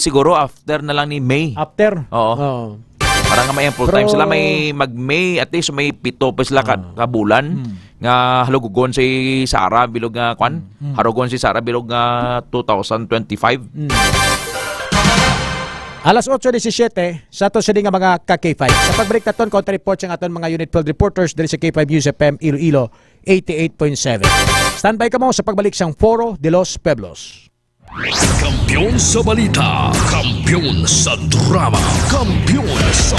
Siguro after na lang ni May. After? Oo. Para nga may full time sila, may mag-May, at least may 7 pa sila kabulan. Nga halugugon si Sara, bilog nga kwan. Harugon si Sara, bilog nga 2025. Alas 8:17, sa ato siya nga mga ka-K5. Sa pagbreak na ton, counter reports ang aton mga unit field reporters diri sa K5 News FM Iloilo 88.7. Standby ka mo sa pagbalik sang Foro de los Pueblos. Kampiyon sa balita, kampiyon sa drama, kampiyon sa...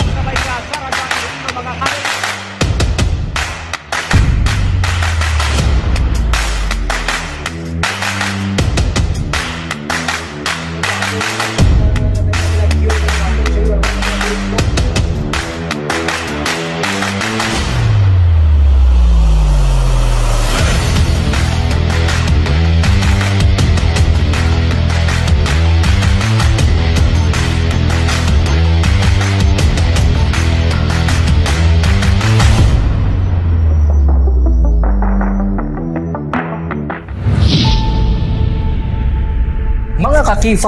Mga ka-K5,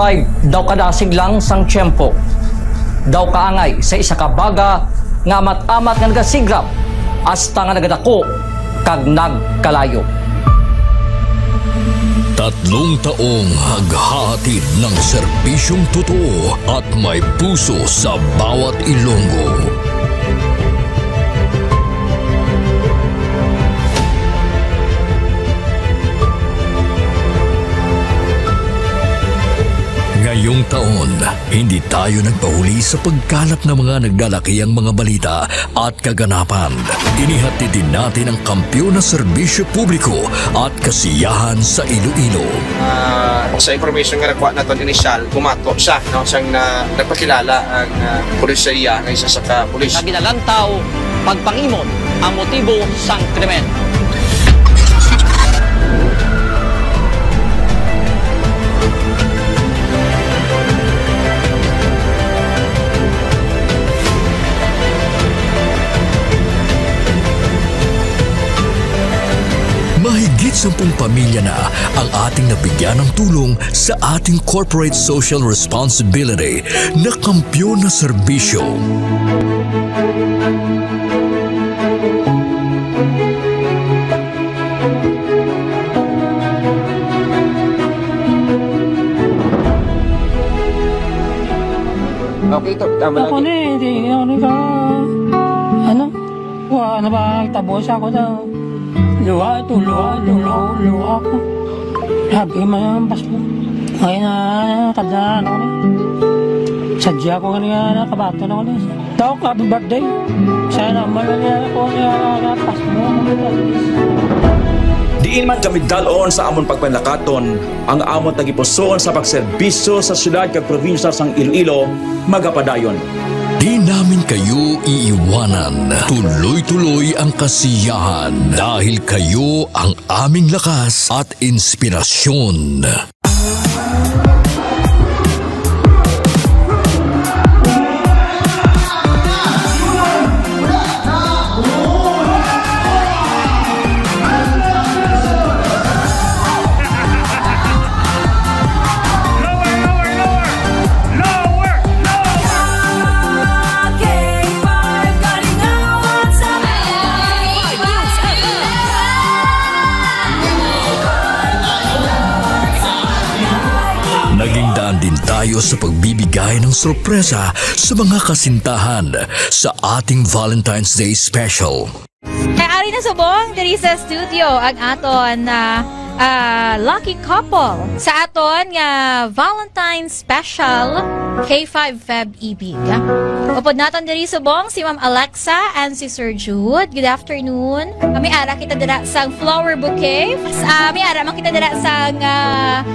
daw kadasig lang sang tiyempo. Daw kaangay sa isa ka baga nga amat-amat nga nagasigrap hasta nga nagadako kag nagkalayo. 3 taong naghahatid ng serbisyong totoo at may puso sa bawat Ilonggo. Ngayong taon, hindi tayo nagpahuli sa pagkalat ng mga naglalakihang mga balita at kaganapan. Inihatid din natin ang kampiyon na serbisyo publiko at kasiyahan sa Iloilo. Sa information nga nakuha natin initial, bumato siya, no? Siyang nagpakilala ang pulisya ng isa sa ka-pulis. Naginalantaw, pagpangimon ang motibo sang krimen. Mahigit 10 pamilya na ang ating nabigyan ng tulong sa ating corporate social responsibility na kampiyon na serbisyo. Okay, tama lagi. Ako na ano? Wala na ba nagtabos ako daw? Luha ako. Habi man ang pasko. Ngayon na kadaan ako niya. Sadya ko kanina nakabato na ako niya. Daw ko, happy birthday. Sana malala ko niya pasko. Diin man kami dalon sa amon pagpanlakaton, ang amon tagipusoon sa pagserbisyo sa syudad kag probinsya sang Iloilo, magapadayon. Di namin kayo iiwanan. Tuloy-tuloy ang kasiyahan dahil kayo ang aming lakas at inspirasyon. tayo sa pagbibigay ng sorpresa sa mga kasintahan sa ating Valentine's Day special. Kay ari na subong diri sa studio ang aton na lucky couple sa aton nga Valentine's special K5 Feb Ibig. Upod naton diri subong si Ma'am Alexa and si Sir Jude. Good afternoon. May ara kita dira sang flower bouquet. May ara man kita dira sang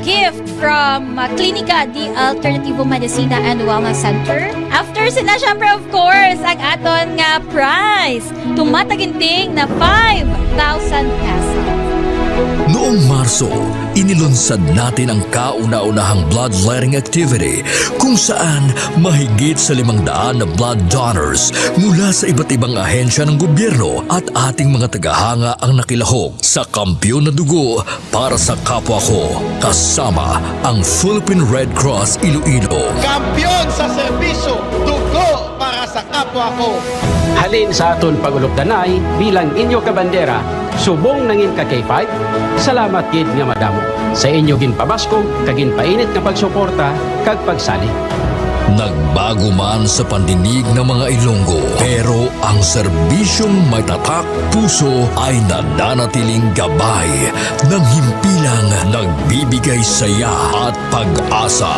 gift from Clinica di Alternativo Medicina and Wellness Center. After sila syempre of course ang aton nga prize. Tumataginting na 5,000 pesos. Noong Marso, inilunsad natin ang kauna-unahang bloodletting activity kung saan mahigit sa 500 na blood donors mula sa iba't ibang ahensya ng gobyerno at ating mga tagahanga ang nakilahok sa Kampiyon na Dugo para sa kapwa ko, kasama ang Philippine Red Cross Iloilo. Kampiyon sa serbisyo, dugo para sa kapwa ko. Halin sa aton pagulok-danay bilang inyo kabandera, subong nangin ka K5, salamat gid nga madamo. Sa inyo ginpabasko, kaginpainit nga pagsuporta, kag pagsali. Nagbago man sa pandinig ng mga Ilonggo, pero ang serbisyong may tatak puso ay nananatiling gabay ng himpilang nagbibigay saya at pag-asa.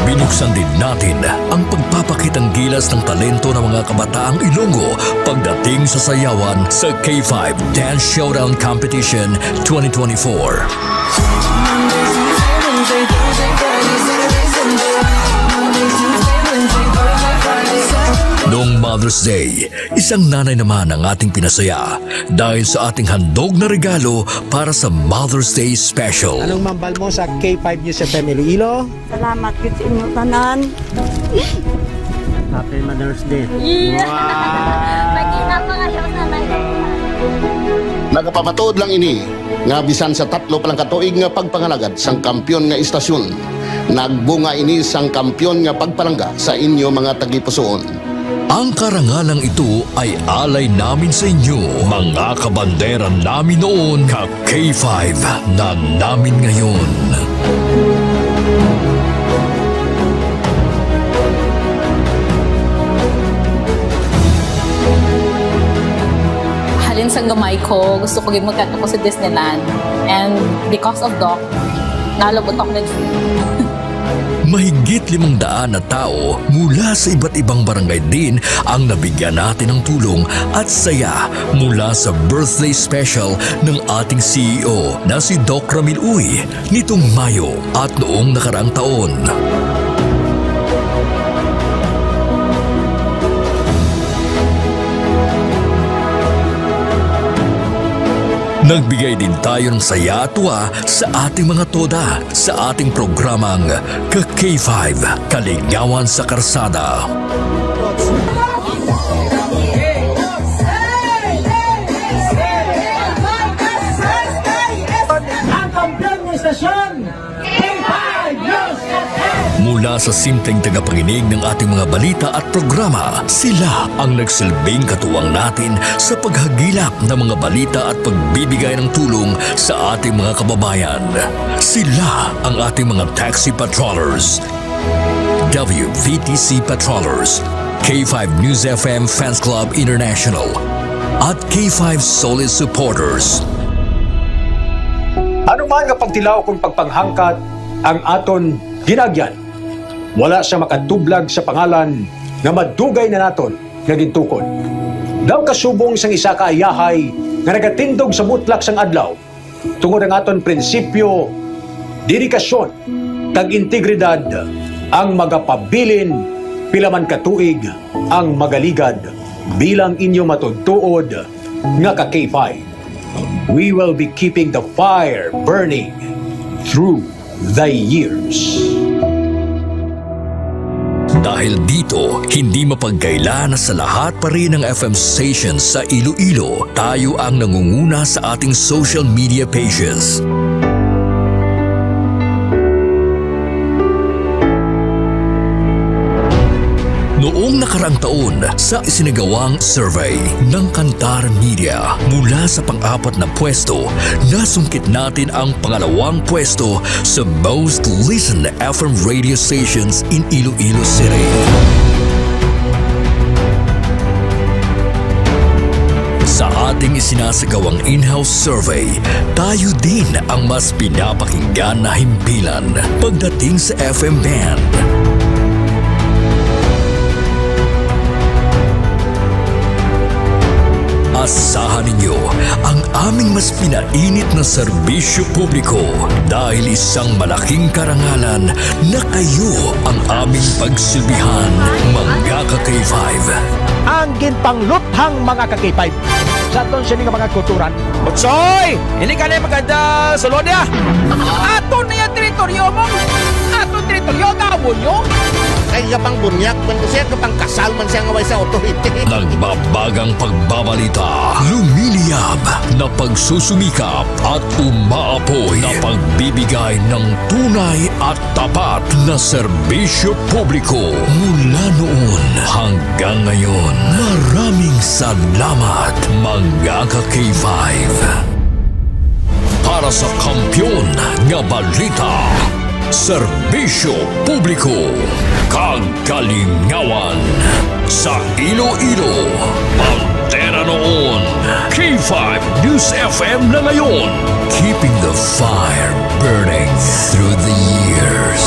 Binuksan din natin ang pagpapakitang gilas ng talento ng mga kabataang Ilonggo pagdating sa sayawan sa K5 Dance Showdown Competition 2024. Noong Mother's Day, isang nanay naman ang ating pinasaya dahil sa ating handog na regalo para sa Mother's Day special. Anong mambal mo sa K5 News FM Iloilo? Salamat yun sa inyo tanan. Happy Mother's Day. Yeah. Magina pa kayo nanay. Nagapamatuod lang ini nga bisan sa 3 palang katuig nga pagpangalagad sang kampiyon nga istasyon. Nagbunga ini sang kampiyon nga pagpalangga sa inyo mga tagipusoon. Ang karangalang ito ay alay namin sa inyo, mga kabandera namin noon, ka-K5 na namin ngayon. Halin sa gamay ko, gusto ko gid magkanto ko sa Disneyland. And because of Doc, nalabot ako nag-free. Mahigit 500 na tao mula sa iba't ibang barangay din ang nabigyan natin ng tulong at saya mula sa birthday special ng ating CEO na si Doc Ramil Uy nitong Mayo at noong nakaraang taon. Nagbigay din tayo ng saya at tuwa sa ating mga toda sa ating programang Ka-K5 Kaligawan sa Karsada. Ang kampiyon ng istasyon, K5 News FM! Mula sa simpleng tagapanginig ng ating mga balita at programa, sila ang nagsilbing katuwang natin sa paghagilap ng mga balita at pagbibigay ng tulong sa ating mga kababayan. Sila ang ating mga taxi patrollers, WVTC patrollers, K5 News FM Fans Club International, at K5 Solid Supporters. Ano man nga pagtilaw kung pagpanghangkat ang aton ginagyan, wala siya makatublag sa pangalan nga madugay na naton nga gintukod. Daw kasubong sang isa ka ayahay nga nagatindog sa mutlak sang adlaw tungod ang aton prinsipyo, dedikasyon, kag integridad ang magapabilin pilaman katuig ang magaligad bilang inyo matudtuod nga ka K5. We will be keeping the fire burning through the years. Dahil dito, hindi mapagkaila na sa lahat pa rin ng FM stations sa Iloilo, tayo ang nangunguna sa ating social media pages. nakaraang taon sa isinagawang survey ng Kantar Media. Mula sa pang-apat na pwesto, nasungkit natin ang pangalawang pwesto sa most listened FM radio stations in Iloilo City. Sa ating isinasagawang in-house survey, tayo din ang mas pinapakinggan na himpilan pagdating sa FM band. Asahan ninyo ang aming mas pinainit na serbisyo publiko dahil isang malaking karangalan na kayo ang aming pagsilbihan, mga ka-K5. Ang ginpangluthang mga ka-K5 sa aton sini nga mga kulturan. Otsoy! Hindi ka na maganda sa Lodya! Ato na yung teritoryo mo! Ato teritoryo, gawon nyo! Ay kapang bunyak man ko siya, kapang kasal man siya ngaway sa authority. Nagbabagang pagbabalita, lumiliyab na pagsusumikap at umaapoy na pagbibigay ng tunay at tapat na serbisyo publiko. Mula noon hanggang ngayon, maraming salamat mga ka-K5. Para sa kampiyon nga balita, serbisyo publiko, kagalingawan sa Iloilo, Pantera noon, K5 News FM na ngayon, keeping the fire burning through the years.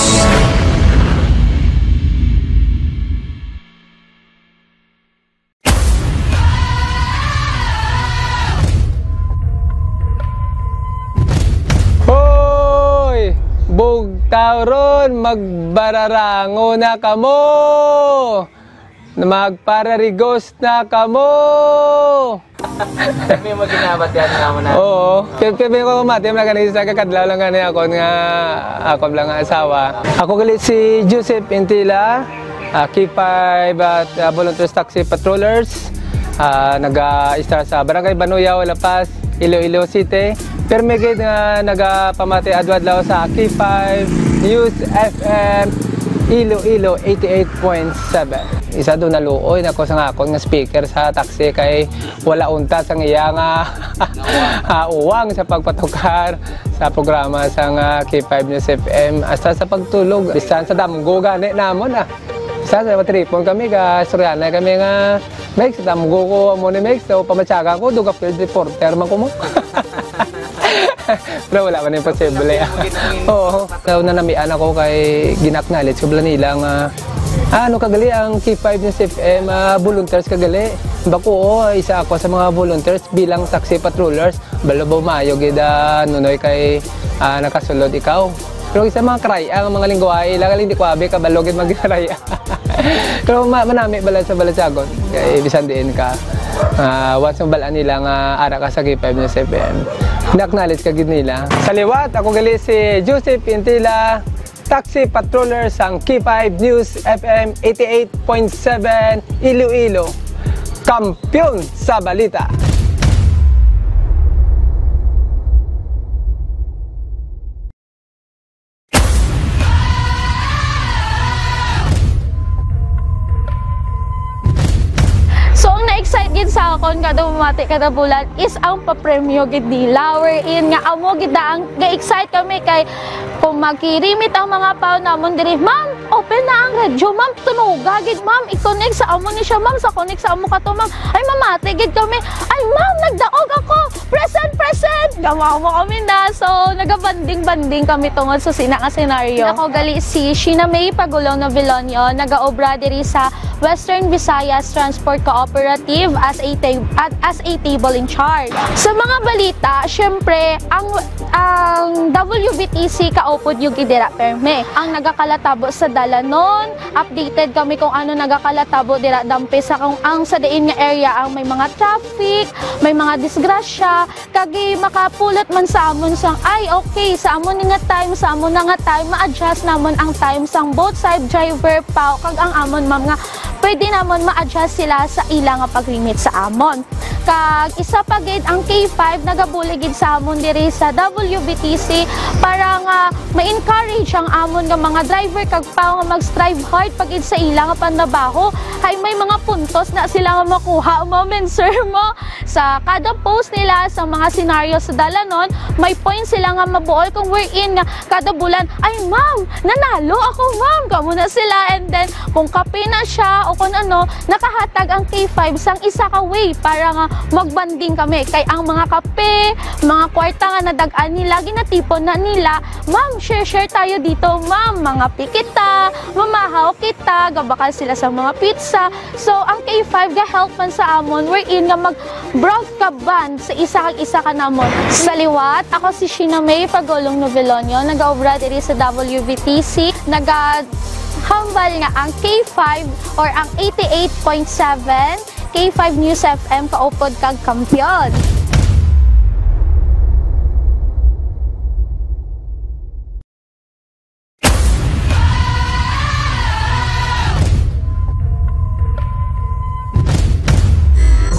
Bugtauron, magbararango na kamo, magpararigos na kamo. Kami mo ginabat yan nga mo na. Oo, kami ko mati mo na kanisa, kakadlaw lang gani ako nga ako lang nga asawa. Ako galit si Joseph Intila, K5 at Volunteers Taxi Patrollers, nag-start sa Barangay Banuyaw, La Paz, Iloilo City. Pero may nga nagpamati adwadlaw sa K5 News FM Iloilo 88.7. Isa doon naluoy na ko sa akon nga speaker sa taxi kay wala unta sa iya nga uwang sa pagpatukar sa programa sa K5 News FM hasta sa pagtulog. Bisan sa damgo gani namon Sa matripon kami ka Soriana kami nga Mex, damgo ko mo ni Mex, so pamatsaga ko duga field reporter man ko mo. Pero wala man imposible. Oo, so nanamian ako kay ginaknalit so nila nga ano kagali ang K5 News FM volunteers kagali. Bako isa ako sa mga volunteers bilang taxi patrollers. Balabaw maayo gida nunoy kay nakasulod ikaw. Pero isa mga kraya, ang mga lingwahe, lang hindi ko abi kabalogin mag-kraya. Pero manami bala sa Balasagon, kaya ibisan din ka. Once ang balaan nila nga ara ka sa K5 News FM. Na-acknowledge ka gid nila. Sa liwat, ako gali si Joseph Intila, taxi patroller sang K5 News FM 88.7 Iloilo. Kampiyon sa balita. So, ang na-excite sa akon kada bumati kada bulan is ang papremyo gid nila wherein nga amo gid ang ga-excite kami kay kung magkirimit ang mga pao namon diri, ma'am, open na ang radyo, ma'am, tunuga gid, ma'am, i-connect sa amo ni siya, ma'am, sa connect sa amo kato, ma'am, ay mamati gid kami, ay ma'am, nagdaog ako, present, gamawa kami na, so naga-banding kami tungod sa sinang senaryo. Ako gali si Sheena May Pagulong Novelonio, nagaobra diri sa Western Visayas Transport Cooperative as a table in charge. Sa mga balita, syempre, ang WBTC kaupod yung gidira perme. Ang nagakalatabo sa Dalanon, updated kami kung ano nagakalatabo dira dampe sa kung ang sa diin nga area ang may mga traffic, may mga disgrasya, kagi makapulot man sa amon sang ay okay sa amon nga time, sa amon nga time ma-adjust namon ang time sang both side driver pa kag ang amon ma'am nga pwede namon ma-adjust sila sa ilang nga pag-limit sa amon. Kag isa pa gid ang K5 nagabuli gid sa amon diri sa WBTC para nga ma-encourage ang amon nga mga driver kag pao nga mag-strive hard pagid sa ila nga pandabaho. Hay may mga puntos na sila nga makuha mo men sir mo sa kada post nila sa mga senaryo sa dalanon, may point sila nga mabuol kung we're in nga kada bulan ay ma'am nanalo ako ma'am kamo na sila, and then kung kape na siya o kung ano nakahatag ang K5 sang isa ka way para nga magbanding kami kay ang mga kape, mga kwarta nga nadagaan nila ginatipon na nila, ma'am share tayo dito ma'am, mga pikita mamahaw kita, gabakal sila sa mga pizza. So ang K5 ga help man sa amon we're in nga mag-browse ka band sa isa ka namon. Sa liwat ako si Sheena May Pagulong Novelonio, nag-obra diri sa WBTC, hambal nga ang K5 or ang 88.7 K5 News FM kaupod kag kampiyon.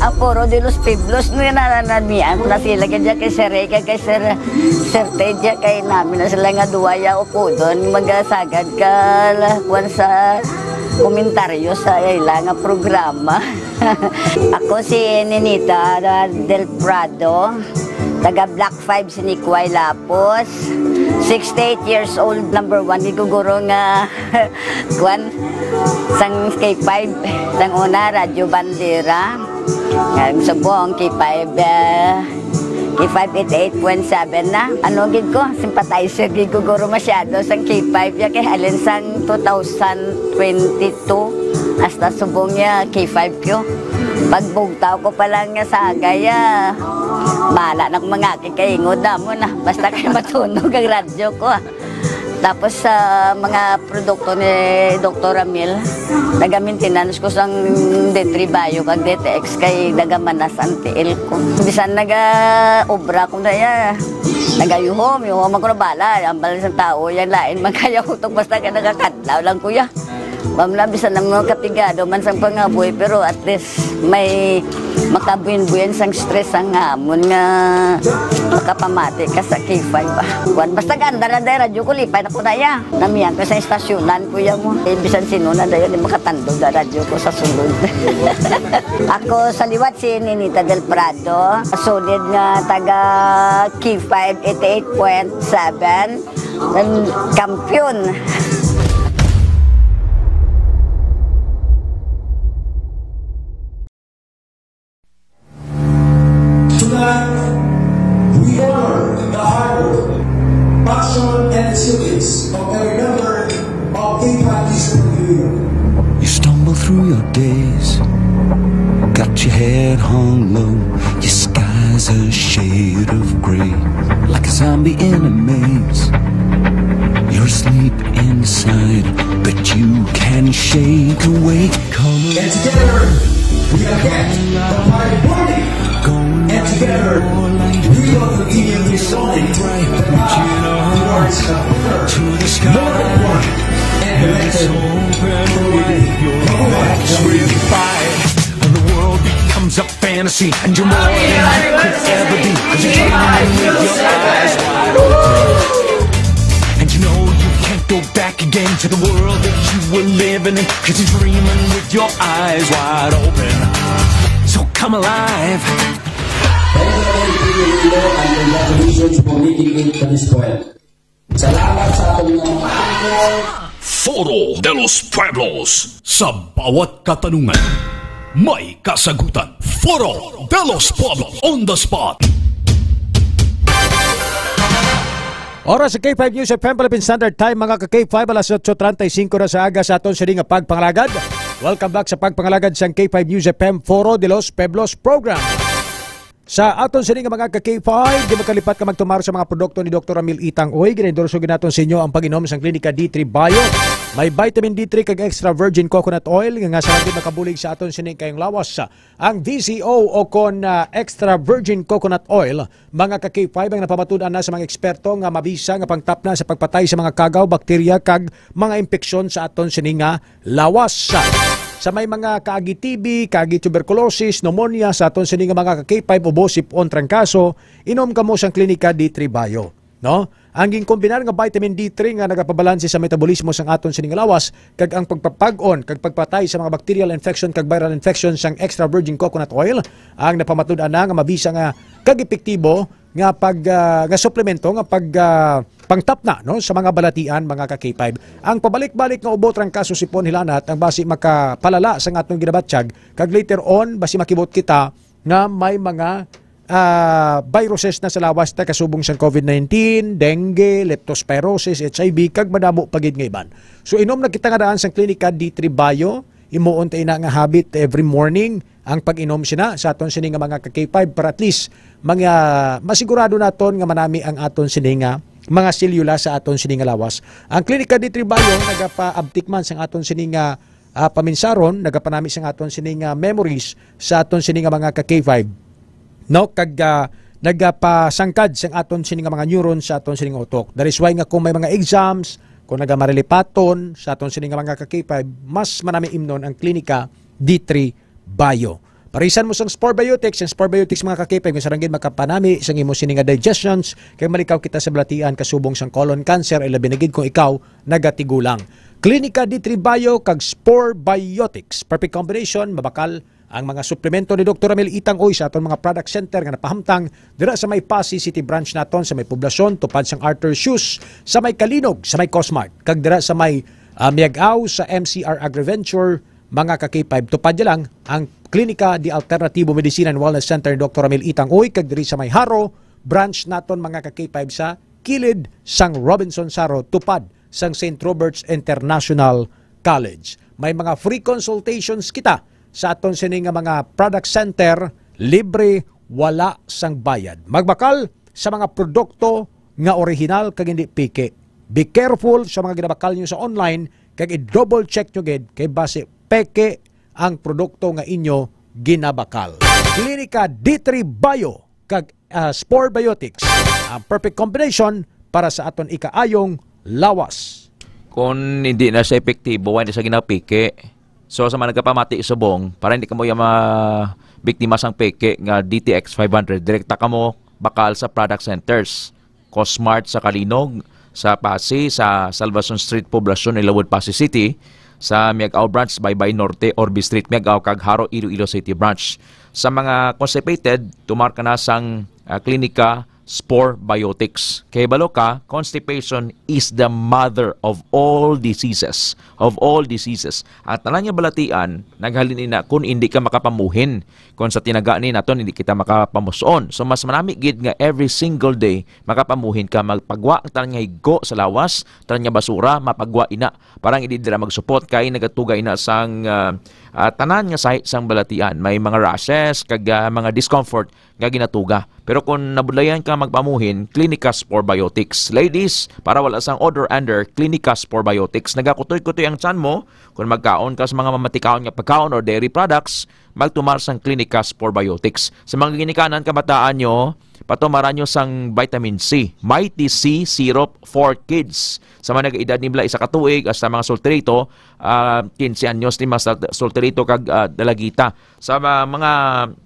Ang Foro de los Pueblos no nananamian na sila kaya kay Sir Reka kay Sir Teja kay namin na sila nga duwaya upo doon magasagad ka kwan sa komentaryo sa ila nga programa. Ako si Ninita del Prado, taga Black 5 si Nikway Lapos, 68 years old, number 1 giguguro nga kwan sang K5 sang una Radyo Bandera. Ang subong K5 88.7 na. Ano gid ko, sympathizer gid ko guro masyado sang K5 ya kay alin sang 2022 hasta subong ya K5 ko. Pagbugtaw ko pa lang nga sa agaya. Mala na mga kikaingod na mo na basta kay matunog ang radyo ko. Tapos sa mga produkto ni Dr. Ramil, naga-maintenance ko sang D3 Bio kag DTX kay nagamanas ang TL ko. Bisan naga-obra ko na ya. Nagayuhom ako na bala. Ang balas ng tao, yan lain magkaya ko itong basta ka nagakatlaw lang kuya. Mamla, bisan ng mga kapigado man sang pangaboy, pero at least may makabuin-buin sang stress ang hamon nga makapamati ka sa K5 ba. Basta ganda na dahil radyo ko, lipay na ko na ya. Namiyan ko sa istasyonan kuya mo. Bisan sino na dahil di makatandog na radyo ko sa sunod. Ako sa liwat si Ninita del Prado, solid nga taga K5 88.7 kampiyon. We honor the hard work, passion, and resilience of every member of K5 News. You stumble through your days, got your head hung low, your sky's a shade of gray, like a zombie in a maze. You're asleep inside, but you can shake awake. Come and together we have kept the party burning. And together, we love the team of this song, the path towards the number one and elected and the world becomes a fantasy, and you're more than you could ever be, 'cause you're dreaming with your eyes wide open. And you know you can't go back again to the world that you were living in, 'cause you're dreaming with your eyes wide open. So come alive. And congratulations po meeting it this point. Salamat sa ating Foro de los Pueblos. Sa bawat katanungan, may kasagutan. Foro de los Pueblos on the spot. Oras sa K5 News FM Philippine Standard Time, mga ka-K5, alas 8:35 na sa aga sa aton sa ring pagpangalagad. Welcome back sa pagpangalagad sa K5 News FM Foro de los Pueblos program. Sa aton sa mga ka-K5, di makalipat ka magtumaro sa mga produkto ni Dr. Ramil Itang Oy. Ginendorso ginaton sa inyo ang pag-inom sa Klinika D3 Bio. May vitamin D3 kag extra virgin coconut oil nga sa hindi makabulig sa aton sining kayong lawas. Ang VCO o kon extra virgin coconut oil, mga ka-K5 ang napamatudan na sa mga eksperto nga mabisa nga pangtapna sa pagpatay sa mga kagaw, bakterya kag mga impeksyon sa aton sining lawas. sa may mga kaagi TB, kaagi tuberculosis, pneumonia sa aton sini nga mga K5 ubo sipon trangkaso, inom kamo sang klinika D3 Bio, no? Ang ginkombinar nga vitamin D3 nga nagapabalanse sa metabolismo sang aton sining lawas kag ang pagpapag-on kag pagpatay sa mga bacterial infection kag viral infection sang extra virgin coconut oil ang napamatud-an na nga mabisa nga kag epektibo nga nga suplemento nga pangtap na no sa mga balatian mga ka-K5. Ang pabalik-balik nga ubo trangkaso sipon hilanat ang basi makapalala sa atong ginabatsyag kag later on basi makibot kita nga may mga viruses na sa lawas na kasubong sa COVID-19, dengue, leptospirosis, HIV, kag madamo pagid nga iban. So inom na kita nga daan sa klinika D3 Bio, imuon tayo na nga habit every morning ang pag-inom sina sa aton sini nga mga ka-K5 para at least mga masigurado naton nga manami ang aton sini nga mga selula sa aton sini nga lawas. Ang klinika D3 Bio nagapa-abtik man sa aton sini nga paminsaron, nagapanami sa aton sini nga memories sa aton sini nga mga ka-K5. No, kag nagapasangkad sa aton sini nga mga neurons sa aton sini nga utok. That is why nga kung may mga exams, kung nagamarilipaton sa aton sini nga mga ka-K5, mas manami imnon ang klinika D3 Bio. Parisan mo sang Spore Biotics, ang Spore Biotics mga ka-K5 kung sarang gid makapanami sa imo sini nga digestions, kay malikaw kita sa balatian kasubong sang colon cancer ilabi na gid kung ikaw nagatigulang. Klinika D3 Bio kag Spore Biotics, perfect combination, mabakal ang mga suplemento ni Dr. Ramil Itang Oy sa aton mga product center nga napahamtang dira sa may Pasig City branch naton sa may poblasyon tupad sang Arthur Shoes, sa may Kalinog, sa may Cosmart, kag dira sa may Miagaw sa MCR Agriventure mga ka-K5 tupad lang ang Klinika di Alternatibo Medicine and Wellness Center ni Dr. Ramil Itang Oy kag diri sa may Haro branch naton mga ka-K5 sa kilid sang Robinson Saro tupad sang St. Robert's International College. May mga free consultations kita sa aton sini nga mga product center, libre, wala sang bayad. Magbakal sa mga produkto nga original kag hindi pike. Be careful sa mga ginabakal nyo sa online kag i-double check nyo gid kay base peke ang produkto nga inyo ginabakal. Klinika D3 Bio kag Spore Biotics, ang perfect combination para sa aton ikaayong lawas. Kung hindi na siya epektibo, hindi siya ginapike. So sa mga nagkapamati subong, para hindi ka mo yung biktima sang peke nga DTX 500, direkta ka mo bakal sa product centers. Cosmart sa Kalinog, sa Pasig, sa Salvacion Street Poblacion, Ilawod, Pasig City, sa Miagaw Branch, Baybay Norte, Orbi Street, Miagaw, kag Haro, Iloilo City Branch. Sa mga constipated, tumarka na sang klinika Spore Biotics. Kay baloka, constipation is the mother of all diseases. Of all diseases. At tanan nga balatian, naghalin na kung hindi ka makapamuhin. Kung sa tinaga ni naton hindi kita makapamuson. So mas manami gid nga every single day makapamuhin ka, magpagwa ang tanan nga higo sa lawas, tanan nga basura, mapagwa ina. Parang hindi dira magsupot kay nagatugay na sang tanan nga sahit sang balatian. May mga rashes, kag mga discomfort nga ginatuga. Pero kung nabulayan ka magpamuhin, Klinika Spore Biotics. Ladies, para wala sang odor under, Klinika Spore Biotics. Nagakutoy-kutoy ang tiyan mo, kung magkaon ka sa mga mamatikaon nga pagkaon or dairy products, magtumar sang Klinika Spore Biotics. Sa mga ginikanan kabataan nyo, patumaran nyo sang vitamin C. Mighty C Syrup for Kids. Sa mga nag-edad nila isa katuig, hasta mga solterito, 15 anyos ni mga solterito kag dalagita. Sa mga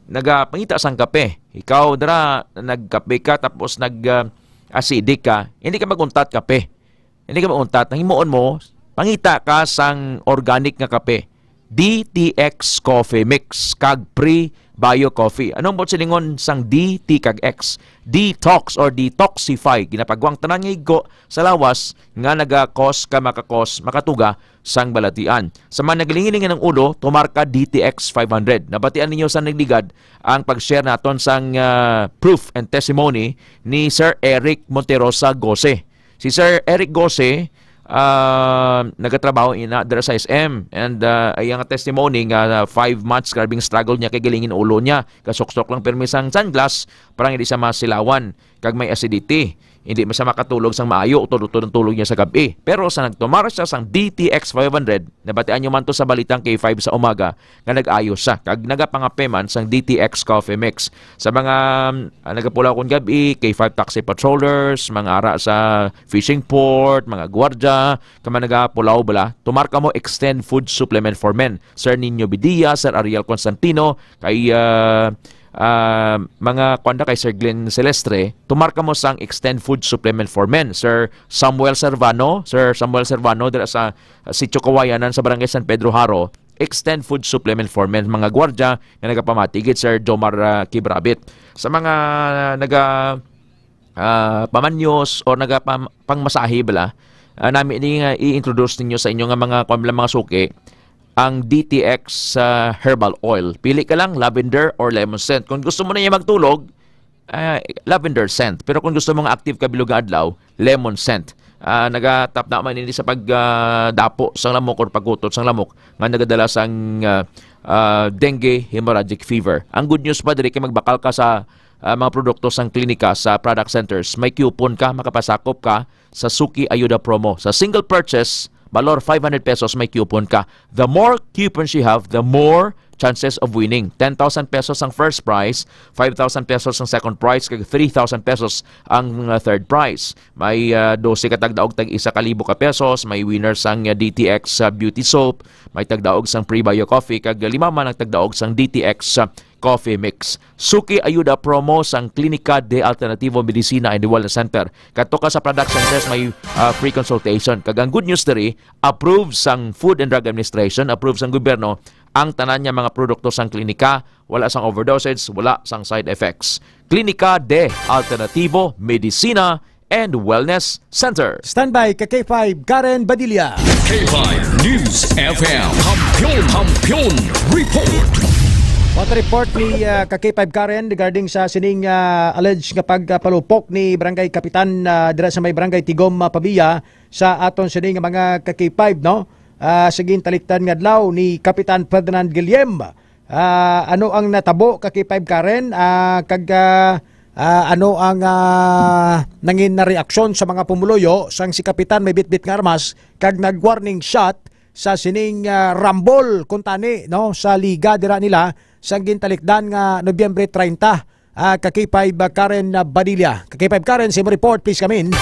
nagapangita sang kape, ikaw dara nagkape ka tapos nag-acidic ka, hindi ka maguntat kape. Hindi ka maguntat. Ang himuon mo, pangita ka sang organic nga kape. DTX Coffee Mix kag Pre-Bio Coffee. Anong mo silingon sang DT kag X? Detox or detoxify. Ginapagwang tanan nga igo sa lawas nga naga-cause ka makatuga sang balatian. Sa mga naglingin ng ulo, tumarka DTX 500. Nabatian ninyo sa nagligad ang pag-share naton sang proof and testimony ni Sir Eric Monterosa Gose. Si Sir Eric Gose, nagatrabaho ina dira sa SM and ay ang testimony nga 5 months grabing struggle niya kay gilingin ulo niya, kasuksok lang permisang sunglass parang hindi siya masilawan kag may acidity. hindi man siya makatulog sang maayo, tulog niya sa gabi. Pero sa nagtumara siya sang DTX 500, nabatian nyo man to sa balitang K5 sa umaga, nga nag-ayos siya. Kag nagapangape man sang DTX Coffee Mix. Sa mga nagapula kong gabi, K5 taxi patrollers, mga ara sa fishing port, mga gwardya, kama nagapulaw bala, tumarka mo Extend Food Supplement for Men. Sir Nino Bidia, Sir Ariel Constantino, kay mga kwanda kay Sir Glenn Celestre, tumarka mo sang Extend Food Supplement for Men. Sir Samuel Servano dira sa Sitio Kawayanan sa Barangay San Pedro Haro, Extend Food Supplement for Men. Mga gwardya na nagapamatigit, Sir Jomar Kibrabit. Sa mga pamanyos o pangmasahe bala, namin i-introduce ninyo sa inyo nga mga suki ang DTX herbal oil. Pili ka lang lavender or lemon scent. Kung gusto mo na niya magtulog, lavender scent. Pero kung gusto mo ng active kabilog adlaw, lemon scent. Nagatap na man hindi sa pagdapo sang lamok or pagkutot sang lamok nga nagadala sang dengue hemorrhagic fever. Ang good news pa diri kay magbakal ka sa mga produkto sang klinika sa product centers. May coupon ka, makapasakop ka sa Suki Ayuda promo. Sa single purchase, valor 500 pesos, may coupon ka. The more coupons you have, the more chances of winning. 10,000 pesos ang first prize, 5,000 pesos ang second prize, kag 3,000 pesos ang third prize. May 12 katagdaog tag 1,000 ka pesos, may winners ang DTX beauty soap, may tagdaog sang pre-bio coffee, kag 5 man ang tagdaog sang DTX Coffee Mix. Suki Ayuda promo sang Klinika de Alternativo Medicina and Wellness Center. Kadto ka sa product centers, may free consultation. Kag ang good news diri, approved sang Food and Drug Administration, approved sang gobyerno ang tanan niya mga produkto sang klinika, wala sang overdosage, wala sang side effects. Klinika de Alternativo Medicina and Wellness Center. Standby ka K5 Karen Badilla. K5 News FM. Kampiyon Report. Water report ni K5 Karen regarding sa sining alleged nga pagpalupok ni Barangay Kapitan dira sa may Barangay Tigom Pabia sa aton sining mga K5, no? Sige taliktan nga adlaw ni Kapitan Ferdinand Guillem. Ano ang natabo K5 Karen? Ano ang nangin na reaksyon sa mga pumuloyo sang si Kapitan may bitbit nga armas kag nag-warning shot sa sining rambol kuntani, no, sa liga dira nila sa gintalikdan nga Nobyembre 30. K5 Karen Badilla. K5 Karen, simo report please come in.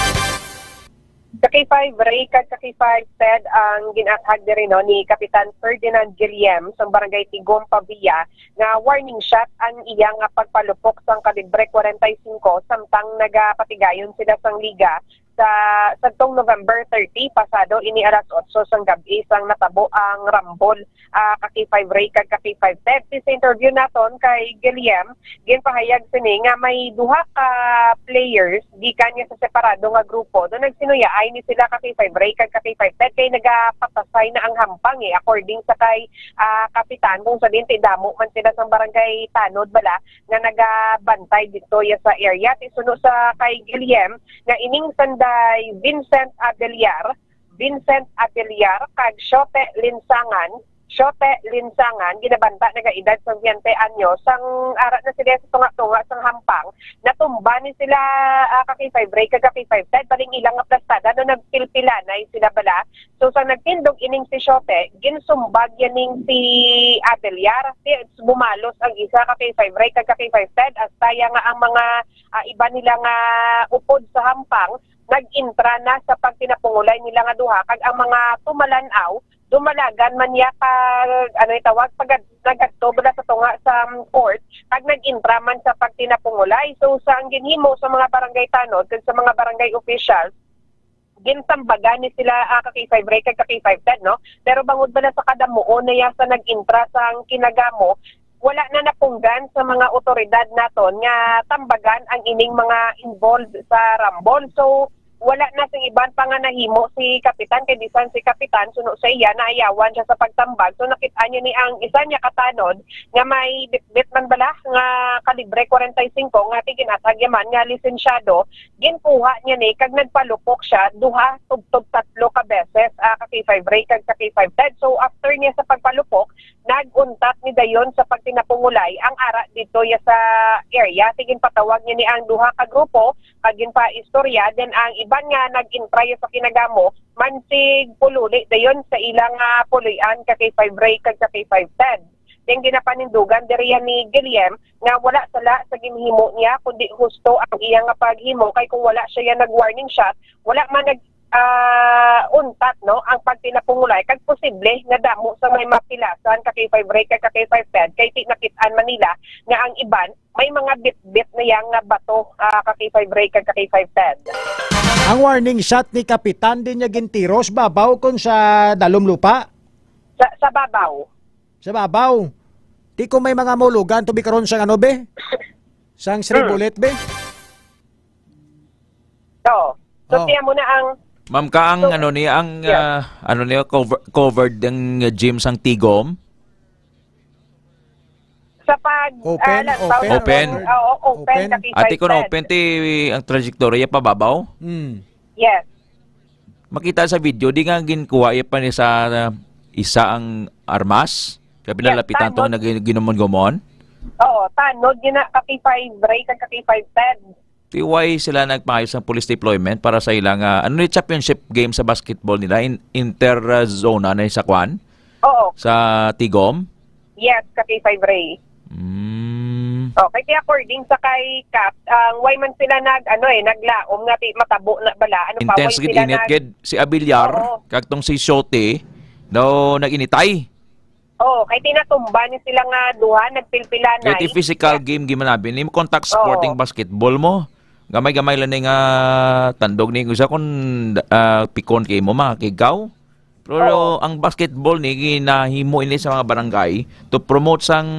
K5 Ray kag K5 said ang ginathag diri no ni Kapitan Ferdinand Guillem sa Barangay Tigom Pabia nga warning shot ang iyang pagpalupok sang kalibre 45 samtang nagapatigayon sila sang liga sa tong November 30 pasado ini alas 8 sang gabi sang natabo ang rambol. K5 Ray kag K5 Ted sa interview naton kay Guillem ginpahayag sini nga may duha ka players gikan niya sa separado nga grupo do nagsinuyaay ni sila K5 Ray kag K5 Ted kay nagapatasay na ang hampang according sa kay kapitan kung sa dinti damo man sila sa barangay Tanod bala nga nagabantay dito ya sa area tisuno sa kay Guillem nga ining sanda Vincent Abeliar kag Shote Linsangan ginabanta nagaedad sa 20 anyo sang ara na sila sa tunga-tunga sang hampang natumba ni sila K5 Ray kag K5 Ted baling ilang aplastada no nagpilpilanay sila bala so sang nagtindog ining si Shote ginsumbag yaning si Abeliar bumalos ang isa K5 Ray kag K5 Ted astaya nga ang mga iba nila nga upod sa hampang nag-intra na sa pagtinapungulay nila nga duha kag ang mga tumalanaw dumalagan man niya pag nagadto bala sa tunga sa court kag nag-intra man sa pagtinapungulay so sa ang ginhimo sa mga barangay Tanod kag sa mga barangay officials gintambagan ni sila K5 Ray kag K5 Ted no pero bangod bala sa kadamuon na sa nag-intra sang kinagamo wala na napunggan sa mga otoridad naton nga tambagan ang ining mga involved sa rambol so wala na sing iban pa nga nahimo si kapitan kay bisan si kapitan suno sa iya naayawan siya sa pagtambag. So nakita niyo ni ang isa niya katanod nga may bitbit man bala nga kalibre 45 nga tiginatag yaman nga lisensyado, ginkuha niya ni kag nagpalupok siya duha tubtob tatlo ka beses ka K5 Ray kag sa K5 Ted. So after niya sa pagpalupok, naguntat ni dayon sa pagtinapungulay ang ara dito ya sa area. Tigin patawag niya ni ang duha ka grupo kagin pa istorya then ang iban nga nag-intry sa kinagamo mansig pululi dayon sa ilang pulian ka K5 Ray kag sa K5 Ted. Then ginapanindugan diri ni Guillem nga wala sala sa ginhimo niya kundi husto ang iyang paghimo kay kung wala siya nag-warning shot, wala man nag untat no ang pagtinapungulay kag posible nga damo sa may mapilasan ka K5 Ray kag ka K5 Ted kay nakit-an Manila nga ang iban may mga bit-bit na yang bato ka K5 Ray kag ka K5 Ted. Ang warning shot ni kapitan din niya gintiros babaw kon sa dalom lupa. Sa babaw. Sa babaw. Di ko may mga mulugan to bi karon sa ano be? Sang Sri Bullet be? So tiyan mo na ang Ma'am ka ang ano niya ang ano niya covered ng gym sang Tigom. Sa pag open. Ati ko na open ti ang trajectory pa babaw. Yes. Makita sa video di nga ginkuha pa ni sa isa ang armas. Kaya pinalapitan tong ginumon-gumon. Oo, tanod gina ka K5 Ray kag ka K5 Ted. TY sila nagpaayos ng police deployment para sa ilang ano yung championship game sa basketball nila interzona na sa Kwan? Oo. Sa Tigom? Yes, ka K5 Ray. Okay, kaya according sa kay Cap, why man sila naglaom nga matabo na bala ano intense pa why sila si Abiliar kag tong si Shote daw naginitay. Kay tinatumba ni sila nga duha nagpilpilanay. Kaya physical game gimanabin ni contact sporting basketball mo. Gamay-gamay lang nga tandog ni usa kon pikon kay mo makigaw. Pero ang basketball ni ginahimo ini sa mga barangay to promote sang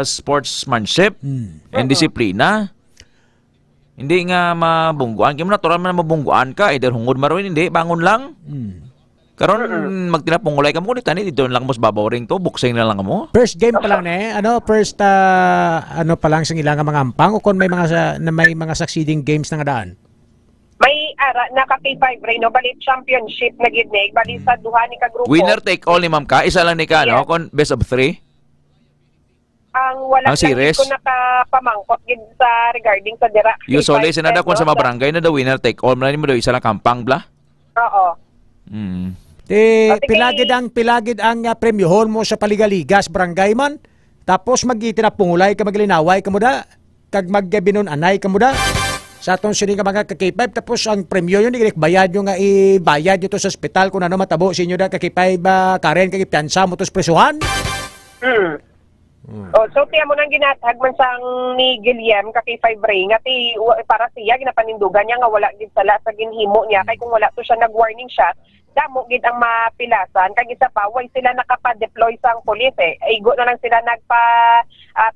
sportsmanship and disiplina. Hindi nga mabungguan. Kaya natural man mabungguan ka. Either hungod maroon, hindi. Bangon lang. Karon magtinapungulay ka mo kung tani dito lang mas babaw ring to buksing na lang mo. First game pa lang first pa lang sang ilang mga ampang o kon may mga succeeding games na nga daan. May ara na ka K5 Ray no balit championship na gid bali sa duha ni ka grupo. Winner take all ni ma'am ka isa lang ni ka no kon best of 3. Ang wala ko nakapamangkot gid sa regarding sa dira. Usually sinada kon sa mga barangay na the winner take all man mo daw isa lang kampang bla. Oo. Pilagid ang premyohon mo sa paligaligas barangay man. Tapos magtinapungulay ka maglinaway ka mo da. Kag magbinon anay ka mo da. Sa atong sini ka mga ka-K5 tapos ang premyo yun bayad yung ibayad dito sa ospital kung ano matabo sa inyo da ka-K5 karen kag piyansa mo tos presuhan. So tiya mo nang ginatag man sang ni Guillem ka K5 Ray nga para siya ginapanindugan niya nga wala gid sala sa ginhimo niya kay kung wala to siya nag-warning shot damo gid ang mapilasan kag isa pa way sila nakapa-deploy sang pulis igo na lang sila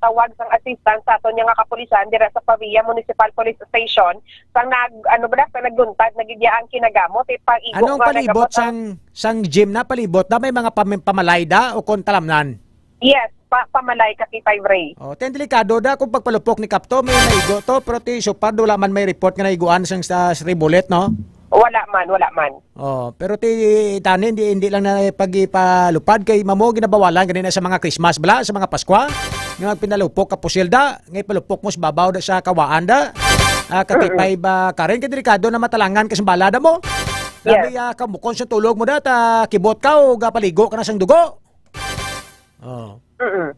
tawag sang assistance sa aton nga kapulisan dira sa Pavia Municipal Police Station sang nagguntad nagidya ang kinagamot pag-igo anong palibot sang gym na palibot na may mga pamalayda o kon talamnan? Yes, pamalay ka K5 Ray. Ten delikado da kung pagpalupok ni Kapto may naigo to pero ti supad wala man may report nga naiguan sang sa Sri Bullet no? Wala man. Pero tani hindi lang na pagipalupad kay mamo ginabawalan ganina sa mga Christmas bala sa mga Pasko nga pinalupok ka pusilda ngay palupok mo sa babaw da sa kawaan da katipay ba karen kay delikado na matalangan ka sa balada mo. Labi kamukon sa tulog mo da ta kibot ka o gapaligo ka na sang dugo.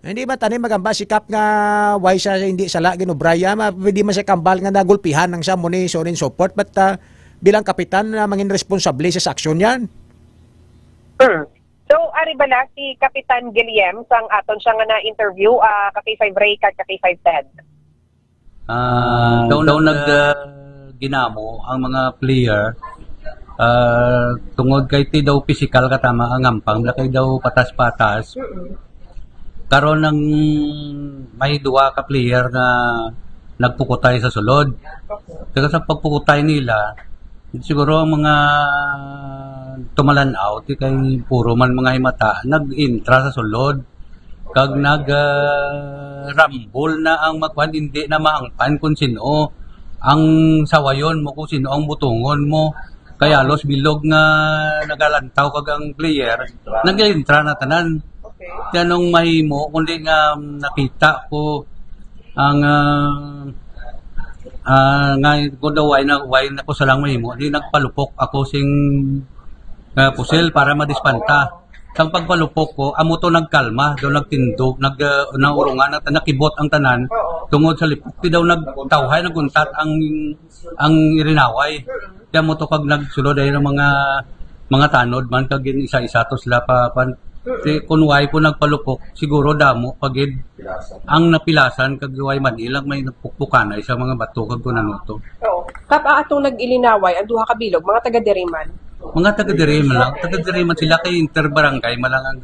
Hindi ba tani magamba si Kap nga why siya hindi sala ginubraya pwede man siya kambal nga nagulpihan ng siya mo ni sonin support but bilang kapitan na mangin responsable sa aksyon yan. So ari bala si Kapitan Guillem sang aton siya nga na-interview ka K5 Ray kag ka K5 Ted. Daw ginamo ang mga player tungod kay ti daw physical katama ang ampang lakay daw patas-patas. Karon ng may duwa ka player na nagpukutay sa sulod. Kaya sa pagpukutay nila Siguro ang mga tumalanaw ti kay puro man mga himata nag-intra sa sulod kag rambol na ang magwan hindi na maangpan kung sino ang sawayon mo kung sino ang butungon mo kaya los bilog nga nagalantaw kag ang player nag-intra na tanan tanong mahimo kundi nga nakita ko ang nga ko daw why na ko sa lang mahimo di nagpalupok ako sing pusel para madispanta sang pagpalupok ko amo to nagkalma daw nagtindog naurungan at nakibot ang tanan tungod sa lipok ti daw nagtawhay naguntat ang irinaway kaya mo to kag nagsulod ay ng mga tanod man kag isa-isa to sila pa kung why ko nagpalupok siguro damo pagid ang napilasan kag way Manilang may nagpukpukanay sa mga bato kag kunanuto. Oo. Kap atong nag-ilinaway ang duha ka bilog mga taga-Diriman. Mga taga-Diriman lang, taga-Diriman sila kay interbarangay malang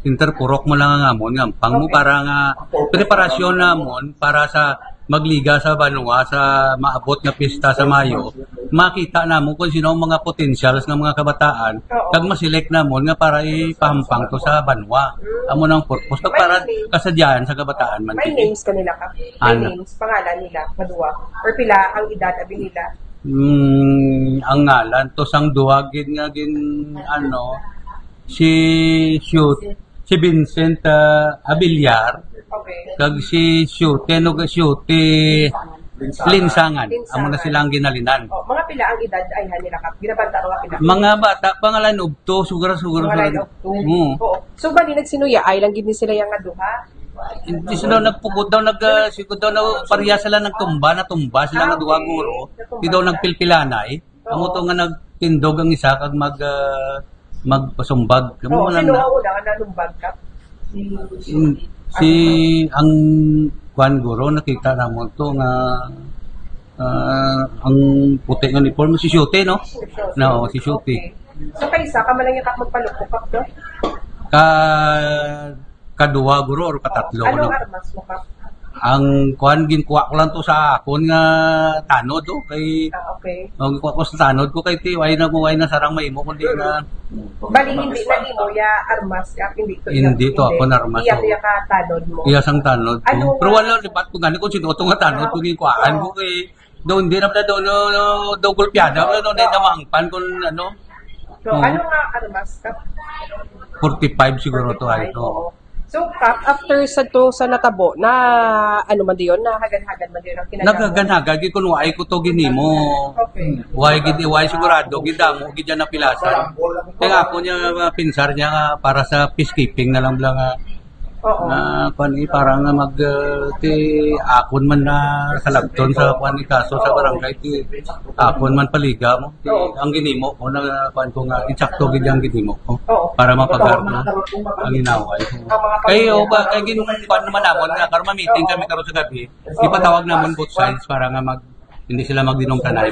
interpurok mo lang ang amon ngampang mo para nga preparasyon namon para sa magliga sa Banwa sa maabot nga pista sa Mayo, makita namo kung sino ang mga potentials ng mga kabataan kag maselect namon nga para ipahampang to sa Banwa. Amo nang purpose to para kasadyahan sa kabataan man. May names kanila ka? May names, pangalan nila, maduwa? Or pila ang edad abi nila? Ang ngalan to sang duwa gid nga si Vincent Abiliar. Okay. Kag si Shute Linsangan. Amo na silang ginalinan. Mga pila ang edad ay nila kap. Ginabanta ko pila. Mga bata pangalan ubto siguro. Pangalan ubto. Oo. So bali nagsinuya ay lang gid ni sila yang duha. Hindi sila nagpugod daw sigud daw na pareha sila nagtumba sila nga duha guro. Di daw nagpilpilanay. Amo to nga nagtindog ang isa kag magpasumbag. Sino una nga nalumbag kap? Si ang Juan Guro nakita namon to nga ang puti nga uniform si Shute no? No, si Shute. Okay. So kaysa ka malang yakap magpalupok kap to? Kaduwa guro or katatlo ano no? Armas mo kap? Ang kuan ginkuha ko lang to sa akon nga tanod kay okay. Ginkuha ko sa tanod ko kay way na sarang mahimo kundi na bali hindi na imo ya armas kap hindi to ako na armas. Iya ka tanod mo. Iya sang tanod. Pero wala lipat ko gani ko sino to nga tanod ko ginkuhaan ko kay doon din na daw gulpiada no na mangpan kun ano. So ano nga armas kap? 45 siguro to ay to. So, Kap, after sa natabo, na ano man diyon, na hagan-hagan man diyon ang kinagamo? Naghagan-hagan, kung why ko to ginimo. Okay. Why sigurado, gidamo, gidya na pilasan. Kaya ako niya, pinsar niya para sa peacekeeping na lang parang akon man na salagton sa kaso sa barangay akon man paliga mo ang ginimo ko na ko nga insakto gid ang ginimo ko para mapagarna ang inaway kayo ba kay naman namon nga karon ma-meeting kami karon sa gabi ipatawag namon both sides para nga hindi sila magdinong kanay.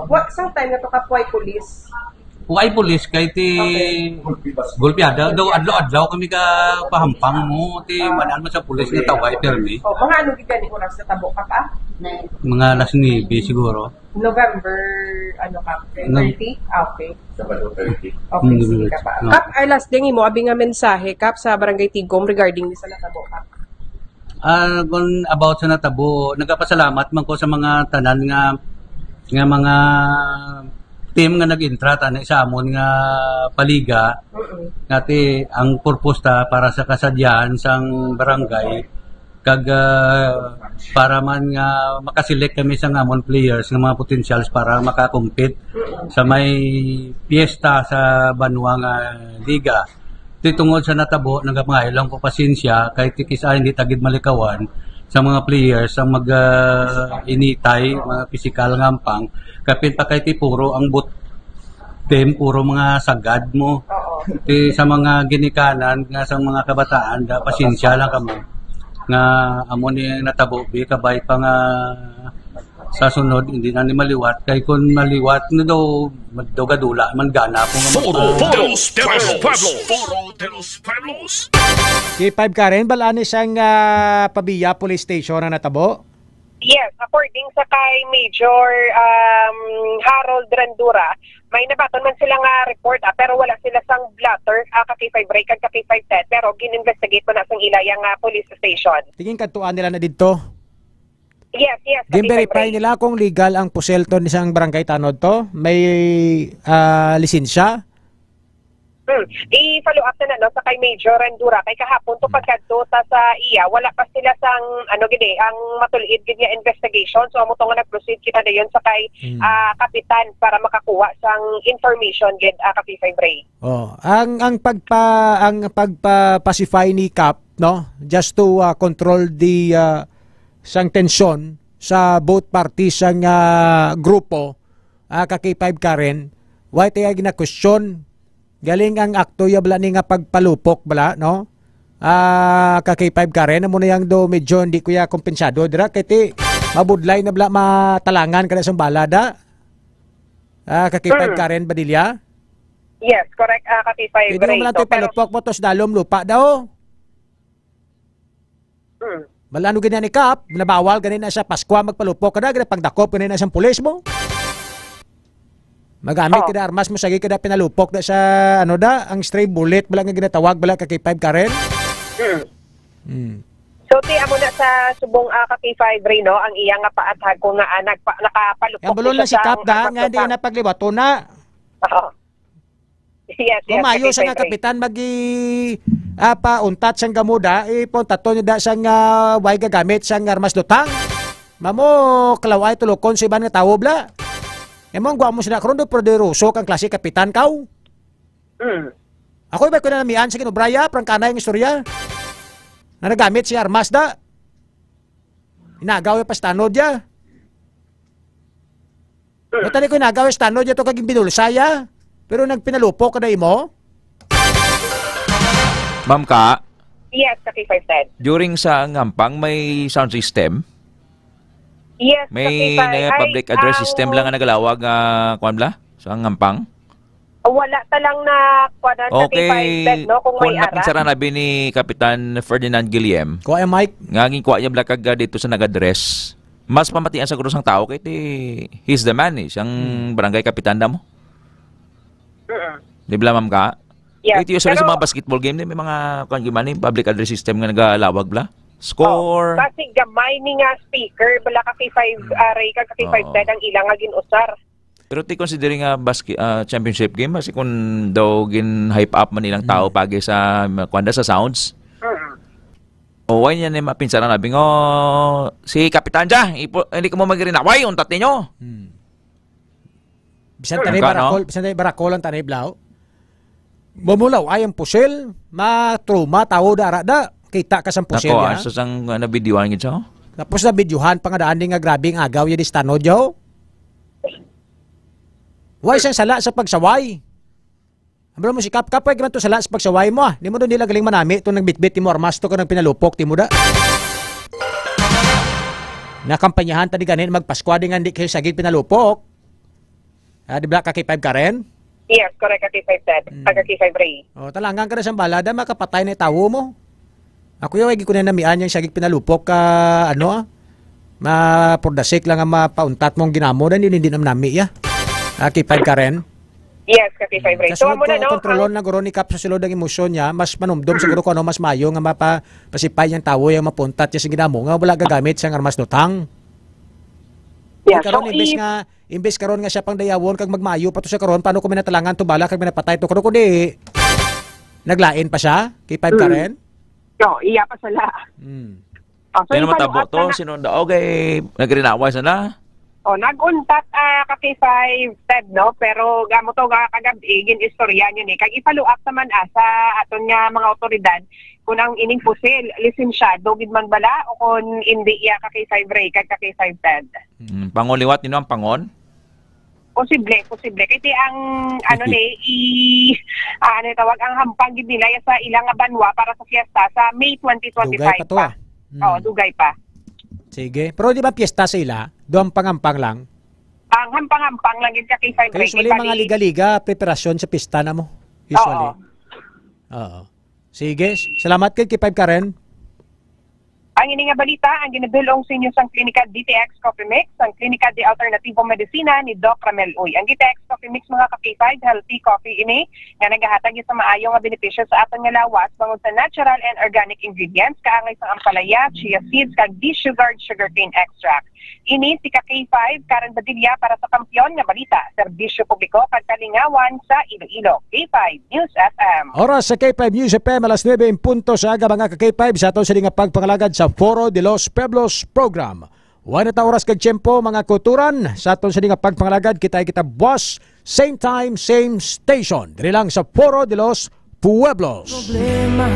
What sang time na to kapway police? Huwag pulis kay ti gulpiada daw adlaw kami ka pahampang mo ti manal mo sa pulis nga taway permi. Mga ano gid ni oras sa tabo ka pa? Mga alas 9 siguro. November ano ka? 30? Okay. Sabado 30. Okay, sige ka pa. Kap ay last ding mo abi nga mensahe kap sa Barangay Tigom regarding ni sa natabo kap. About sa natabo, nagapasalamat man ko sa mga tanan nga mga team nga nag-intra na sa amon nga paliga ngati ang purpose ta para sa kasadyahan sang barangay kag para man nga makaselect kami sa amon players nga mga potentials para makakompete sa may piyesta sa Banwa nga liga. Tungod sa natabo nagapangayon ko pasensya kay tikisa hindi tagid malikawan sa mga players ang initay mga physical nga ampang kapit pa kay ti puro ang puro mga sagad mo sa mga ginikanan nga sa mga kabataan pasensya lang kamo nga amo ni natabo kabay pa nga sa sunod hindi na ni maliwat kay kun maliwat na daw gadula man gana po K5 Karen, balani siyang Pabia Police Station na natabo? Yes, according sa kay Major Harold Randura, may nabaton man sila nga report pero wala sila sang blotter ka K5 break ka K5 set pero gininvestigate pa na sang ilayang police station. Tingin kadtuan nila na dito. Yes. Gin-verify nila kung legal ang puselto ni isang barangay tanod to. May lisensya. I-follow up na sa kay Major Randura kay kahapon to pagkadto sa iya wala pa sila sang ang matulid gid nga investigation so amo to nga nag-proceed kita dayon sa kay kapitan para makakuha sang information gid K5 Ray. Ang pagpa-pacify ni Cap no just to control the sang tensyon sa both parties sang grupo K5 Karen why tayo gina-question galing ang akto ya bala ni nga pagpalupok bala no K5 Karen mo na yang do medyo hindi ko ya kompensado dira kay mabudlay na bala matalangan kada sang balada K5 Karen Badilla. Yes, correct K5 Ray. Hindi mo natin palupok mo tos dalom lupa daw. Malano ganyan ni Kap, nabawal ganin na siya Pasko magpalupok kada gid pagdakop ganin na siyang pulis mo. Magamit kada armas mo sagi kada pinalupok da sa ang stray bullet bala nga ginatawag bala K5 Karen. So ti amo na sa subong K5 Ray no ang iya nga paatag ko nga nakapalupok. Ang bulon na si Kap da nga di na paglibato na. Yes. Kumayo sa nga kapitan pauntat sang gamuda ipuntato niya da sang way gagamit sang armas lutang. Mamo kalaway tulokon sa iban nga tawo bla. Emang gua mo sila karon do poderoso kang klase kapitan kaw. Ako iba ko na namian sa kinubraya prangkana yung istorya. Na nagamit si armas da. Inagaw yung pastanod ya. Tani ko inagaw yung stanod ya to kaging binulsaya. Pero nagpinalupok ka na imo? Ma'am Ka? Yes, K5 said. During sa Ngampang may sound system? Yes, may public address system lang nga nagalawag kuan bla sa Ngampang? Wala talang na kuan okay. no kung may ara. Kung nabi ni Kapitan Ferdinand Guillem. Kuha Mike. Ngaging kuha niya bla kag dito sa nag-address. Mas pamatian sa guro sang tao kay he's the man siyang barangay kapitan da mo. Di ba Ma'am Ka? Yes. Ito usually sa mga basketball game may mga kuan gimani public address system nga nagalawag bla. Score. Kasi gamay ni nga speaker bala K5 Ray ka K5 dead ang ilang nga ginusar. Pero ti considering nga championship game kasi kung daw gin hype up man ilang tao pagi sa kuanda sa sounds. O why niya ni mapinsa na nabing si Kapitan ja hindi ko mo magirinaway untat ninyo. Bisan tanay barakol, bisan tanay barakol ang tanay blaw. Mamulaw ay ang pusil, matruma tao dara da. Kita ka sa pusil ya. Nako, sang na-videoan gid siya. Tapos na videohan pa nga daan nga grabe ang agaw ya di stanod yo. Why siyang sala sa pagsaway? Ambro mo si Kap ay ganito sala sa pagsaway mo ah. Di mo doon nila galing manami ito nagbitbit mo armas to ka nagpinalupok ti mo da. Nakampanyahan tadi ganin magpaskwa di nga di kayo sagid pinalupok. Di ba K5 Karen? Yes, correct K5 said. K5 Ray. Talangan ka na sa balada makapatay na tawo mo. Ako yung ko na namian yung sagig pinalupok ka mapordasik lang ang mapauntat mong ginamo dan hindi naman nami ya. K5 Karen. Yes, K5 Ray. So amo na no. Kontrolon na guro ni Kap sa sulod ang emosyon niya, mas manumdum siguro ko mas mayo nga mapasipay yung tawo yung mapuntat niya sa ginamo nga wala gagamit siyang armas lutang. Yeah, karon imbes karon nga siya pang dayawon kag magmayo pa to sa karon paano ko minatalangan to bala kag minapatay to karon kundi naglain pa siya K5 Karen. No, iya pa sala. So ano matabo to sino daw okay nagrinaway sana? Naguntat K5 Ted no pero gamo to nga kagabi gin istorya niyo ni kag i-follow up naman sa aton nga mga otoridad kung ang ining pusil lisensyado gid man bala o kung hindi iya K5 Ray kag K5 Ted. Pangoliwat nino ang pangon? Posible kay ang tawag ang hampang gid nila sa ilang banwa para sa fiesta sa May 2025 dugay pa. To, dugay pa. Sige, pero di ba fiesta sa ila? Do hampang-hampang lang. Ang hampang-hampang lang gid K5 Ray. Usually mga liga-liga preparasyon sa pista na mo. Usually. Oo. Sige, salamat kay K5 Karen. Ang ini nga balita ang ginabilong sa inyo sang Klinika DTX Coffee Mix, ang Klinika de Alternativo Medicina ni Doc Ramel Uy. Ang DTX Coffee Mix mga ka-K5 healthy coffee ini nga nagahatag sa maayo nga benepisyo sa aton nga lawas bangod sa natural and organic ingredients kaangay sa ampalaya, chia seeds kag desugared sugarcane extract. Ini si ka-K5 Karen Badilla para sa Kampiyon nga balita, serbisyo publiko kag kalingawan sa Iloilo. K5 News FM. Oras sa K5 News FM alas 9 punto sa aga mga ka-K5 sa aton sa nga pagpangalagad sa Foro de los Pueblos program. Wala ta oras kag tiyempo mga kuturan sa aton sa nga pagpangalagad kita buwas same time same station. Diri lang sa Foro de los Pueblos. Problema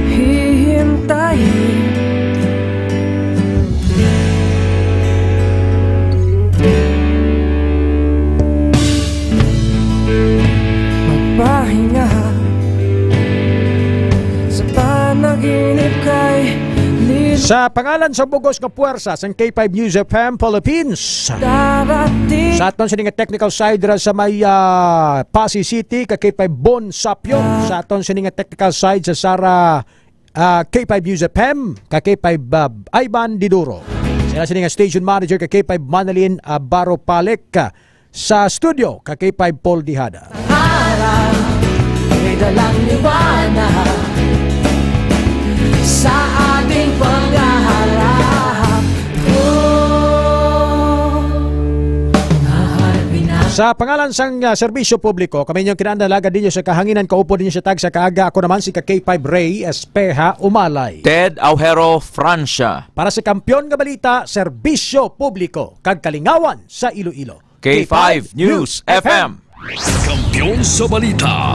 hihintayin magpahinga sa panaginip kay sa pangalan sa bugos nga puwersa sa K5 News FM Philippines. Sa aton sa nga technical side sa may Pasig City ka K5 Bon Sapyo. Sa aton sa nga technical side sa Sara K5 News FM ka K5 Ivan Diduro. Sila sa nga station manager ka K5 Manalin Baro Palek. Sa studio ka K5 Paul Dihada. May dalang liwanag sa ating paghaharap. Sa pangalan sang serbisyo publiko, kami inyong kinandalaga dinyo sa kahanginan, kaupo dinyo sa tag sa kaaga. Ako naman si K5 Ray Espeja Umalay. Ted Aujero Francia. Para sa Kampiyon nga balita, serbisyo publiko kag kalingawan sa Iloilo. K5 News FM. Kampiyon sa balita.